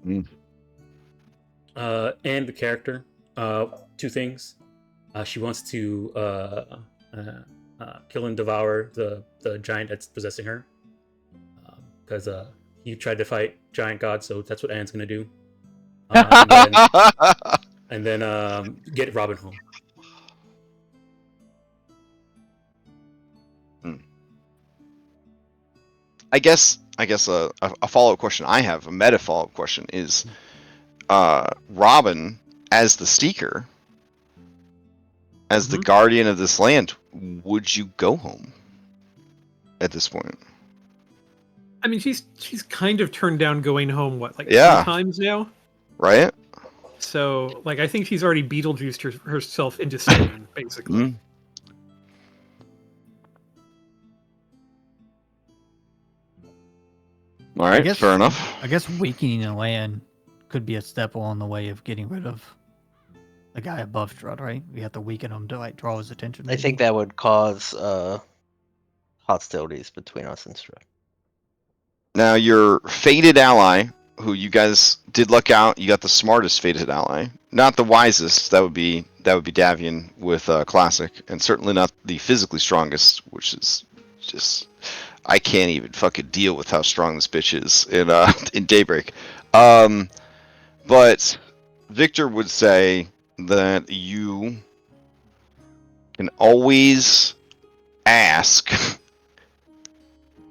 And the character, 2 things. She wants to kill and devour the giant that's possessing her, because he tried to fight giant god, so that's what Anne's gonna do. And then get Robin home. I guess a follow-up question I have, a meta follow-up question is, Robin as the Seeker, as the guardian of this land, would you go home at this point? I mean, she's kind of turned down going home, what, like 2 Yeah. times now? Right? So, like, I think she's already Beetlejuiced herself into staying, basically. Mm. All right, guess- fair enough. I guess weakening the land could be a step along the way of getting rid of the guy above Strahd, right? We have to weaken him to like draw his attention. I think that would cause hostilities between us and Strahd. Now, your fated ally, who you guys did luck out, you got the smartest fated ally, not the wisest. That would be Davian with Classic, and certainly not the physically strongest, which is just I can't even fucking deal with how strong this bitch is in Daybreak. But Victor would say that you can always ask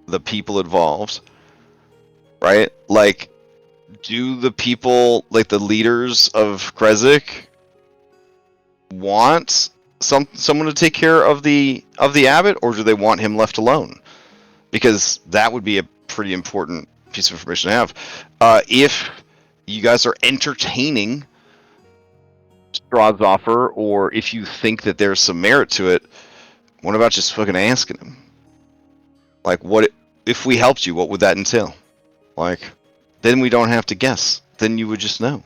the people involved, right? Like, do the people, like the leaders of Krezk, want someone to take care of the abbot, or do they want him left alone? Because that would be a pretty important piece of information to have. If you guys are entertaining Strahd's offer, or if you think that there's some merit to it, what about just fucking asking him? Like, what if we helped you? What would that entail? Like, then we don't have to guess. Then you would just know.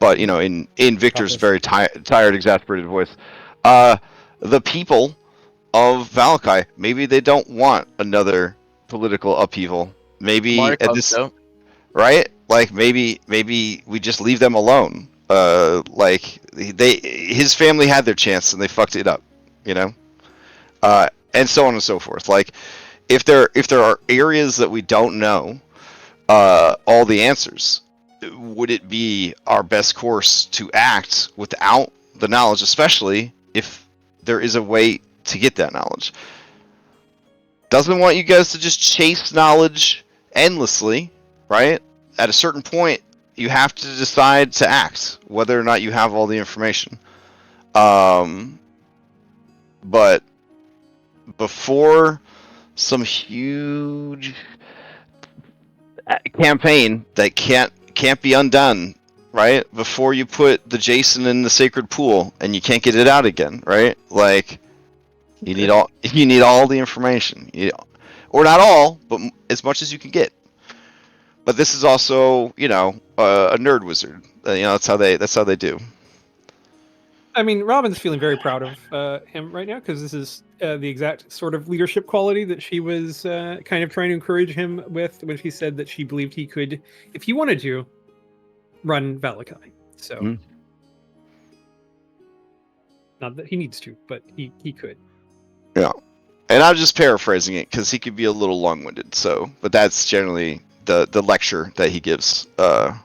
But you know, in Victor's very tired, exasperated voice, the people of Valakai, maybe they don't want another political upheaval. Maybe at this, don't. right? Like maybe we just leave them alone. Like his family had their chance and they fucked it up, you know. And so on and so forth. Like if there are areas that we don't know all the answers, would it be our best course to act without the knowledge, especially if there is a way to get that knowledge? Doesn't want you guys to just chase knowledge endlessly, right? At a certain point, you have to decide to act, whether or not you have all the information. But before some huge campaign that can't be undone, right? Before you put the Jason in the sacred pool and you can't get it out again, right? Like you need all the information, or not all, but as much as you can get. But this is also, you know, a nerd wizard. You know, that's how they do. I mean, Robin's feeling very proud of him right now because this is the exact sort of leadership quality that she was kind of trying to encourage him with when she said that she believed he could, if he wanted to, run Valakai. So, not that he needs to, but he could. Yeah, and I'm just paraphrasing it because he could be a little long-winded. So, but that's generally the lecture that he gives. The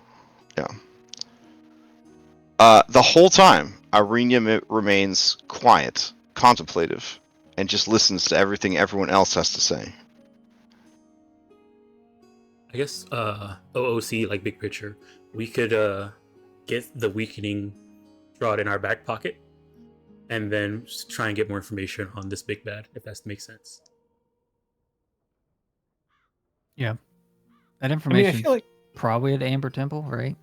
whole time, Irenia remains quiet, contemplative, and just listens to everything everyone else has to say. I guess OOC, like big picture, we could get the weakening Strahd in our back pocket, and then try and get more information on this big bad, if that makes sense. Yeah, that information. I feel like probably at Amber Temple, right?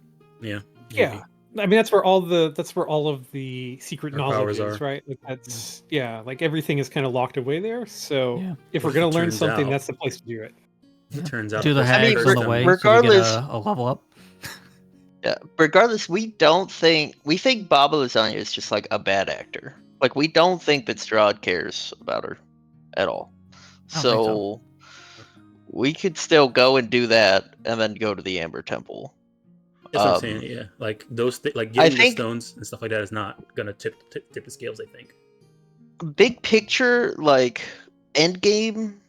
Yeah. Yeah. I mean, that's where all of the secret Our knowledge powers is, are. right? Like that's like everything is kind of locked away there. So Yeah. if What we're gonna if it learn turns something, out- that's the place to do it. It turns out Do the the hags mean, on the way so we get regardless- a level up. Yeah. Regardless, we think Baba Lasagna is just like a bad actor. Like we don't think that Strahd cares about her at all. I don't think So we could still go and do that, and then go to the Amber Temple. That's what I'm saying. Yeah, like those, like I getting the think- stones and stuff like that is not gonna tip the scales. I think. Big picture, like end game,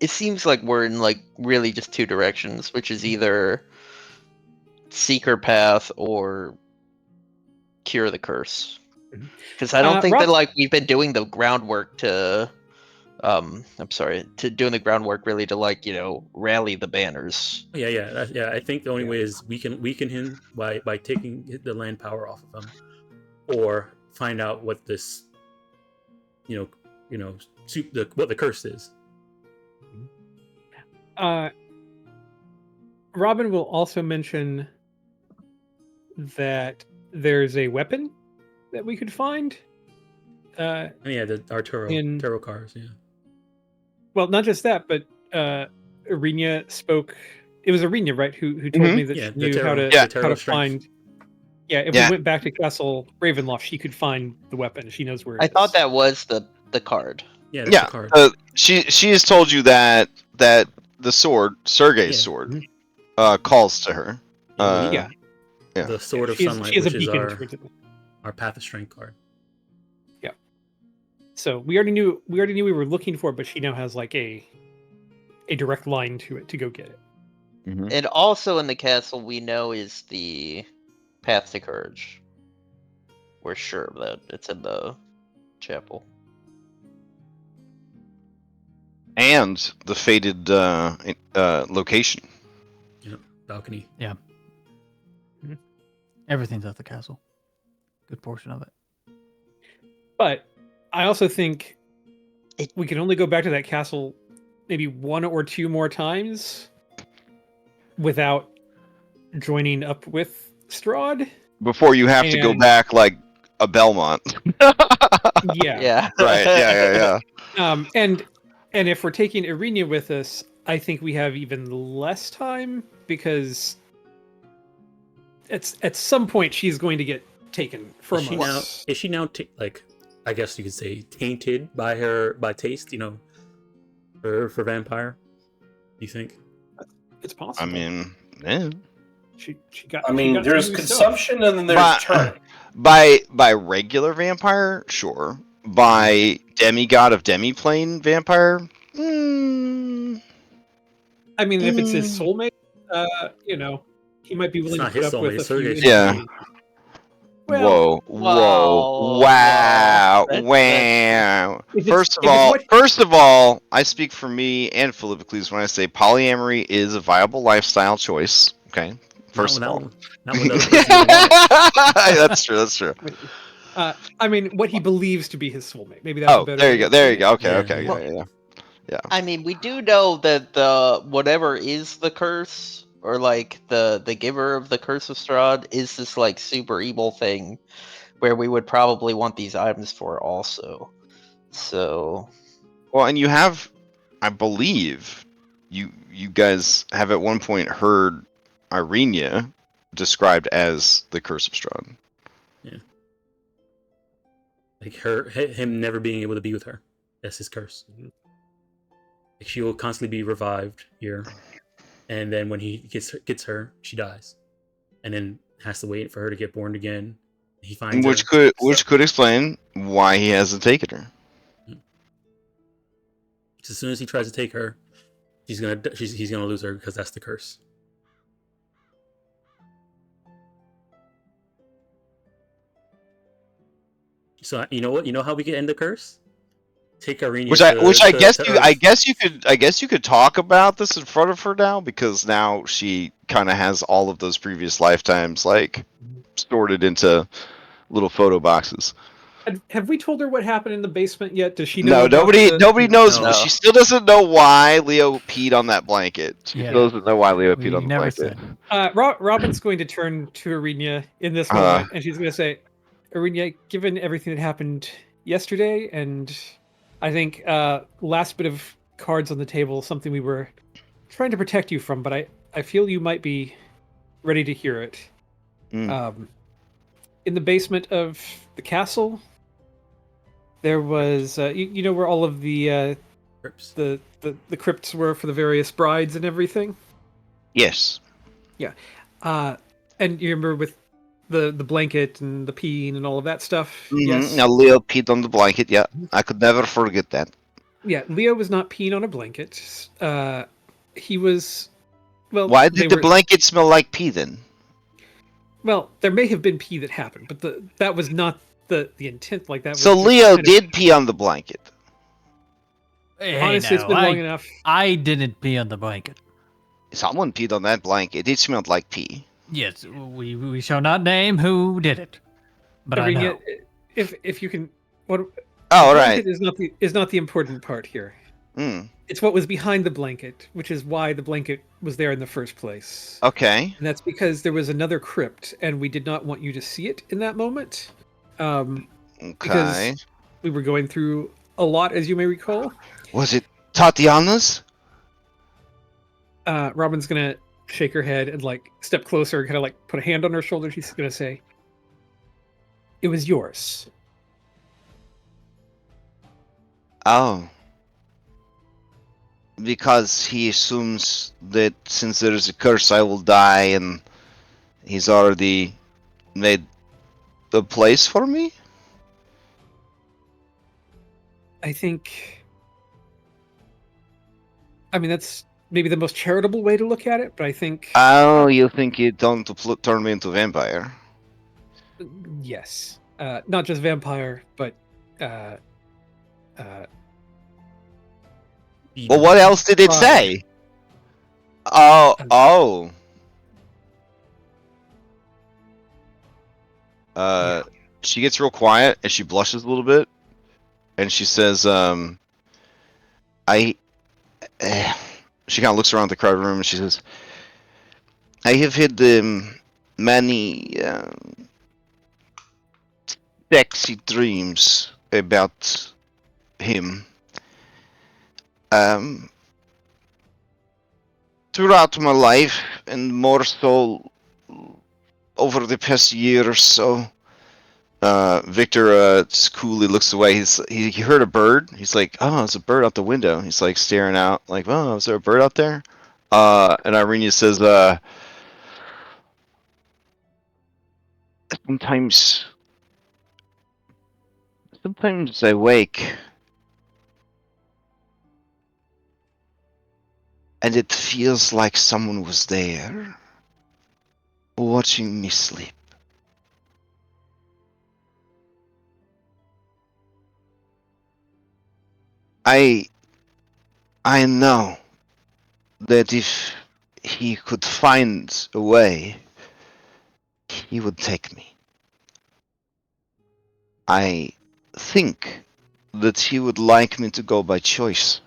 it seems like we're in like really just two directions, which is either Seeker Path or Cure the Curse. Mhm. Because I don't think Rob- that like we've been doing the groundwork to doing the groundwork really to like, you know, rally the banners. Yeah. I think the only way is we can weaken him by taking the land power off of him, or find out what this, what the curse is. Robin will also mention that there's a weapon that we could find. And yeah, the tarot cards. Yeah. Well, not just that, but Irenia spoke. It was Irenia, right? Who told me that Yeah, she the knew tarot- how the to tarot strength. find. Yeah, if Yeah. we went back to Castle Ravenloft, she could find the weapon. She knows where it I is. thought that was the card. Yeah, that's Yeah, the card. she has told you that the sword, Sergei's Yeah. sword, Mhm. calls to her. Yeah, when you Yeah. Yeah. the Sword of She has Sunlight, a which is beacon towards it. our Path of Strength card. So we already knew we were looking for it, but she now has like a direct line to it to go get it. Mhm. And also in the castle, we know is the Path to Courage. We're sure of that. It's in the chapel. And the fated location. Yeah, balcony. Everything's at the castle. Good portion of it. But I also think we can only go back to that castle maybe one or two more times without joining up with Strahd. Before you have to go And- back like a Belmont. Yeah. Yeah. Right. Yeah. And if we're taking Irina with us, I think we have even less time because at some point she's going to get taken from us. Is she now like, I guess you could say, tainted by taste? For vampire. You think? It's possible. I mean, yeah. she got. I she mean, got there's some new stuff. consumption and then there's But- turn. By regular vampire, sure. By demigod of demiplane vampire, I mean, if it's his soulmate, he might be willing to not put his up with soulmate, a few. Sergei's Yeah. inconveniences. Well, whoa, That's- wow. If it's- First if it's of all, I speak for me and Philippocles when I say polyamory is a viable lifestyle choice. Okay, first of all. Not when the other person doesn't want it. That's true. That's true. I mean, what he believes to be his soulmate. Maybe that's a Oh, better. there you way go. of There saying you go. Okay. Yeah. Okay. Well- Yeah. I mean, we do know that the whatever is the curse, or like the giver of the Curse of Strahd, is this like super evil thing, where we would probably want these items for also. So Well, and you have, I believe, you guys have at one point heard Irina described as the Curse of Strahd. Like him never being able to be with her. That's his curse. Like she will constantly be revived here, and then when he gets her, she dies, and then has to wait for her to get born again. He finds Which her. could explain why he hasn't taken her. As soon as he tries to take her, he's gonna lose her because that's the curse. So you know what? You know how we can end the curse? Take Irina. I guess you could talk about this in front of her now, because now she kind of has all of those previous lifetimes like sorted into little photo boxes. Have we told her what happened in the basement yet? Does she No, know? about nobody knows. No. She still doesn't know why Leo peed on that blanket. She Yeah. still doesn't know why Leo We peed on the never blanket. said. Robin's going to turn to Irina in this moment, and she's going to say, "Irina, given everything that happened yesterday, and I think last bit of cards on the table, something we were trying to protect you from, but I feel you might be ready to hear it. Mm. In the basement of the castle, there was you know where all of the Crypts. the crypts were for the various brides and everything. Yes. And you remember with the blanket and the peeing and all of that stuff. Mhm. Yes. Now Leo peed on the blanket. Yeah, I could never forget that. Yeah, Leo was not peeing on a blanket. He was. Well, Why they did the were- blanket smell like pee then? Well, there may have been pee that happened, but that was not the intent. Like that. Was So just Leo kind of- did pee on the blanket. Hey, Honestly, it's now, been long enough. I didn't pee on the blanket. Someone peed on that blanket. It smelled like pee. Yes, we shall not name who did it, but I Irina, know. if you can, what? Oh, the right. blanket is not the important part here. Mm. It's what was behind the blanket, which is why the blanket was there in the first place. Okay. And that's because there was another crypt, and we did not want you to see it in that moment. Okay. Because we were going through a lot, as you may recall. Was it Tatiana's? Robin's gonna shake her head and like step closer and kind of like put a hand on her shoulder. She's gonna say, "It was yours." Oh. Because he assumes that since there is a curse, I will die, and he's already made the place for me? I think. I mean, that's maybe the most charitable way to look at it, but I think. Oh, you think you don't turn me into a vampire? Yes. Not just vampire, but. Uh, Well, what else did it Strahd. say? Oh. Yeah. She gets real quiet and she blushes a little bit, and she says, I. She kind of looks around the crowded room and she says, I have had many sexy dreams about him. Throughout my life, and more so over the past year or so. Victor just coolly looks away. He heard a bird. He's like, oh, it's a bird out the window. He's like staring out, like, oh, is there a bird out there? And Irenia says, sometimes I wake and it feels like someone was there watching me sleep. I know that if he could find a way, he would take me. I think that he would like me to go by choice.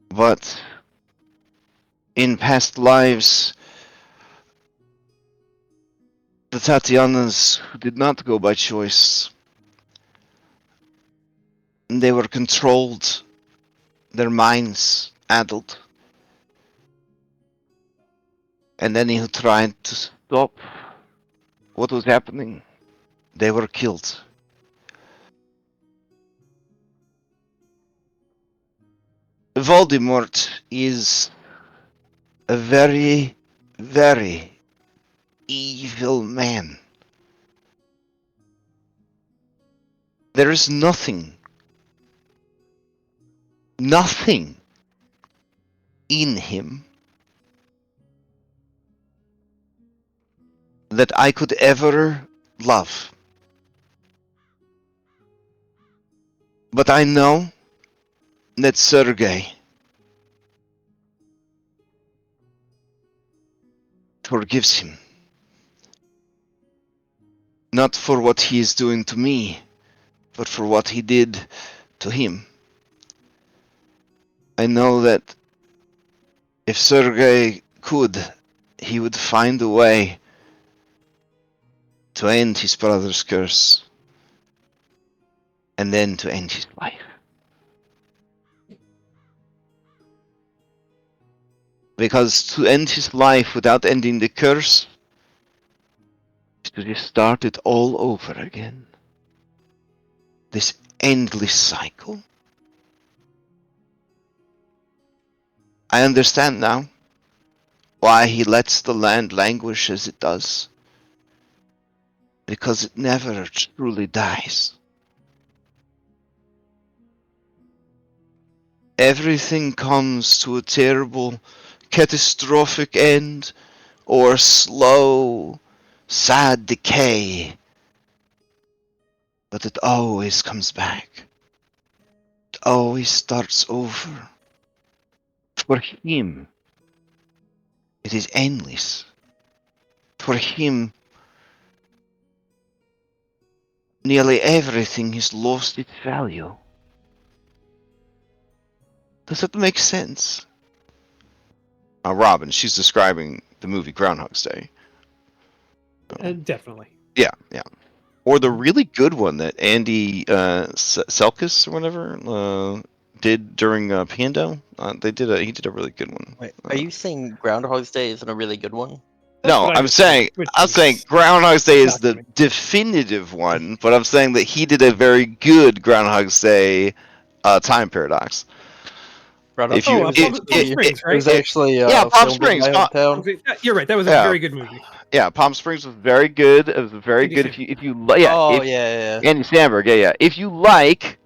But in past lives, the Tatianas did not go by choice. They were controlled, their minds addled. And any who tried to stop what was happening, they were killed. Voldemort is a very, very evil man. There is nothing in him that I could ever love. But I know that Sergei forgives him. Not for what he is doing to me, but for what he did to him. I know that if Sergei could, he would find a way to end his brother's curse, and then to end his life. Because to end his life without ending the curse is to just start it all over again. This endless cycle. I understand now why he lets the land languish as it does. Because it never truly dies. Everything comes to a terrible, catastrophic end, or slow, sad decay. But it always comes back. It always starts over. For him, it is endless. For him, nearly everything has lost its value. Does that make sense? Robin, she's describing the movie Groundhog's Day. Definitely. Yeah. Or the really good one that Andy Selkis or whatever did during Pando. He did a really good one. Wait, are you saying Groundhog's Day isn't a really good one? No, what I I'm just saying said, which I'm is saying Groundhog's Day is the shocking. definitive one, but I'm saying that he did a very good Groundhog's Day time paradox. Brought If up. you Oh, It was it, Palm it, actually Springs, it right? was actually yeah, Palm filmed in Springs. my hometown. Yeah, you're right. That was a Yeah. very good movie. Yeah, Palm Springs was very good. It was very Andy good. Samberg. If you yeah, Oh if yeah. Andy Samberg, yeah. If you like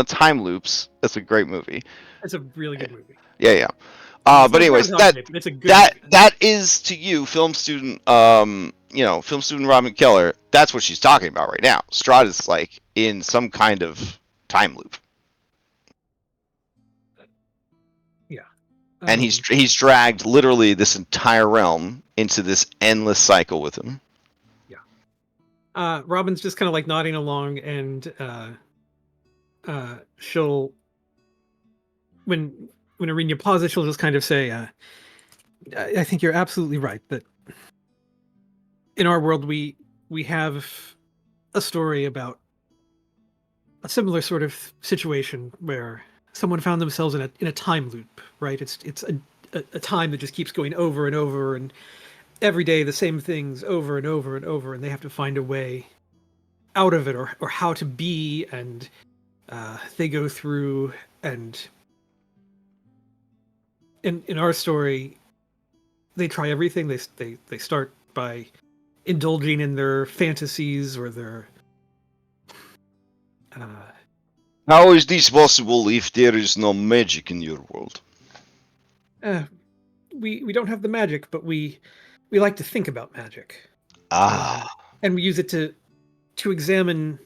time loops, that's a great movie. It's a really good movie. Yeah. It's But not anyways, Groundhog Day, but it's a good that movie. that is to you, film student, film student Robin Keller. That's what she's talking about right now. Strahd is like in some kind of time loop, and he's dragged literally this entire realm into this endless cycle with him. Robin's just kind of like nodding along, and she'll when Arinya pauses, she'll just kind of say, I think you're absolutely right that in our world we have a story about a similar sort of situation where someone found themselves in a time loop, right? It's a time that just keeps going over and over, and every day the same things over and over and over, and they have to find a way out of it, or how to be, and they go through, and in our story they try everything. They start by indulging in their fantasies or their How is this possible if there is no magic in your world? we don't have the magic, but we like to think about magic. And we use it to examine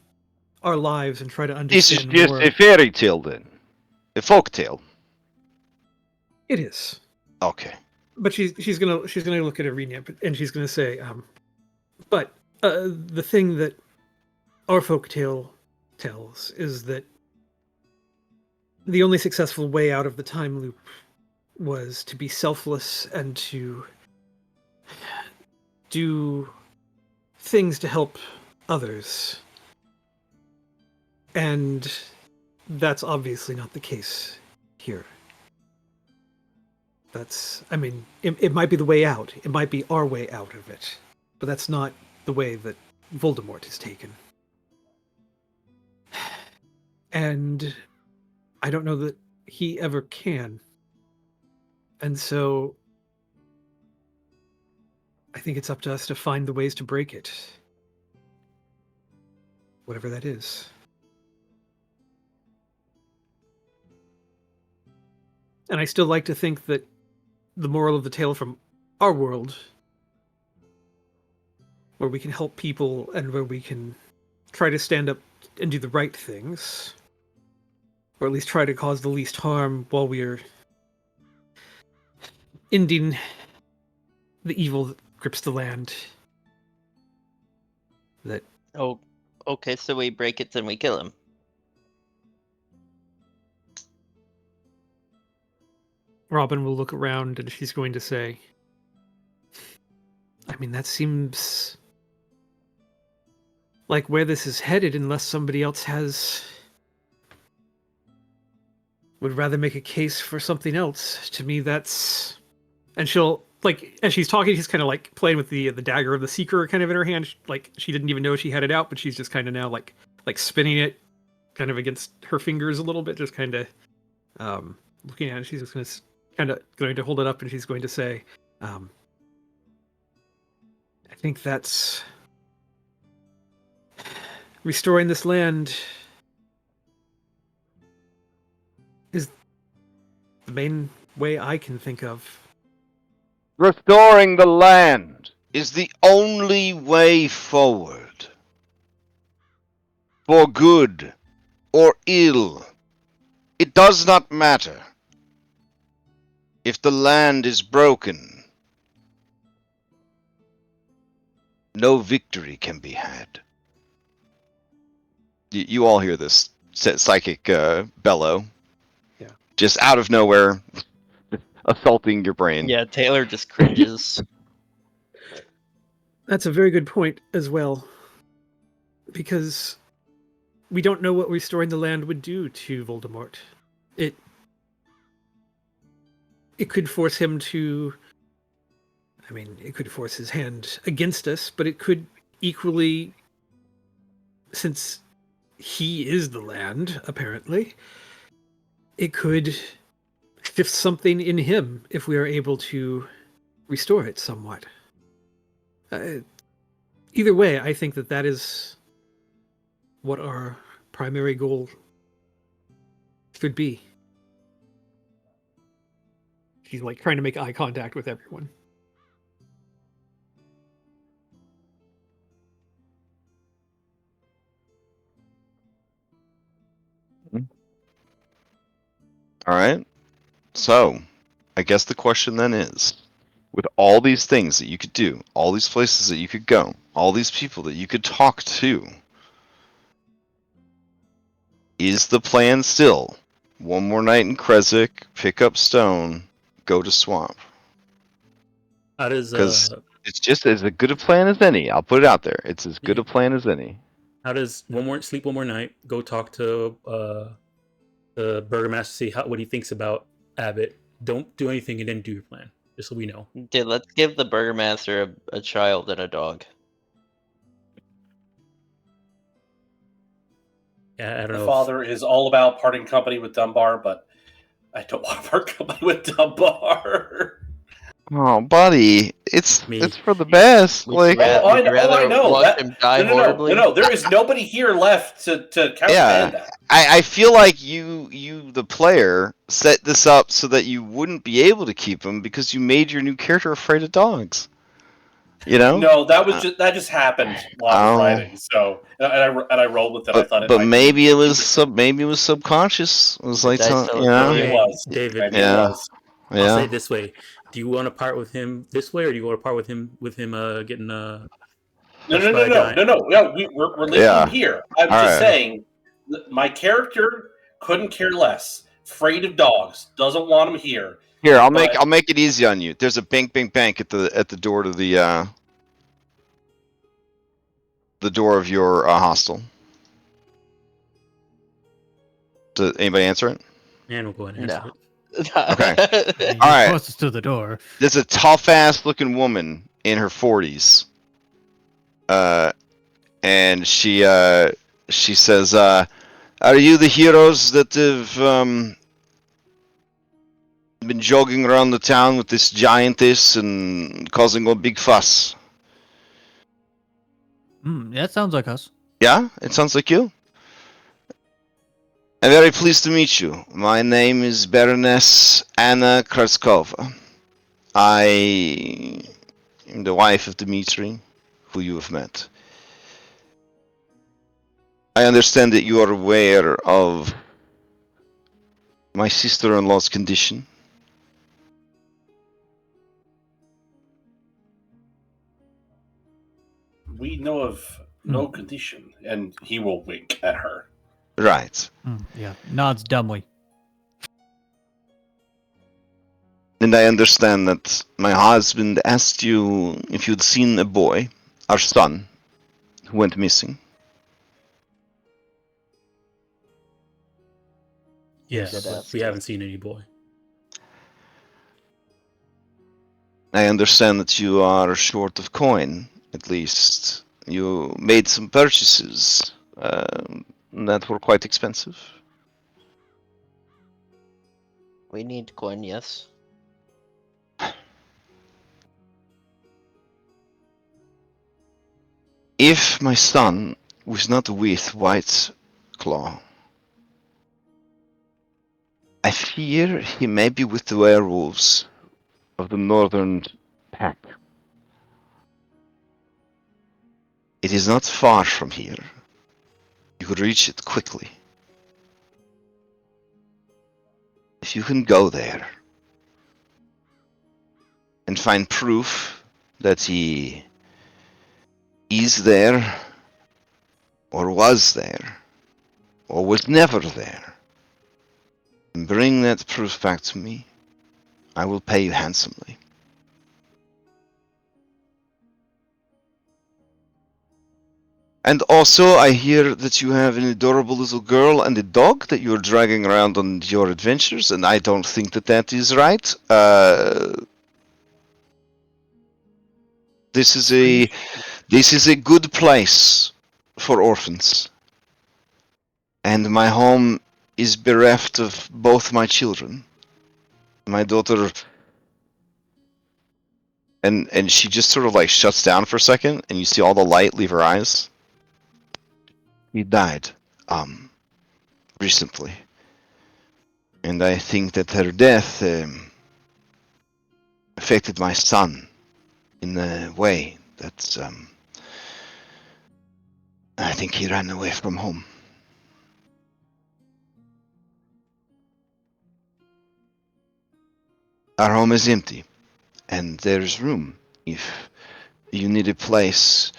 our lives and try to This is understand just more. a fairy tale then, a folk tale. It is. Okay. But she's gonna look at Arinya, and she's gonna say, but the thing that our folktale tells is that the only successful way out of the time loop was to be selfless and to do things to help others. And that's obviously not the case here. It might be the way out. It might be our way out of it. But that's not the way that Voldemort is taken. And I don't know that he ever can. And so I think it's up to us to find the ways to break it. Whatever that is. And I still like to think that the moral of the tale from our world, where we can help people and where we can try to stand up and do the right things, or at least try to cause the least harm while we're ending the evil that grips the land. That Oh, okay. So we break it, then we kill him. Robin will look around and she's going to say, that seems like where this is headed, unless somebody else would rather make a case for something else. To me, that's... And she'll, as she's talking, she's kind of playing with the dagger of the Seeker kind of in her hand. She didn't even know she had it out, but she's just kind of now like spinning it kind of against her fingers a little bit, just kind of looking at it. She's just going to hold it up, and she's going to say, I think that's restoring this land is the main way I can think of. Restoring the land is the only way forward. For good or ill, it does not matter. If the land is broken, no victory can be had. You all hear this psychic bellow. Yeah. Just out of nowhere, assaulting your brain. Yeah, Taylor just cringes. That's a very good point as well, because we don't know what restoring the land would do to Voldemort. It could force him to I mean, it could force his hand against us, but it could equally, since he is the land, apparently, it could shift something in him if we are able to restore it somewhat. Either way, I think that is what our primary goal should be. He's like trying to make eye contact with everyone. All right. So, I guess the question then is, with all these things that you could do, all these places that you could go, all these people that you could talk to, is the plan still one more night in Kresik, pick up stone, go to swamp? How does Because it's just as good a plan as any. I'll put it out there. It's as good a plan as any. how does sleep one more night, go talk to the burgomaster, see what he thinks about Abbott. Don't do anything and then do your plan, just so we know. Dude, let's give the burgomaster a child and a dog. Yeah, I don't The know. father is all about parting company with Dunbar, but I don't want to part company with Dunbar. Oh, buddy, it's for the best. Would Like, you rather, would you rather I know. watch him die horribly? No, there is nobody here left to countermand that. I feel like you, the player, set this up so that you wouldn't be able to keep him because you made your new character afraid of dogs. You know? No, that just happened while I was writing. So, and I rolled with it. I thought, but maybe it was subconscious. It was like Dice you know? Maybe it was, David. Maybe Yeah. it was. I'll say it this way: do you want to part with him this way, or do you want to part with him getting No. We're leaving him here. I'm just saying, my character couldn't care less. Afraid of dogs, doesn't want him here. Here, I'll make it easy on you. There's a bank at the door to the door of your hostel. Did anybody answer it? Man, we'll go ahead and answer No. it. Okay. You're All right. closest to the door. There's a tough-ass looking woman in her 40s. And she says, "Are you the heroes that have been jogging around the town with this giantess and causing a big fuss?" That sounds like us. Yeah, it sounds like you. I'm very pleased to meet you. My name is Baroness Anna Kraskova. I am the wife of Dmitri, who you have met. I understand that you are aware of my sister-in-law's condition. We know of no condition, and he will wink at her. Right. Yeah, nods dumbly. And I understand that my husband asked you if you'd seen a boy, our son, who went missing. Yes, but we haven't seen any boy. I understand that you are short of coin, at least. You made some purchases that were quite expensive. We need coin, yes. If my son was not with White Claw, I fear he may be with the werewolves of the northern pack. It is not far from here. You could reach it quickly. If you can go there and find proof that he is there, or was there, or was never there, and bring that proof back to me, I will pay you handsomely. And also, I hear that you have an adorable little girl and a dog that you're dragging around on your adventures, and I don't think that that is right. This is a good place for orphans. And my home is bereft of both my children. My daughter, and she just sort of like shuts down for a second, and you see all the light leave her eyes. He died, recently, and I think that her death affected my son in a way that I think he ran away from home. Our home is empty, and there's room if you need a place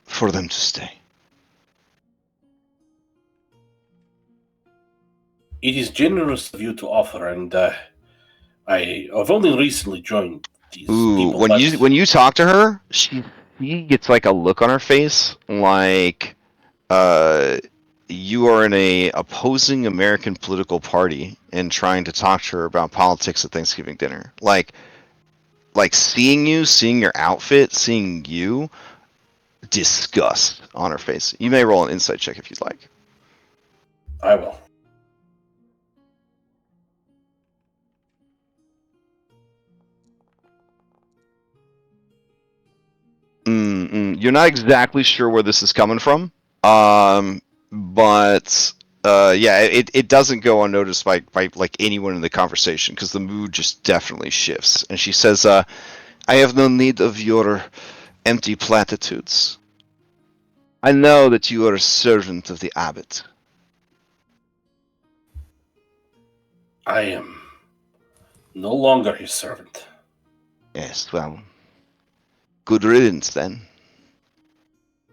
for them to stay. It is generous of you to offer, and I've only recently joined these Ooh, people. when you talk to her, she gets like a look on her face like you are in a opposing American political party and trying to talk to her about politics at Thanksgiving dinner. Like seeing you, seeing your outfit, seeing you, disgust on her face. You may roll an insight check if you'd like. I will. You're not exactly sure where this is coming from, but yeah, it doesn't go unnoticed by like anyone in the conversation because the mood just definitely shifts. And she says, "I have no need of your empty platitudes. I know that you are a servant of the abbot." I am no longer his servant. Yes, well, good riddance then.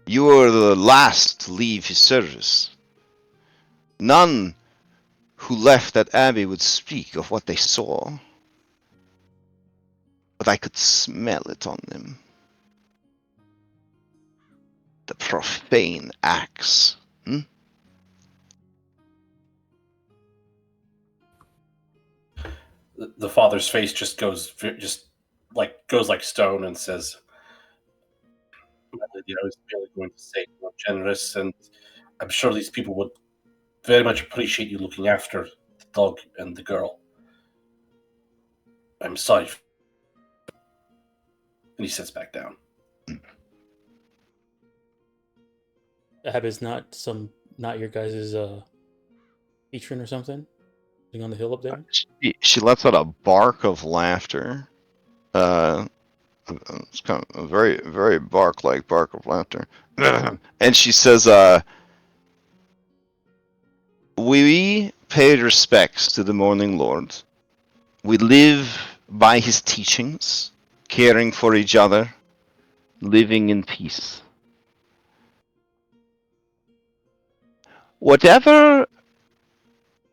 You are the last to leave his service. None who left that abbey would speak of what they saw, but I could smell it on them. The profane acts. The father's face just goes like stone and says, "My lady, I was merely going to say more generous, and I'm sure these people would very much appreciate you looking after the dog and the girl. I'm sorry." And he sits back down. Ab is not your guys' patron or something? Sitting on the hill up there? She lets out a bark of laughter. It's kind of a very, very bark-like bark of laughter. And she says, "We pay respects to the Morning Lord. We live by his teachings, caring for each other, living in peace. Whatever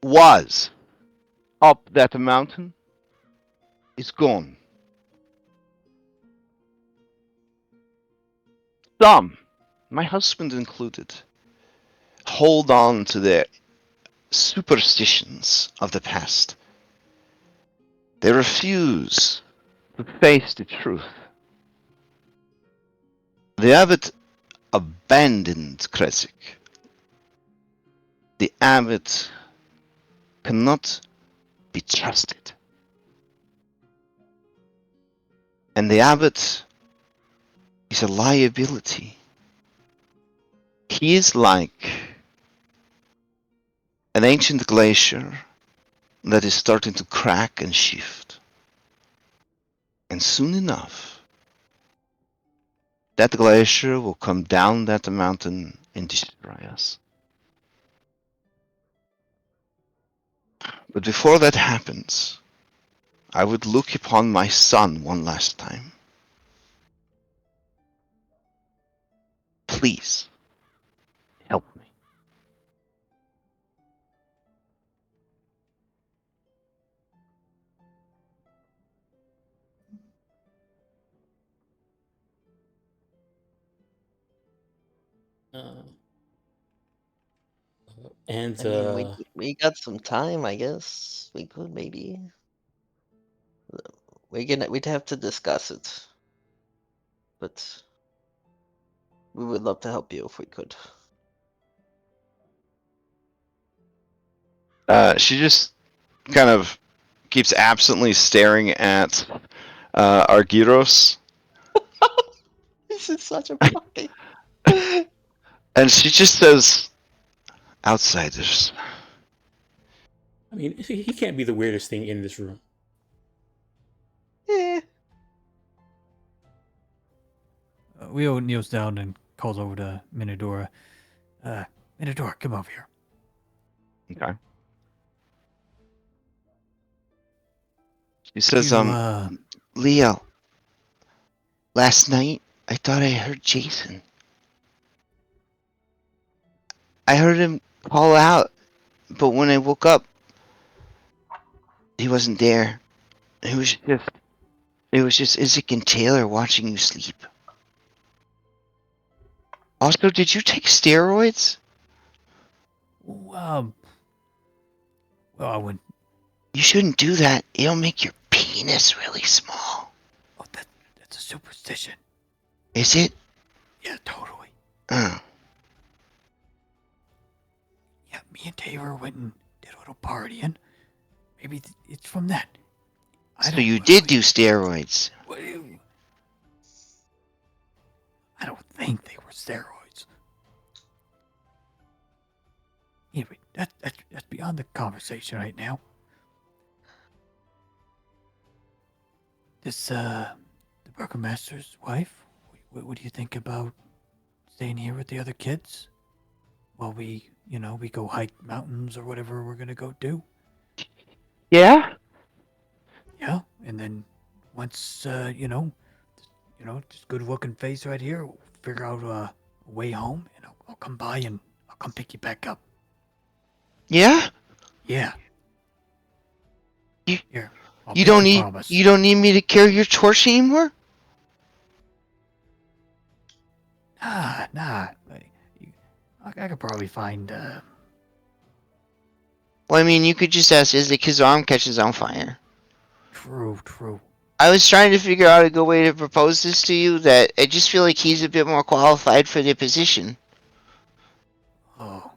was up that mountain is gone. Some, my husband included, hold on to their superstitions of the past. They refuse to face the truth. The abbot abandoned Kresik. The abbot cannot be trusted. And the abbot is a liability. He is like an ancient glacier that is starting to crack and shift. And soon enough, that glacier will come down that mountain and destroy us. But before that happens, I would look upon my son one last time. Please, help me." And I mean, we got some time, I guess. We could maybe. We'd have to discuss it. but we would love to help you if we could. She just kind of keeps absently staring at Argyros, This is such a fucking. and she just says, "Outsiders." I mean, he can't be the weirdest thing in this room. Eh. Leo kneels down and calls over to Minadora. Minadora, come over here. Okay. She says, Leo, last night I thought I heard Jason. I heard him call out, but when I woke up, he wasn't there. It was just Isaac and Taylor watching you sleep. Also, did you take steroids? Well, I wouldn't. You shouldn't do that. It'll make your penis really small. Oh, that's a superstition. Is it? Yeah, totally. Oh. Yeah, me and Taylor went and did a little partying. Maybe it's from that. So you did do steroids. I don't think they were steroids. Anyway, that's beyond the conversation right now. This, the burgomaster's wife, what do you think about staying here with the other kids? While we go hike mountains or whatever we're gonna go do? Yeah? Yeah, and then once, just good looking face right here, we'll figure out a way home, and I'll come by and I'll come pick you back up. Yeah? Yeah. You- Here. You don't need me to carry your torch anymore? Nah. I could probably find. Well, I mean, you could just ask Isaac. His arm catches on fire. True. I was trying to figure out a good way to propose this to you. That I just feel like he's a bit more qualified for the position. Oh,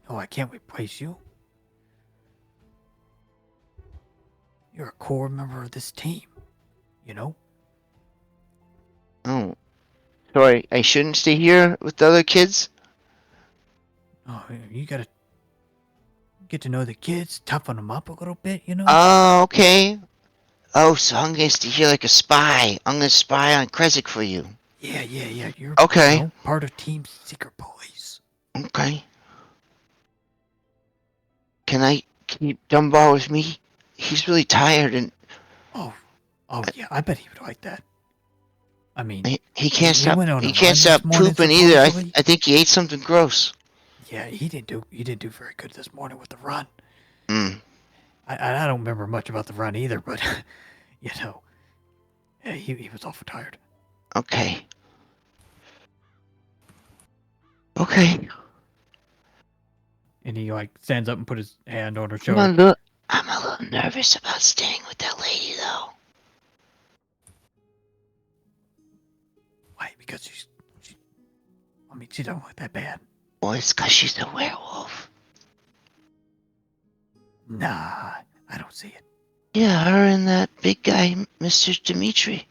I can't replace you. You're a core member of this team. You know. Oh, so I shouldn't stay here with the other kids? Oh, you gotta get to know the kids, toughen them up a little bit, you know? Oh, okay. Oh, so I'm gonna stay here like a spy. I'm gonna spy on Kresik for you. Yeah. You're Okay. Part of Team Secret Police. Okay. Can I keep Dunbar with me? He's really tired and Oh yeah, I bet he would like that. I mean, he can't he stop. went on He a can't run stop this morning, pooping either. supposedly. I think he ate something gross. Yeah, he didn't do very good this morning with the run. Mm. I don't remember much about the run either, but yeah, he was awful tired. Okay. Okay. And he stands up and put his hand on her I'm shoulder. a little nervous about staying with that lady though. Why? Because she don't look that bad. Well, it's because she's a werewolf. Nah, I don't see it. Yeah, her and that big guy, Mr. Dimitri.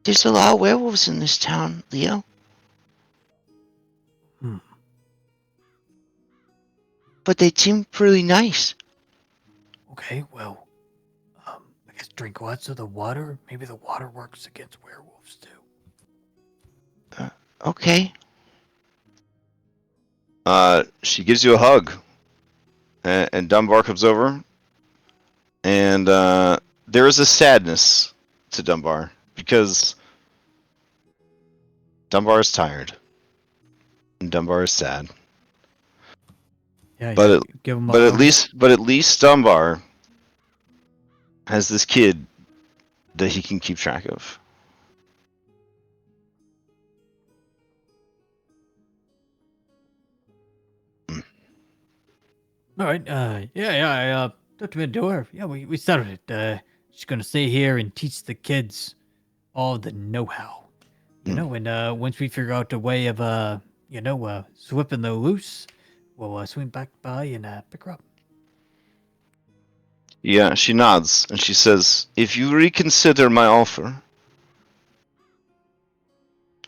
There's a lot of werewolves in this town, Leo. But they seem pretty nice. Okay, well, I guess drink lots of the water. Maybe the water works against werewolves too. Okay. She gives you a hug. And Dunbar comes over. And there is a sadness to Dunbar. Because Dunbar is tired. And Dunbar is sad. Yeah, But give him a at hug. least Dunbar has this kid that he can keep track of. All right. I talked to Midor. Yeah, we settled it. She's gonna stay here and teach the kids all the know-how. And once we figure out a way of slipping the loose, we'll swing back by and pick her up. Yeah, she nods and she says, "If you reconsider my offer,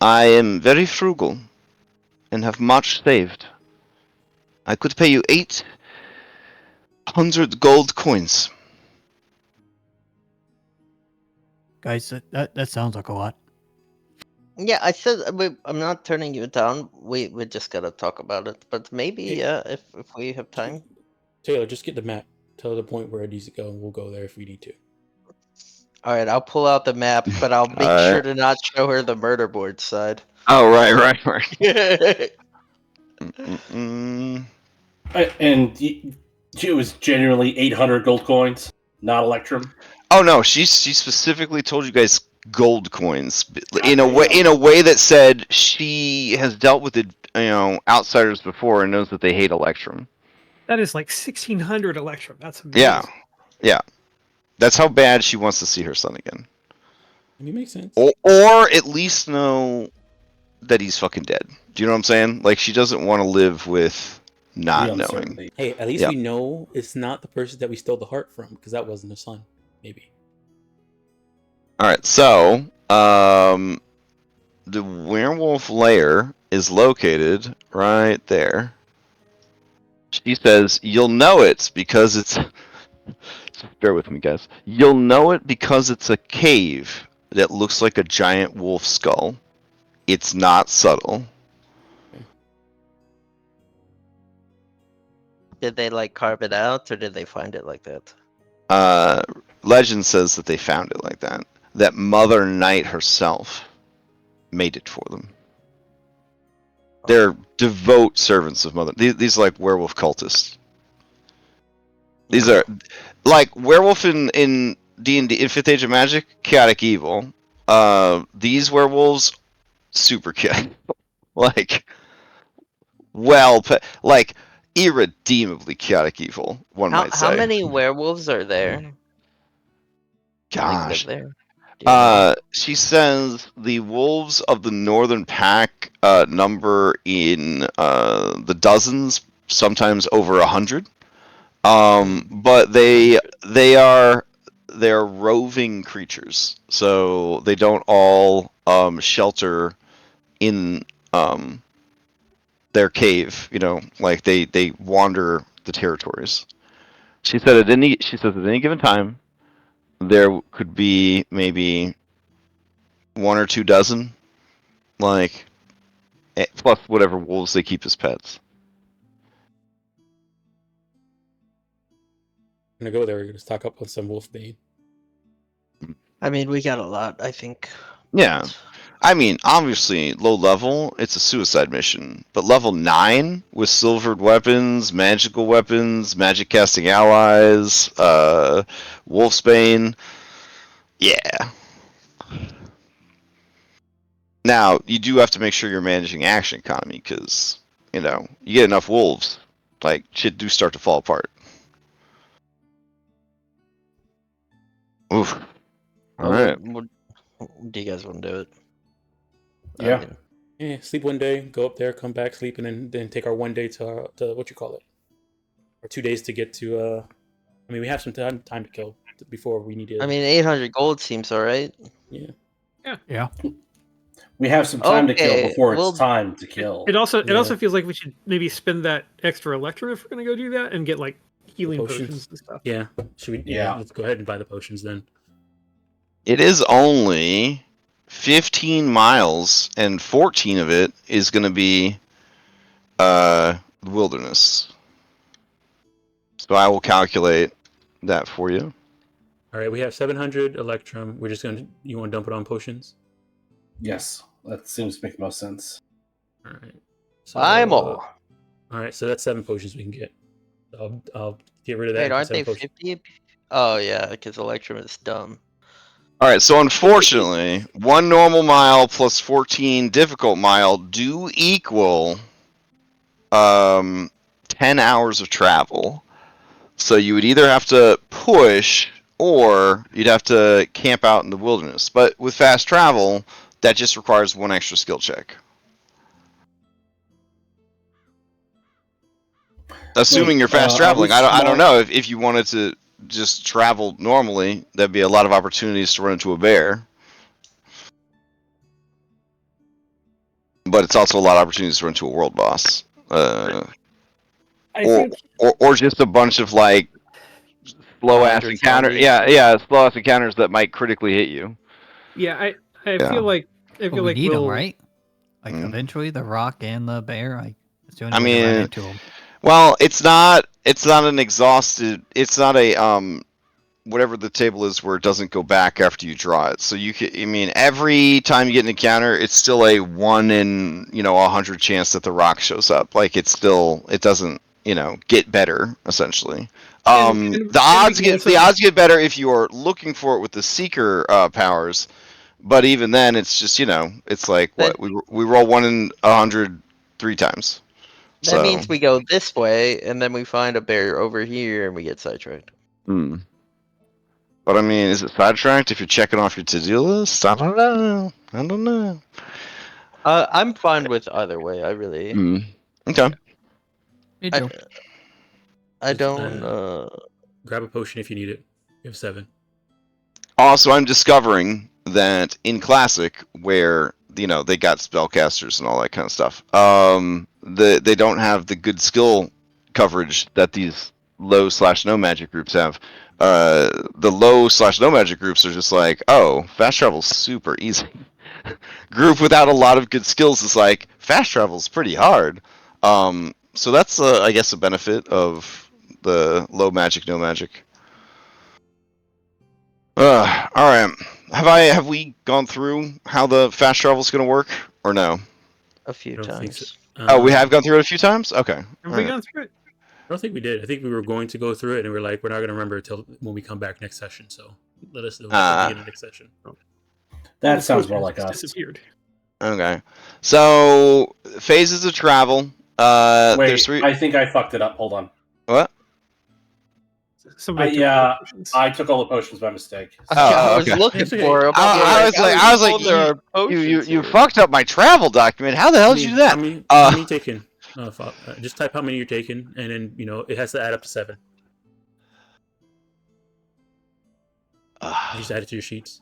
I am very frugal and have much saved. I could pay you 800 gold coins." Guys, that sounds like a lot. Yeah, I said I'm not turning you down. We just gotta talk about it. But maybe if we have time. Taylor, just get the map. Tell the point where it needs to go, and we'll go there if we need to. All right, I'll pull out the map, but I'll make sure to not show her the murder board side. Oh, right. And it was genuinely 800 gold coins, not Electrum. Oh no, she specifically told you guys gold coins in a way that said she has dealt with outsiders before and knows that they hate Electrum. That is like 1,600 Electrum. That's amazing. Yeah. That's how bad she wants to see her son again. I mean, makes sense. Or at least know that he's fucking dead. Do you know what I'm saying? Like, she doesn't want to live with not knowing. Hey, at least we know it's not the person that we stole the heart from, because that wasn't her son. Maybe. Alright, so, the werewolf lair is located right there. She says, "You'll know it because it's..." Bear with me, guys. "You'll know it because it's a cave that looks like a giant wolf skull. It's not subtle." Did they like carve it out, or did they find it like that? Legend says that they found it like that. That Mother Night herself made it for them. They're devout servants of Mother. These are like werewolf cultists. These are like werewolf in D&D, in 5th Age of Magic, chaotic evil. These werewolves, super chaotic. Like irredeemably chaotic evil, one might say. How many werewolves are there? Gosh. Like, there? She says the wolves of the northern pack number in the dozens, sometimes over 100. But they are roving creatures, so they don't all shelter in their cave. Like they wander the territories. She said at any given time, there could be maybe 1 or 2 dozen, like, plus whatever wolves they keep as pets. I'm gonna go there. We're gonna stock up on some wolf bane. I mean, we got a lot, I think. Yeah. I mean, obviously, low level, it's a suicide mission. But level 9, with silvered weapons, magical weapons, magic casting allies, Wolfsbane, yeah. Now, you do have to make sure you're managing action economy, because, you get enough wolves, like, shit do start to fall apart. Oof. Alright. Do you guys want to do it? Yeah. Yeah, sleep one day, go up there, come back, sleep, and then take our 1 day to what you call it, or 2 days to get to. I mean, we have some time to kill before we need to. I mean, 800 gold seems alright. Yeah. We have some time to kill before it's time to kill. It also feels like we should maybe spend that extra Electrum if we're gonna go do that and get like healing potions and stuff. Yeah. Should we? Yeah. Let's go ahead and buy the potions then. It is only 15 miles, and 14 of it is going to be wilderness. So I will calculate that for you. All right, we have 700 Electrum. We're just gonna. You want to dump it on potions? Yes, that seems to make the most sense. All right. So, I'm all. All right, so that's 7 potions we can get. I'll get rid of that. Wait, aren't they 50? Oh yeah, because Electrum is dumb. Alright, so unfortunately, 1 normal mile plus 14 difficult mile do equal 10 hours of travel. So you would either have to push or you'd have to camp out in the wilderness. But with fast travel, that just requires one extra skill check. Assuming you're fast traveling, I don't know if you wanted to just travel normally, that'd be a lot of opportunities to run into a bear. But it's also a lot of opportunities to run into a world boss. I think Or just a bunch of like slow ass Hundred encounters. zombies. Yeah, slow ass encounters that might critically hit you. yeah, I Yeah. feel like But we need them, we'll right? Like Mm. eventually, the rock and the bear. Like it's the only I way to run mean, into them. Well, it's not an exhausted. It's not a whatever the table is where it doesn't go back after you draw it. So you can. I mean, every time you get an encounter, it's still a 1 in 100 chance that the rock shows up. Like it doesn't get better essentially. And The odds we can get better if you're looking for it with the seeker powers. But even then, it's just it's like what we roll 1 in 100 3 times. That means we go this way, and then we find a bear over here, and we get sidetracked. Hmm. But I mean, is it sidetracked if you're checking off your to-do list? I don't know. I'm fine with either way. I really. Okay. Me too. I don't. Grab a potion if you need it. You have 7. Also, I'm discovering that in Classic, where they got spellcasters and all that kind of stuff, they don't have the good skill coverage that these low/no magic groups have. The low/no magic groups are just like, oh, fast travel's super easy. Group without a lot of good skills is like, fast travel's pretty hard. So that's I guess a benefit of the low magic, no magic. All right. Have we gone through how the fast travel is going to work, or no? A few I don't think times. so. We have gone through it a few times. Okay. have we gone through it? I don't think we did. I think we were going to go through it, and we're like, we're not going to remember until when we come back next session. So let us know at the beginning of next session. That sounds more like us. Disappeared. Okay. So phases of travel. Wait, There's 3. I think I fucked it up. Hold on. What? Somebody yeah, took the potions. I took all the potions by mistake. I was okay. looking That's okay. for. I was like, you fucked up my travel document. How the hell did you do that? How many you taking? Just type how many you're taking, and then it has to add up to 7. You just add it to your sheets.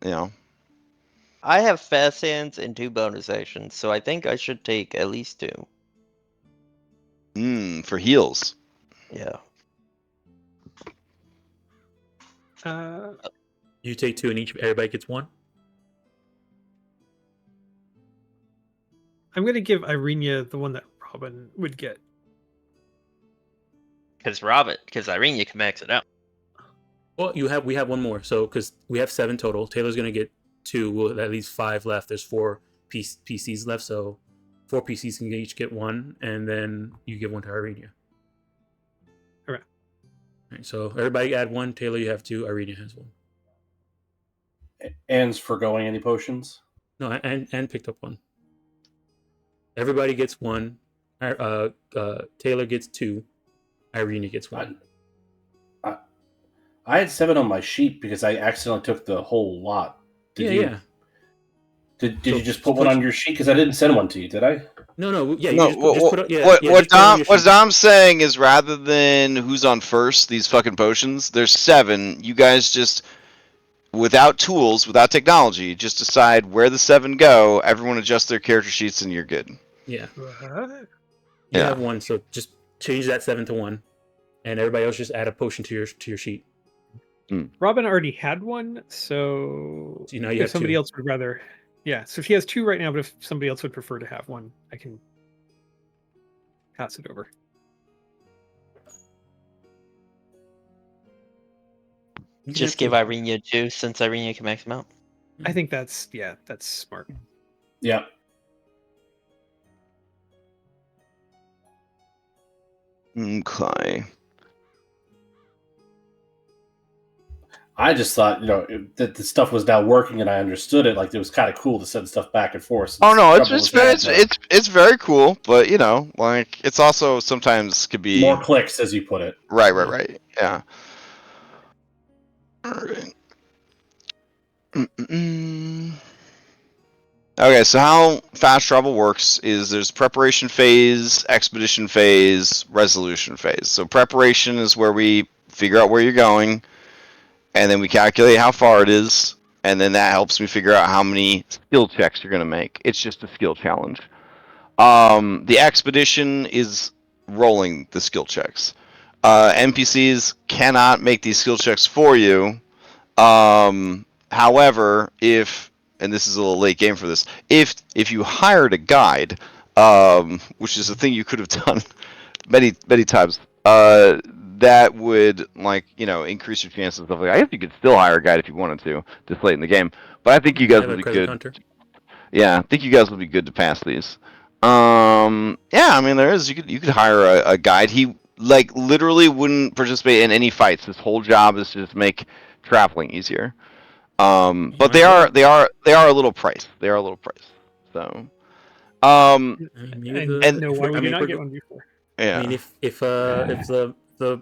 I have fast hands and 2 bonus actions, so I think I should take at least 2. For heals. Yeah. You take 2, and everybody gets 1. I'm gonna give Irenia the one that Robin would get. Because Irene, you can max it out. Well, we have one more. So because we have 7 total, Taylor's gonna get 2. We'll at least 5 left. There's 4 PCs left, so 4 PCs can each get 1, and then you give 1 to Irenia. Okay. All right, so everybody add 1. Taylor, you have 2. Irenia has 1. Anne's forgoing any potions? No, and picked up 1. Everybody gets 1. Taylor gets 2. Irenia gets 1. I had 7 on my sheet because I accidentally took the whole lot. Did you just put 1 on your sheet? Because I didn't send 1 to you, did I? No. Yeah, No, just put it. What Dom's saying is, rather than who's on first, these fucking potions, there's 7. You guys just, without tools, without technology, just decide where the 7 go. Everyone adjust their character sheets, and you're good. Yeah. What? You have 1, so just change that 7 to 1, and everybody else just add a potion to your sheet. Robin already had 1, so now you if have somebody 2. else would rather, yeah. So she has 2 right now, but if somebody else would prefer to have 1, I can pass it over. Just give Irenia 2 since Irenia can max them out. I think that's smart. Yeah. Okay. I just thought, that the stuff was now working and I understood it. Like, it was kind of cool to send stuff back and forth. Oh no, it's very cool, but like it's also sometimes could be more clicks, as you put it. Right. Yeah. All right. Mm-mm. Okay, so how fast travel works is there's preparation phase, expedition phase, resolution phase. So preparation is where we figure out where you're going, and then we calculate how far it is, and then that helps me figure out how many skill checks you're going to make. It's just a skill challenge. The expedition is rolling the skill checks. NPCs cannot make these skill checks for you. However, if, and this is a little late game for this, if you hired a guide, which is a thing you could have done many times, that would, like, increase your chances of, like, I guess you could still hire a guide if you wanted to this late in the game, but I think you guys Have a would be credit good. counter. Yeah, I think you guys would be good to pass these. Yeah, I mean, there is, you could hire a guide. He, like, literally wouldn't participate in any fights. His whole job is to just make traveling easier. But they are a little priced. They are a little priced. So, Maybe I know if why we're- we I did mean, not we're- get one before. yeah. I mean, if the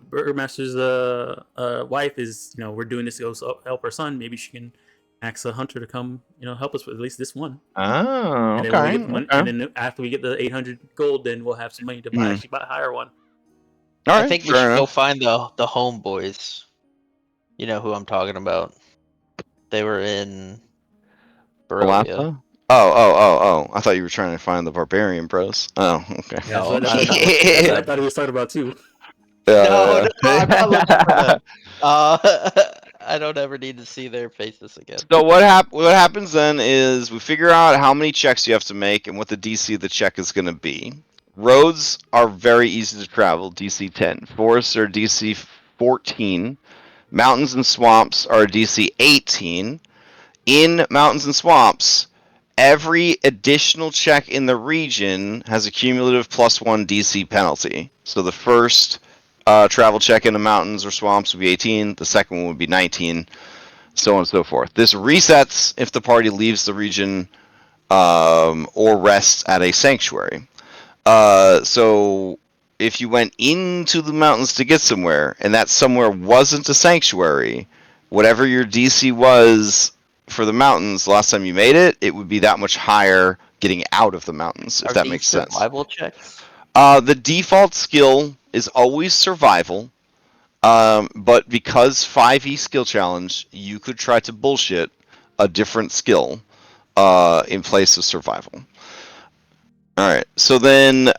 burgomaster's wife is, we're doing this to go help her son, maybe she can ask a hunter to come, help us with at least this one. Oh, And then when we okay. get the money, Okay. and then after we get the 800 gold, then we'll have some money to Mhm. actually hire one. All right. I think we fair should go enough. find the homeboys. You know who I'm talking about. They were in Barovia. Balasta? Oh. I thought you were trying to find the barbarian bros. Oh, okay. Yeah, No, that's what I thought he was talking about too. No, I'm not looking for them. I don't ever need to see their faces again. So what happens then is we figure out how many checks you have to make and what the DC of the check is going to be. Roads are very easy to travel, DC 10. Forests are DC 14. Mountains and swamps are DC 18. In mountains and swamps, every additional check in the region has a cumulative +1 DC penalty. So the first travel check in the mountains or swamps would be 18. The second one would be 19. So on and so forth. This resets if the party leaves the region or rests at a sanctuary. So if you went into the mountains to get somewhere, and that somewhere wasn't a sanctuary, whatever your DC was for the mountains last time you made it, it would be that much higher getting out of the mountains, if Are that these makes sense. survival checks? The default skill is always survival. But because 5e skill challenge, you could try to bullshit a different skill in place of survival. Alright, so then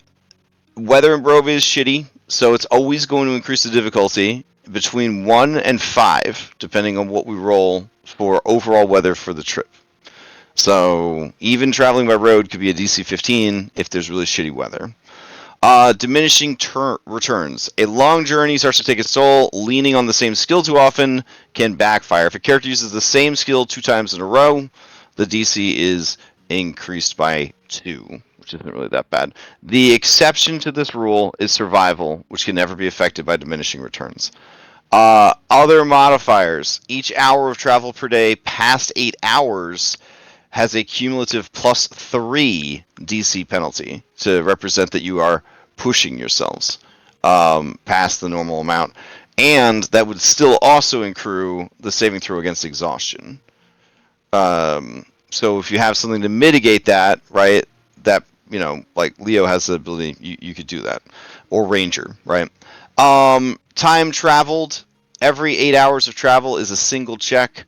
weather in Barovia is shitty, so it's always going to increase the difficulty between 1 and 5, depending on what we roll for overall weather for the trip. So even traveling by road could be a DC 15 if there's really shitty weather. Diminishing returns. A long journey starts to take its toll. Leaning on the same skill too often can backfire. If a character uses the same skill 2 times in a row, the DC is increased by 2, which isn't really that bad. The exception to this rule is survival, which can never be affected by diminishing returns. Other modifiers. Each hour of travel per day past 8 hours has a cumulative +3 DC penalty to represent that you are pushing yourselves past the normal amount. And that would still also accrue the saving throw against exhaustion. So if you have something to mitigate that, right, that, like Leo has the ability, you could do that. Or Ranger, right? Time traveled. Every 8 hours of travel is a single check.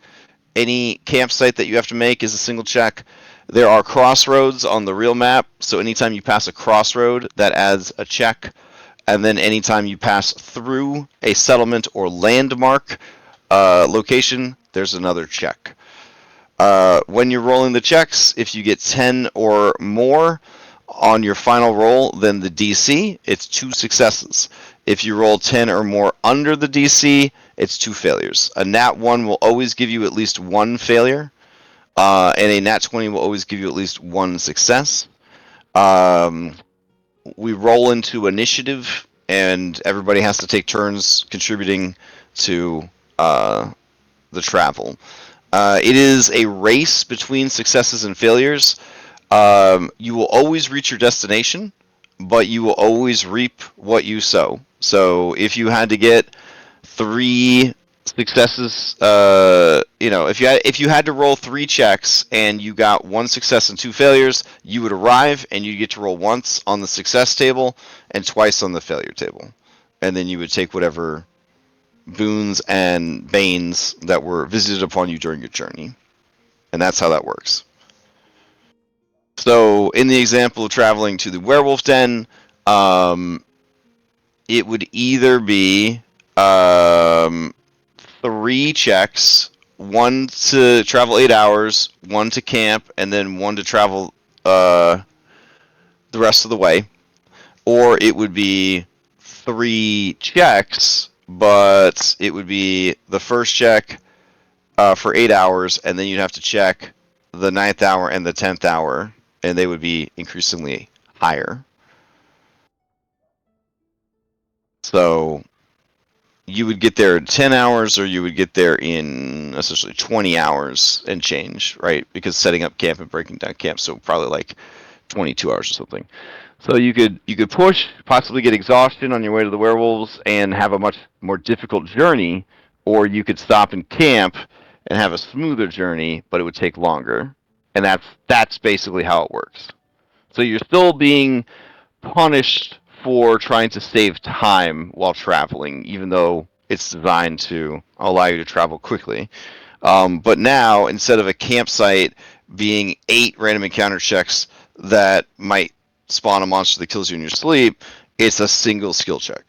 Any campsite that you have to make is a single check. There are crossroads on the real map, so anytime you pass a crossroad, that adds a check. And then anytime you pass through a settlement or landmark location, there's another check. When you're rolling the checks, if you get 10 or more on your final roll, then the DC, it's 2 successes. If you roll 10 or more under the DC, it's 2 failures. A nat 1 will always give you at least 1 failure, and a nat 20 will always give you at least 1 success. We roll into initiative, and everybody has to take turns contributing to the travel. It is a race between successes and failures. You will always reach your destination, but you will always reap what you sow. So if you had to get 3 successes. If you had to roll 3 checks and you got 1 success and 2 failures, you would arrive and you get to roll once on the success table and twice on the failure table, and then you would take whatever boons and banes that were visited upon you during your journey, and that's how that works. So, in the example of traveling to the werewolf den, it would either be 3 checks, 1 to travel 8 hours, 1 to camp, and then 1 to travel the rest of the way. Or it would be 3 checks, but it would be the first check for 8 hours, and then you'd have to check the 9th hour and the 10th hour, and they would be increasingly higher. So you would get there in 10 hours, or you would get there in essentially 20 hours and change, right? Because setting up camp and breaking down camp, so probably like 22 hours or something. So you could push, possibly get exhaustion on your way to the werewolves and have a much more difficult journey, or you could stop and camp and have a smoother journey, but it would take longer. And that's basically how it works. So you're still being punished for trying to save time while traveling, even though it's designed to allow you to travel quickly. But now, instead of a campsite being 8 random encounter checks that might spawn a monster that kills you in your sleep, it's a single skill check.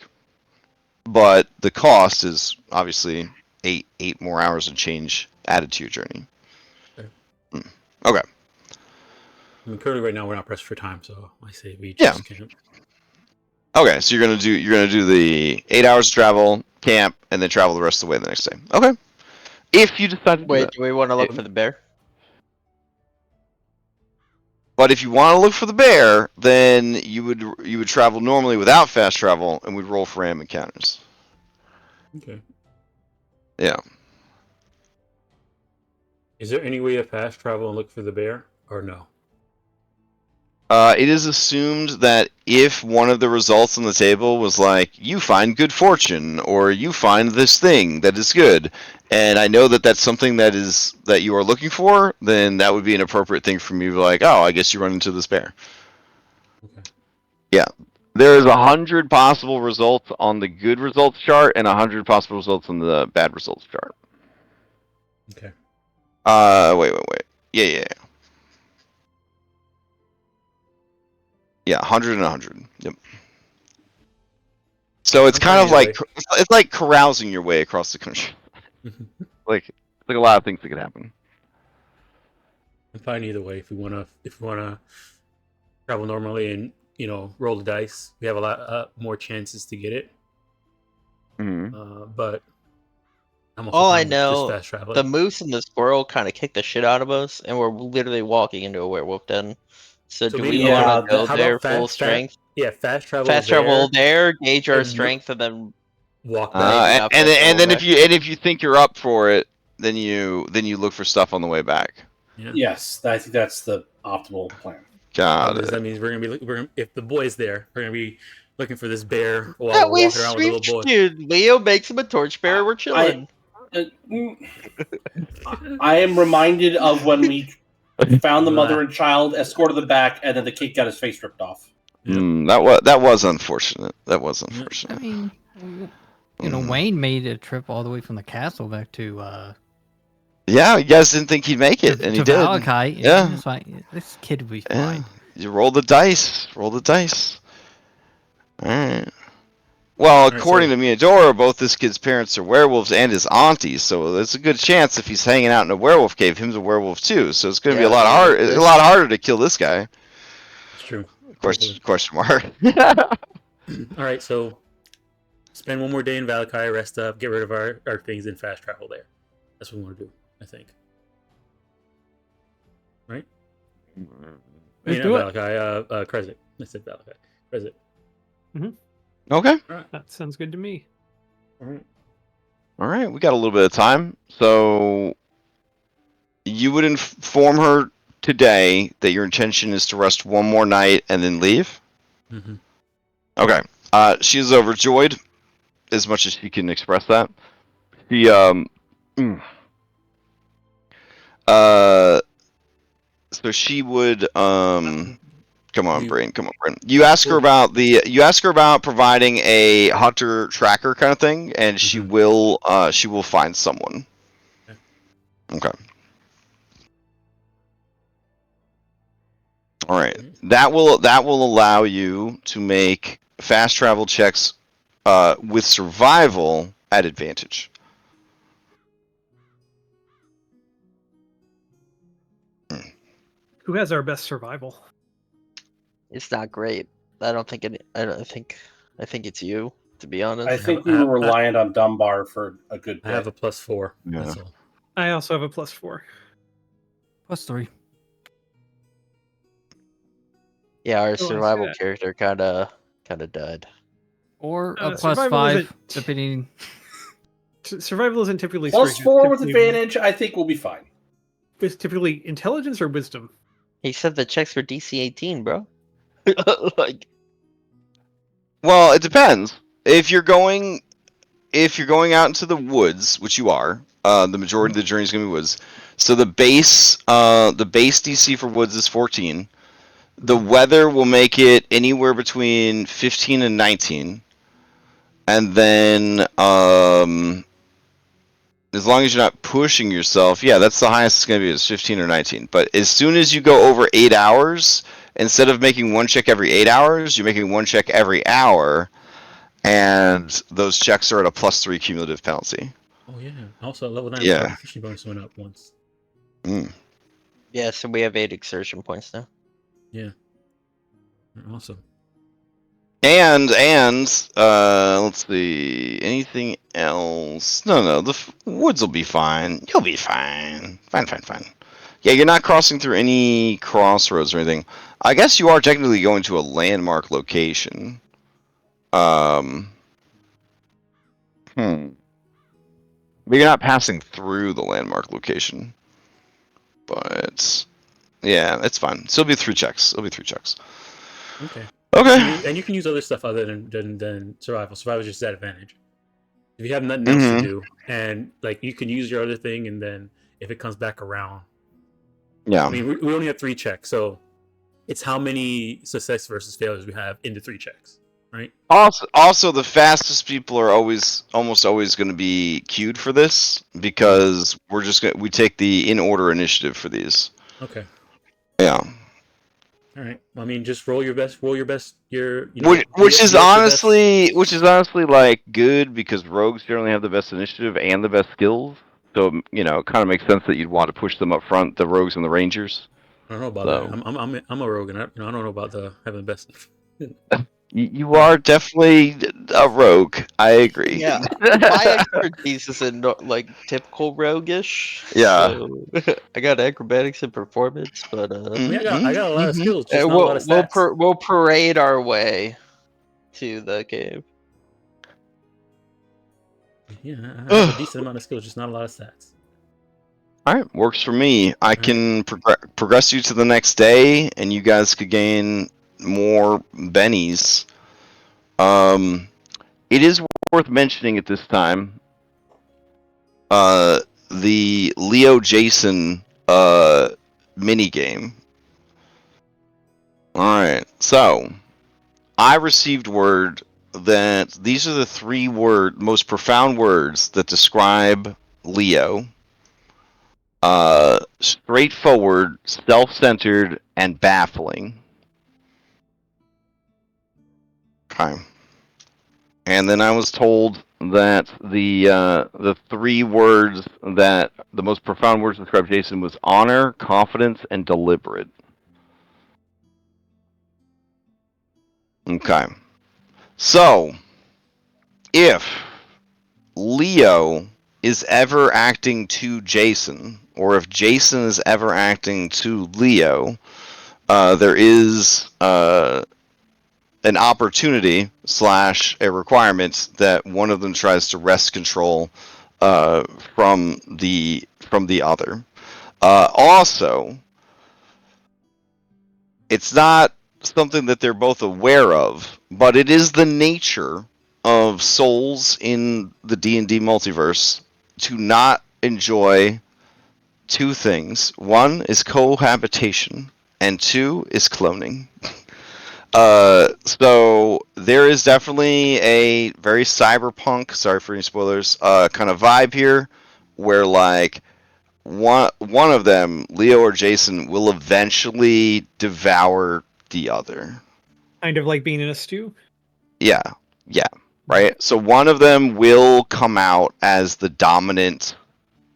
But the cost is obviously 8 more hours and change added to your journey. Okay. I mean, currently right now we're not pressed for time, so I say we just camp. Okay, so you're gonna do the 8 hours of travel, camp, and then travel the rest of the way the next day. Okay. If you decide to do Wait, that. do we want to look for the bear? But if you want to look for the bear, then you would travel normally without fast travel and would roll for random encounters. Okay. Yeah. Is there any way to fast travel and look for the bear, or no? It is assumed that if one of the results on the table was like, you find good fortune, or you find this thing that is good, and I know that that's something that you are looking for, then that would be an appropriate thing for me to be like, oh, I guess you run into this bear. Okay. Yeah. There is 100 possible results on the good results chart and 100 possible results on the bad results chart. Okay. Wait. Yeah. Yeah, 100 and 100. Yep. So it's kind of like it's like carousing your way across the country. like a lot of things that could happen. I'm fine either way. If we wanna travel normally and roll the dice, we have a lot more chances to get it. Mm-hmm. But I'm also All I fine with know, just fast traveling. the moose and the squirrel kind of kicked the shit out of us, and we're literally walking into a werewolf den. So do we maybe- want to Yeah, go how there about full strength? fast travel. Fast travel there, gauge our strength, and then walk back. And then if you think you're up for it, then you look for stuff on the way back. Yeah. Yes, I think that's the optimal plan. Got it. That means if the boy's there, we're gonna be looking for this bear while we're walking around with the little boy. Dude, Leo makes him a torchbearer. We're chilling. I am reminded of when we found the mother and child, escorted them back, and then the kid got his face ripped off. That was unfortunate. That was unfortunate. I mean, Wayne made a trip all the way from the castle back to. Yeah, you guys didn't think he'd make it, and he did. Valakai. Yeah. It's like, this kid will be fine. You roll the dice. Roll the dice. All right. Well, according to Miyadora, both this kid's parents are werewolves and his aunties, so there's a good chance if he's hanging out in a werewolf cave, him's a werewolf too. So it's going to be a lot harder to kill this guy. It's true. Question mark. All right, so spend one more day in Valakai, rest up, get rid of our things, and fast travel there. That's what we want to do, I think. Right? Let's do it. Valakai, Krezit. I said Valakai. Krezit. Okay. That sounds good to me. All right. We got a little bit of time, so you would inform her today that your intention is to rest one more night and then leave. Mm-hmm. Okay. She is overjoyed, as much as she can express that. She so she would come on, brain. You ask her about providing a hunter tracker kind of thing, and she will find someone. Okay. All right. That will allow you to make fast travel checks with survival at advantage. Who has our best survival? It's not great. I think it's you, to be honest. I think we were reliant on Dunbar for a good bit. I have a +4. Yeah. That's all. I also have a +4. +3. Yeah, our Oh, I see survival that. character kind of died. Or a Survival +5, isn't- depending. Survival isn't typically +4 strength, with it's advantage, I think we'll be fine. It's typically intelligence or wisdom. He said the checks for DC 18, bro. Like, Well, it depends. If you're going out into the woods, which you are, the majority of the journey is going to be woods. So the base DC for woods is 14. The weather will make it anywhere between 15 and 19. And then as long as you're not pushing yourself, yeah, that's the highest it's going to be, is 15 or 19. But as soon as you go over 8 hours, instead of making one check every 8 hours, you're making one check every hour, and those checks are at a +3 cumulative penalty. Oh yeah. Also, at level 9, Yeah. our proficiency bonus went up once. yeah, so we have 8 exertion points now. Yeah. Awesome. And let's see, anything else? No, the woods will be fine. You'll be fine. Fine. Yeah, you're not crossing through any crossroads or anything. I guess you are technically going to a landmark location. But you're not passing through the landmark location. But yeah, it's fine. So it'll be 3 checks. Okay. Okay. And you can use other stuff other than survival. Survival is just that advantage. If you have nothing else to do, and like you can use your other thing, and then if it comes back around, Yeah. I mean, we only have 3 checks, so it's how many success versus failures we have in the 3 checks, right? Also, the fastest people are almost always going to be queued for this, because we take the in order initiative for these. Okay. Yeah. All right. I mean, just roll your best. Which is honestly like good, because rogues generally have the best initiative and the best skills. So it kind of makes sense that you'd want to push them up front, the rogues and the rangers. I don't know about that. I'm a rogue, and I don't know about having the best. You are definitely a rogue. I agree. Yeah, my expertise is in like typical roguish. Yeah. So, I got acrobatics and performance, but I mean, I got a lot of skills, just not a we'll lot of stats. we'll parade our way to the cave. Yeah, I have a decent amount of skills, just not a lot of stats. All right, works for me. I can progress you to the next day, and you guys could gain more bennies. It is worth mentioning at this time, the Leo Jason mini game. All right, so I received word that these are the 3 most profound words that describe Leo. Straightforward, self-centered, and baffling. Okay. And then I was told that the 3 words that the most profound words to describe Jason was honor, confidence, and deliberate. Okay. So, if Leo is ever acting to Jason, or if Jason is ever acting to Leo, there is an opportunity / a requirement that one of them tries to wrest control from the other. Also, it's not something that they're both aware of, but it is the nature of souls in the D&D multiverse to not enjoy two things. One is cohabitation, and two is cloning. So there is definitely a very cyberpunk, sorry for any spoilers, kind of vibe here, where like one of them, Leo or Jason, will eventually devour the other. Kind of like being in a stew. Yeah, right. So one of them will come out as the dominant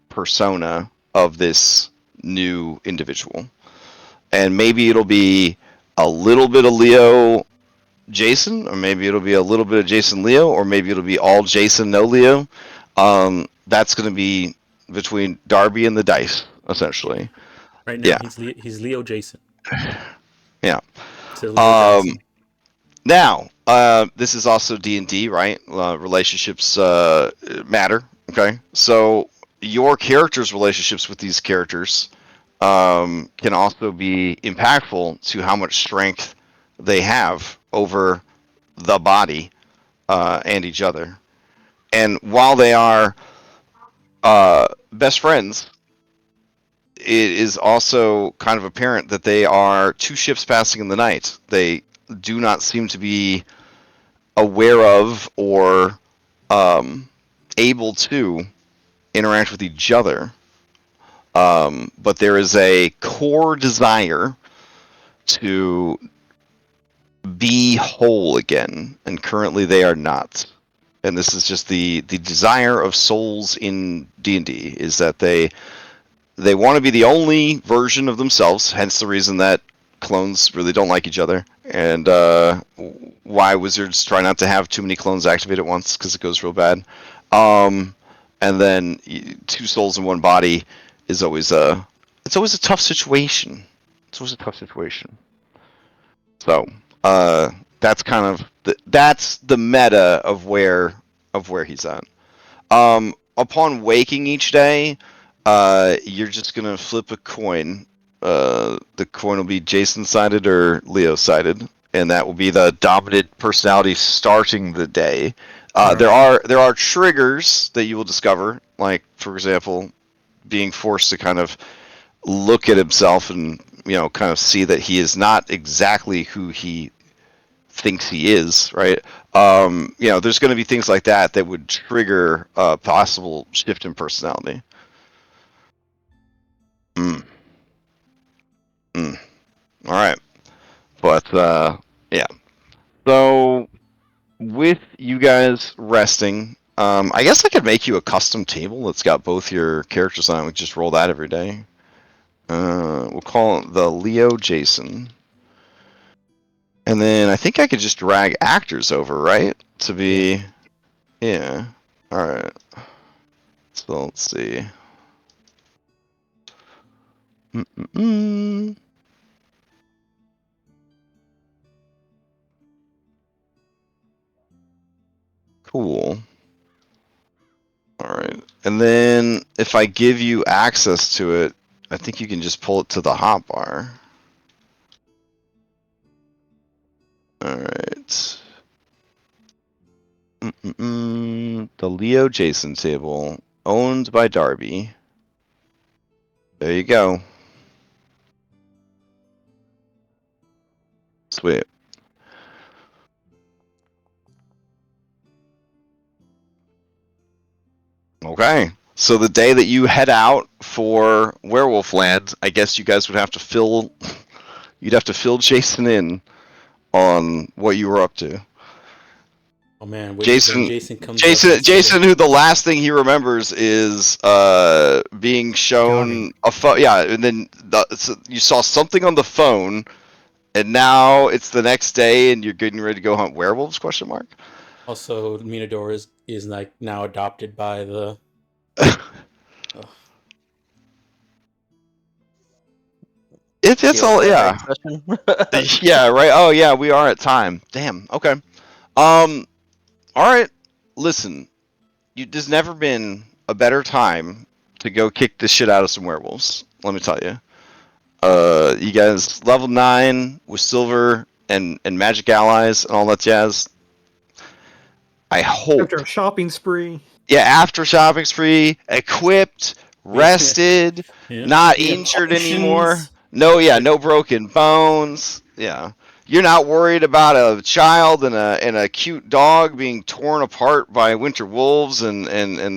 persona of this new individual, and maybe it'll be a little bit of Leo Jason, or maybe it'll be a little bit of Jason Leo, or maybe it'll be all Jason no Leo. That's going to be between Darby and the dice, essentially. Right now, Yeah. he's Leo Jason. Yeah. So Leo Jason. Now, this is also D&D, right? Relationships matter. Okay, so your character's relationships with these characters can also be impactful to how much strength they have over the body and each other. And while they are best friends, it is also kind of apparent that they are two ships passing in the night. They do not seem to be aware of or able to interact with each other. But there is a core desire to be whole again, and currently they are not. And this is just the desire of souls in D&D, is that they want to be the only version of themselves, hence the reason that clones really don't like each other, and why wizards try not to have too many clones activate at once, because it goes real bad. And then two souls in one body is always it's always a tough situation. It's always a tough situation. So that's kind of that's the meta of where he's at. Upon waking each day, you're just gonna flip a coin. The coin will be Jason-sided or Leo-sided, and that will be the dominant personality starting the day. There are triggers that you will discover, like for example, being forced to kind of look at himself and kind of see that he is not exactly who he thinks he is, right? There's going to be things like that would trigger a possible shift in personality. All right, but yeah. So with you guys resting, I guess I could make you a custom table that's got both your characters on it. We just roll that every day. We'll call it the Leo Jason. And then I think I could just drag actors over, right? To be... Yeah. Alright. So let's see. Cool. Alright. And then if I give you access to it, I think you can just pull it to the hotbar. Alright. The Leo Jason table, owned by Darby. There you go. Sweet. Okay. So the day that you head out for Werewolf Land, I guess you guys would have to fill Jason in on what you were up to. Oh man, Jason comes Jason, who the last thing he remembers is being shown a phone. Yeah, and then so you saw something on the phone, and now it's the next day, and you're getting ready to go hunt werewolves? ? Also, Minador is like now adopted by the. It's all yeah. Yeah, right. Oh yeah, we are at time. Damn. Okay. All right. Listen, there's never been a better time to go kick the shit out of some werewolves. Let me tell you. You guys level 9 with silver and magic allies and all that jazz. I hope After a shopping spree. Yeah, after shopping spree, equipped, rested, Yeah. not We have injured potions. anymore. No, no broken bones. Yeah. You're not worried about a child and a cute dog being torn apart by winter wolves and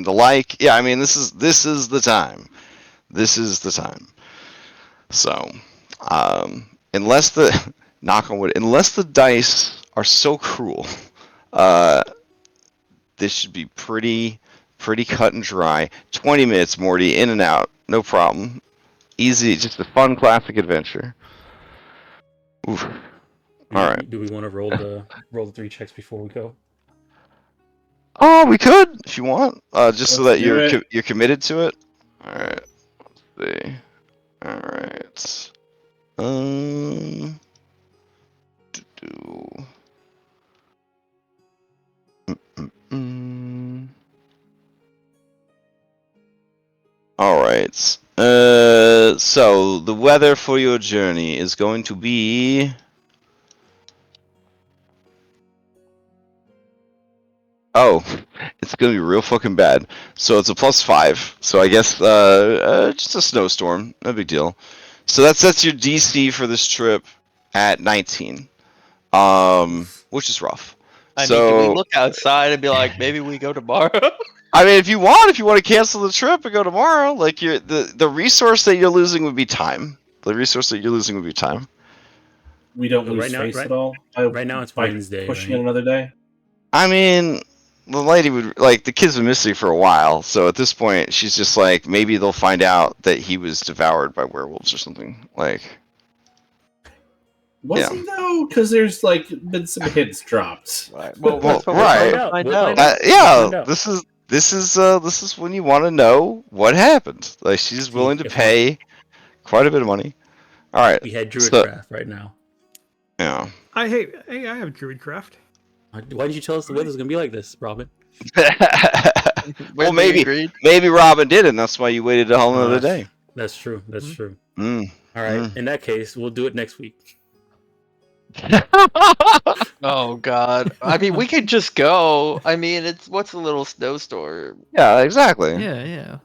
the like. Yeah, I mean this is the time. This is the time. So, unless the knock on wood, unless the dice are so cruel, uh, this should be pretty cut and dry. 20 minutes, Morty, in and out, no problem. Easy, just a fun classic adventure. Oof. All right. Do we want to roll the 3 checks before we go? Oh, we could if you want, just so Let's that do it. you're committed to it. All right. Let's see. All right. Do. Mm. All right. So the weather for your journey is going to be. Oh, it's gonna be real fucking bad. So it's a +5. So I guess just a snowstorm, no big deal. So that sets your DC for this trip at 19, which is rough. I mean, So can we look outside and be like, maybe we go tomorrow? I mean, if you want to cancel the trip and go tomorrow, like the resource that you're losing would be time. The resource that you're losing would be time. We don't So lose right now- space right- at all. Right now it's By Wednesday. pushing Right? it another day. I mean, the lady would like the kid's been missing for a while, so at this point she's just like maybe they'll find out that he was devoured by werewolves or something. Like, Was Yeah. he though? Because there's like been some hints dropped. Right. Well, that's what right. we're trying to find We'll out. find out. yeah, Find out. this is when you want to know what happened. Like, she's willing to if pay quite a bit of money. All right, We had So- Druidcraft right now. yeah. I have Druidcraft. Why didn't you tell us the weather's gonna be like this, Robin? Well, We maybe agreed. Robin did, and that's why you waited a whole another day. That's true. That's true. Mm. All right. In that case, we'll do it next week. Oh God! I mean, we could just go. I mean, what's a little snowstorm? Yeah, exactly. Yeah.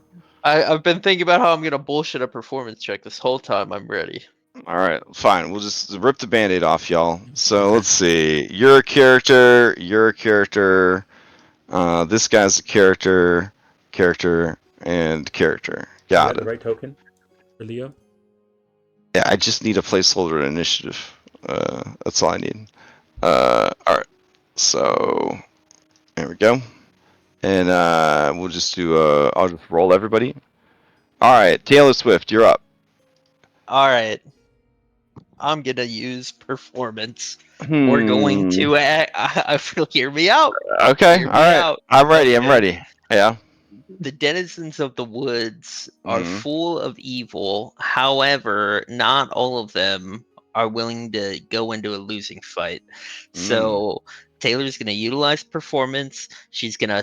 I've been thinking about how I'm gonna bullshit a performance check this whole time. I'm ready. All right, fine. We'll just rip the band-aid off, y'all. So let's see. You're a character. You're a character. This guy's a character. And character. You Got the it. right token for Leo. Yeah, I just need a placeholder initiative. That's all I need. All right. So there we go. And we'll just do. I'll just roll everybody. All right, Taylor Swift, you're up. All right. I'm gonna use performance. We're going to. I feel. Hear me out. Okay. Hear All me right. out. I'm ready. I'm Okay. ready. Yeah. The denizens of the woods are Mhm. full of evil. However, not all of them are willing to go into a losing fight. So Taylor's going to utilize performance. She's going to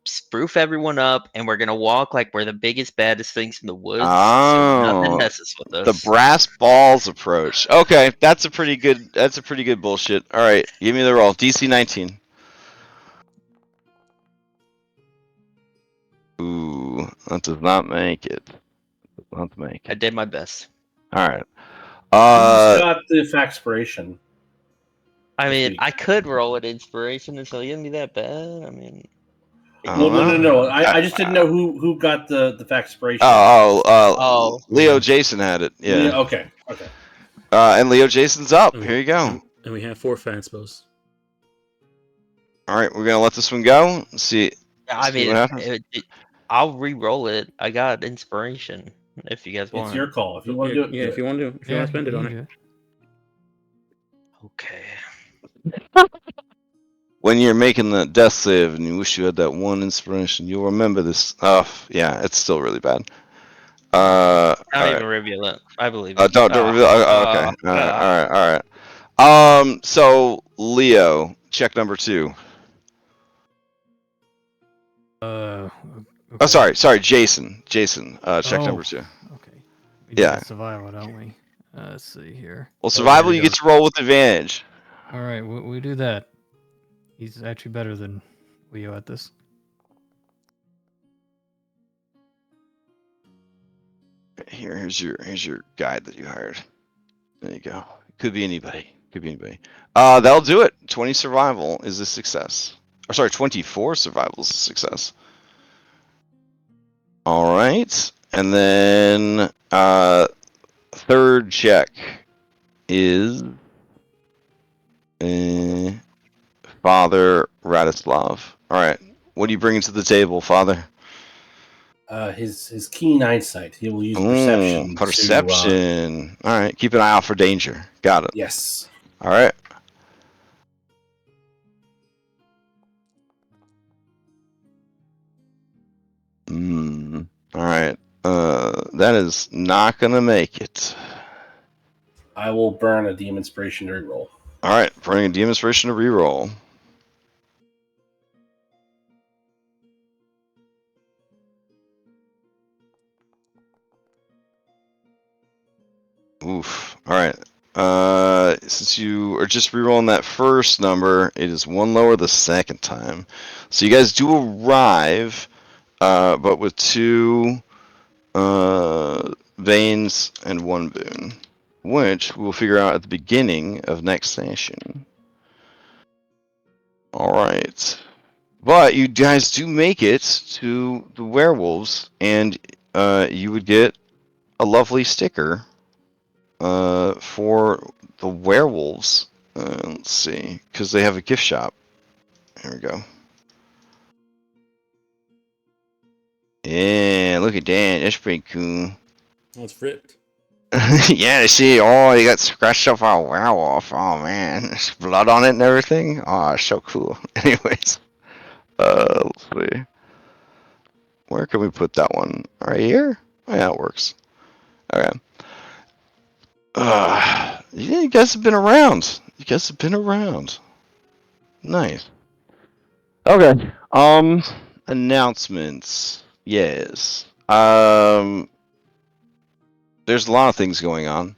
spruce everyone up, and we're going to walk like we're the biggest, baddest things in the woods. So nothing Oh, messes with us. the brass balls approach. Okay, that's a pretty good. That's a pretty good bullshit. All right, give me the roll. DC 19. Ooh, that does not make it. Does not make I it. did my best. All right. Who's got the Faxpiration? I mean, week. I could roll an inspiration until you gonna be that bad. I mean, I Well, don't no. know. I just didn't know who got the Faxpiration. Oh. Leo Jason had it. Yeah. Okay. And Leo Jason's up. Here you go. And we have 4 fan spells. All right, we're gonna let this one go. See. I See mean, what happens? I'll re-roll it. I got inspiration. If you guys want. It's your call. If you want to do it, Yeah, if you want to, if you want to spend it on it. Okay. When you're making the death save and you wish you had that one inspiration, you'll remember this. Oh, yeah, it's still really bad. Not all even right. reveal it. I believe it. Don't reveal. Okay. All right. So Leo, check number 2. Okay. Oh, sorry, Jason. Check Oh. number 2. Okay. We do Yeah. survival, don't we? Let's see here. Well, survival, there you you get to roll with advantage. All right, we do that. He's actually better than Leo at this. Here's your guide that you hired. There you go. Could be anybody. Could be anybody. That'll do it. 20 survival is a success. Or sorry, 24 survival is a success. All right, and then third check is Father Radislav. All right, what are you bringing to the table, Father? His keen eyesight. He will use perception. Perception. All right, keep an eye out for danger. Got it. Yes. All right. All right. That is not gonna make it. I will burn a demon inspiration to reroll. All right, burning a demon inspiration to reroll. Oof. All right. Since you are just rerolling that first number, it is one lower the second time. So you guys do arrive, but with two veins and one boon, which we'll figure out at the beginning of next session. All right. But you guys do make it to the werewolves, and you would get a lovely sticker for the werewolves. Let's see, because they have a gift shop. Here we go. Yeah, look at that. That's pretty cool. Oh, it's ripped. Yeah, I see. Oh, you got scratched up our werewolf. Oh man, there's blood on it and everything. Oh, so cool. Anyways, let's see. Where can we put that one? Right here? Oh, yeah, it works. Okay. Yeah, you guys have been around. You guys have been around. Nice. Okay. Announcements. Yes. There's a lot of things going on.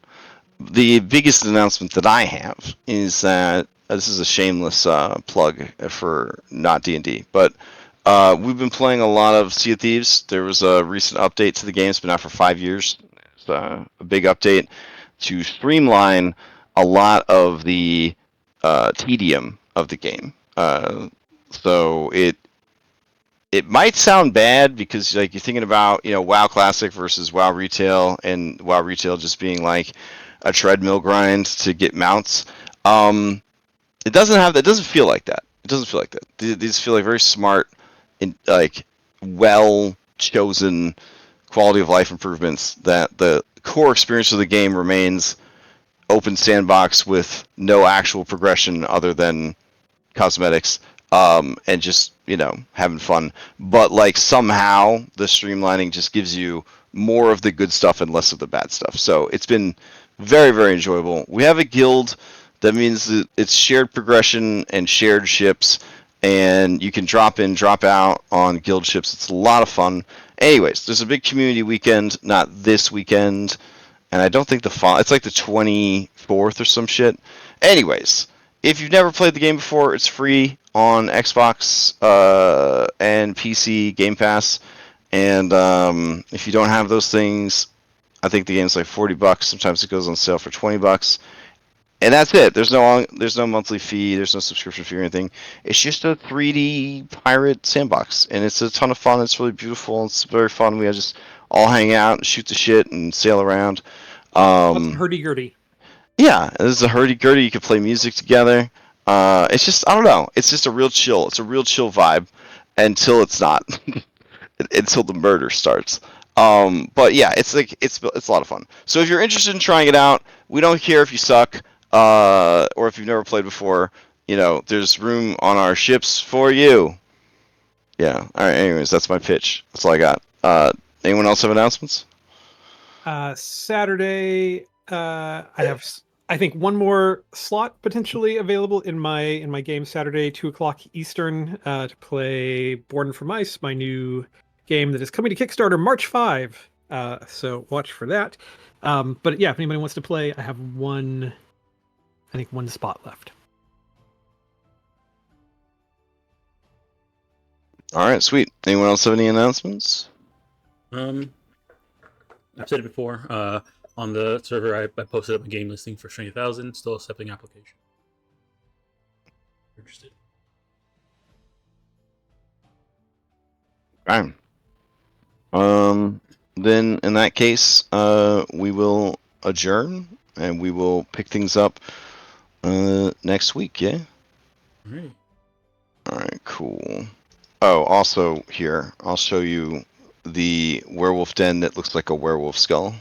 The biggest announcement that I have is that this is a shameless plug for not D&D, but we've been playing a lot of Sea of Thieves. There was a recent update to the game. It's been out for 5 years. It's a big update to streamline a lot of the tedium of the game. So it might sound bad because like you're thinking about WoW Classic versus WoW Retail, and WoW Retail just being like a treadmill grind to get mounts. It doesn't have that. It doesn't feel like that. It doesn't feel like that. These feel like very smart and like well chosen quality of life improvements. That the core experience of the game remains open sandbox with no actual progression other than cosmetics, and just having fun. But like somehow the streamlining just gives you more of the good stuff and less of the bad stuff. So it's been very, very enjoyable. We have a guild. That means that it's shared progression and shared ships, and you can drop in, drop out on guild ships. It's a lot of fun. Anyways, there's a big community weekend, not this weekend, and I don't think it's like the 24th or some shit. Anyways, if you've never played the game before, it's free on Xbox and PC Game Pass. And if you don't have those things, I think the game's like $40. Sometimes it goes on sale for $20. And that's it. There's no monthly fee. There's no subscription fee or anything. It's just a 3D pirate sandbox, and it's a ton of fun. It's really beautiful. It's very fun. We just all hang out and shoot the shit and sail around. Hurdy-gurdy. Yeah, this is a hurdy-gurdy. You can play music together. It's just, I don't know. It's just a real chill. It's a real chill vibe until it's not. Until the murder starts. But yeah, it's a lot of fun. So if you're interested in trying it out, we don't care if you suck, or if you've never played before. There's room on our ships for you. Yeah. All right. Anyways, that's my pitch. That's all I got. Anyone else have announcements? Saturday, I have, I think, one more slot potentially available in my game Saturday, 2:00 Eastern, to play Born from Ice, my new game that is coming to Kickstarter March 5. So watch for that. But yeah, if anybody wants to play, I have one spot left. All right, sweet. Anyone else have any announcements? I've said it before. On the server, I posted up a game listing for Strength 1000. Still accepting application. Interested? Fine. Then in that case, we will adjourn and we will pick things up next week. Yeah. All right. All right. Cool. Oh, also here, I'll show you the werewolf den that looks like a werewolf skull,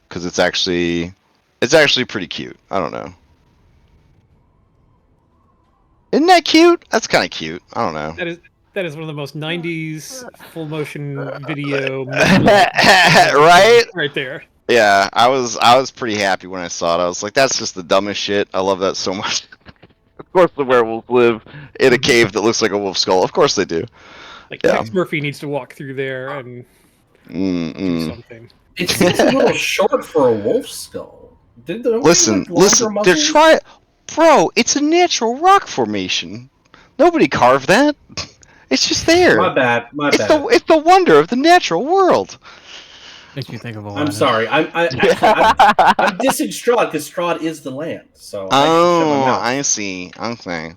because it's actually pretty cute. I don't know. Isn't that cute? That's kind of cute. I don't know. That is one of the most 90s full motion video Right? right there. Yeah, I was pretty happy when I saw it. I was like, that's just the dumbest shit. I love that so much. Of course the werewolves live in a cave that looks like a wolf skull. Of course they do. Like Yeah. Tex Murphy needs to walk through there and do something. It seems a little short for a wolf skull. Listen, they're trying... Bro, it's a natural rock formation. Nobody carved that. It's just there. My bad. It's the wonder of the natural world. Makes you think of a lot. I'm sorry. I'm dissing Strahd because Strahd is the land. So I see. Okay.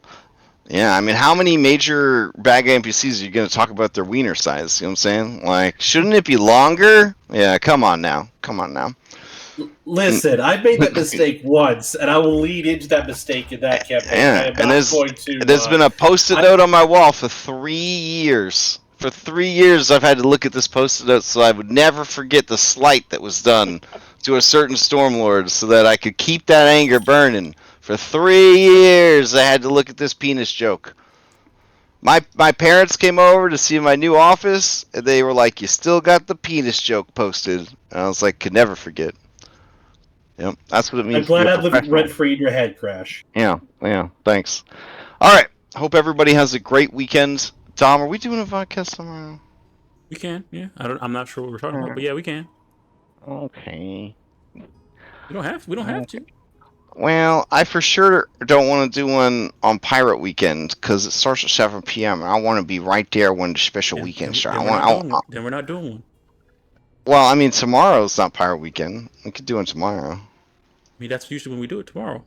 Yeah, I mean, how many major bad guy NPCs are you going to talk about their wiener size? You know what I'm saying? Like, shouldn't it be longer? Yeah, come on now. Listen, I made that mistake once, and I will lead into that mistake in that campaign. Yeah, and there's been a post-it note on my wall for 3 years. For 3 years, I've had to look at this post-it note so I would never forget the slight that was done to a certain Stormlord, so that I could keep that anger burning. For 3 years, I had to look at this penis joke. My parents came over to see my new office, and they were like, "You still got the penis joke posted." And I was like, "Could never forget." Yep, that's what it means. I'm glad I live rent-free in your head, Crash. Yeah, thanks. All right, hope everybody has a great weekend. Dom, are we doing a podcast tomorrow? We can, yeah. I'm not sure what we're talking about, but yeah, we can. Okay. We don't have to. Well, I for sure don't want to do one on Pirate Weekend because it starts at 7 p.m. and I want to be right there when the special weekend starts. Then we're not doing one. Well, I mean, tomorrow's not Pirate Weekend. We could do one tomorrow. I mean, that's usually when we do it tomorrow.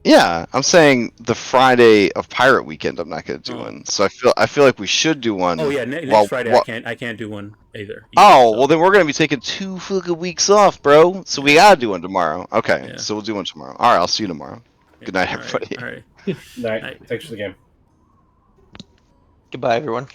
Yeah, I'm saying the Friday of Pirate Weekend. I'm not going to do one. So I feel like we should do one. Oh yeah, next Friday I can't do one either. Well then we're going to be taking 2 fucking weeks off, bro. So we got to do one tomorrow. Okay, so we'll do one tomorrow. All right, I'll see you tomorrow. Good night, everybody. All right. Night. Thanks for the game. Goodbye, everyone.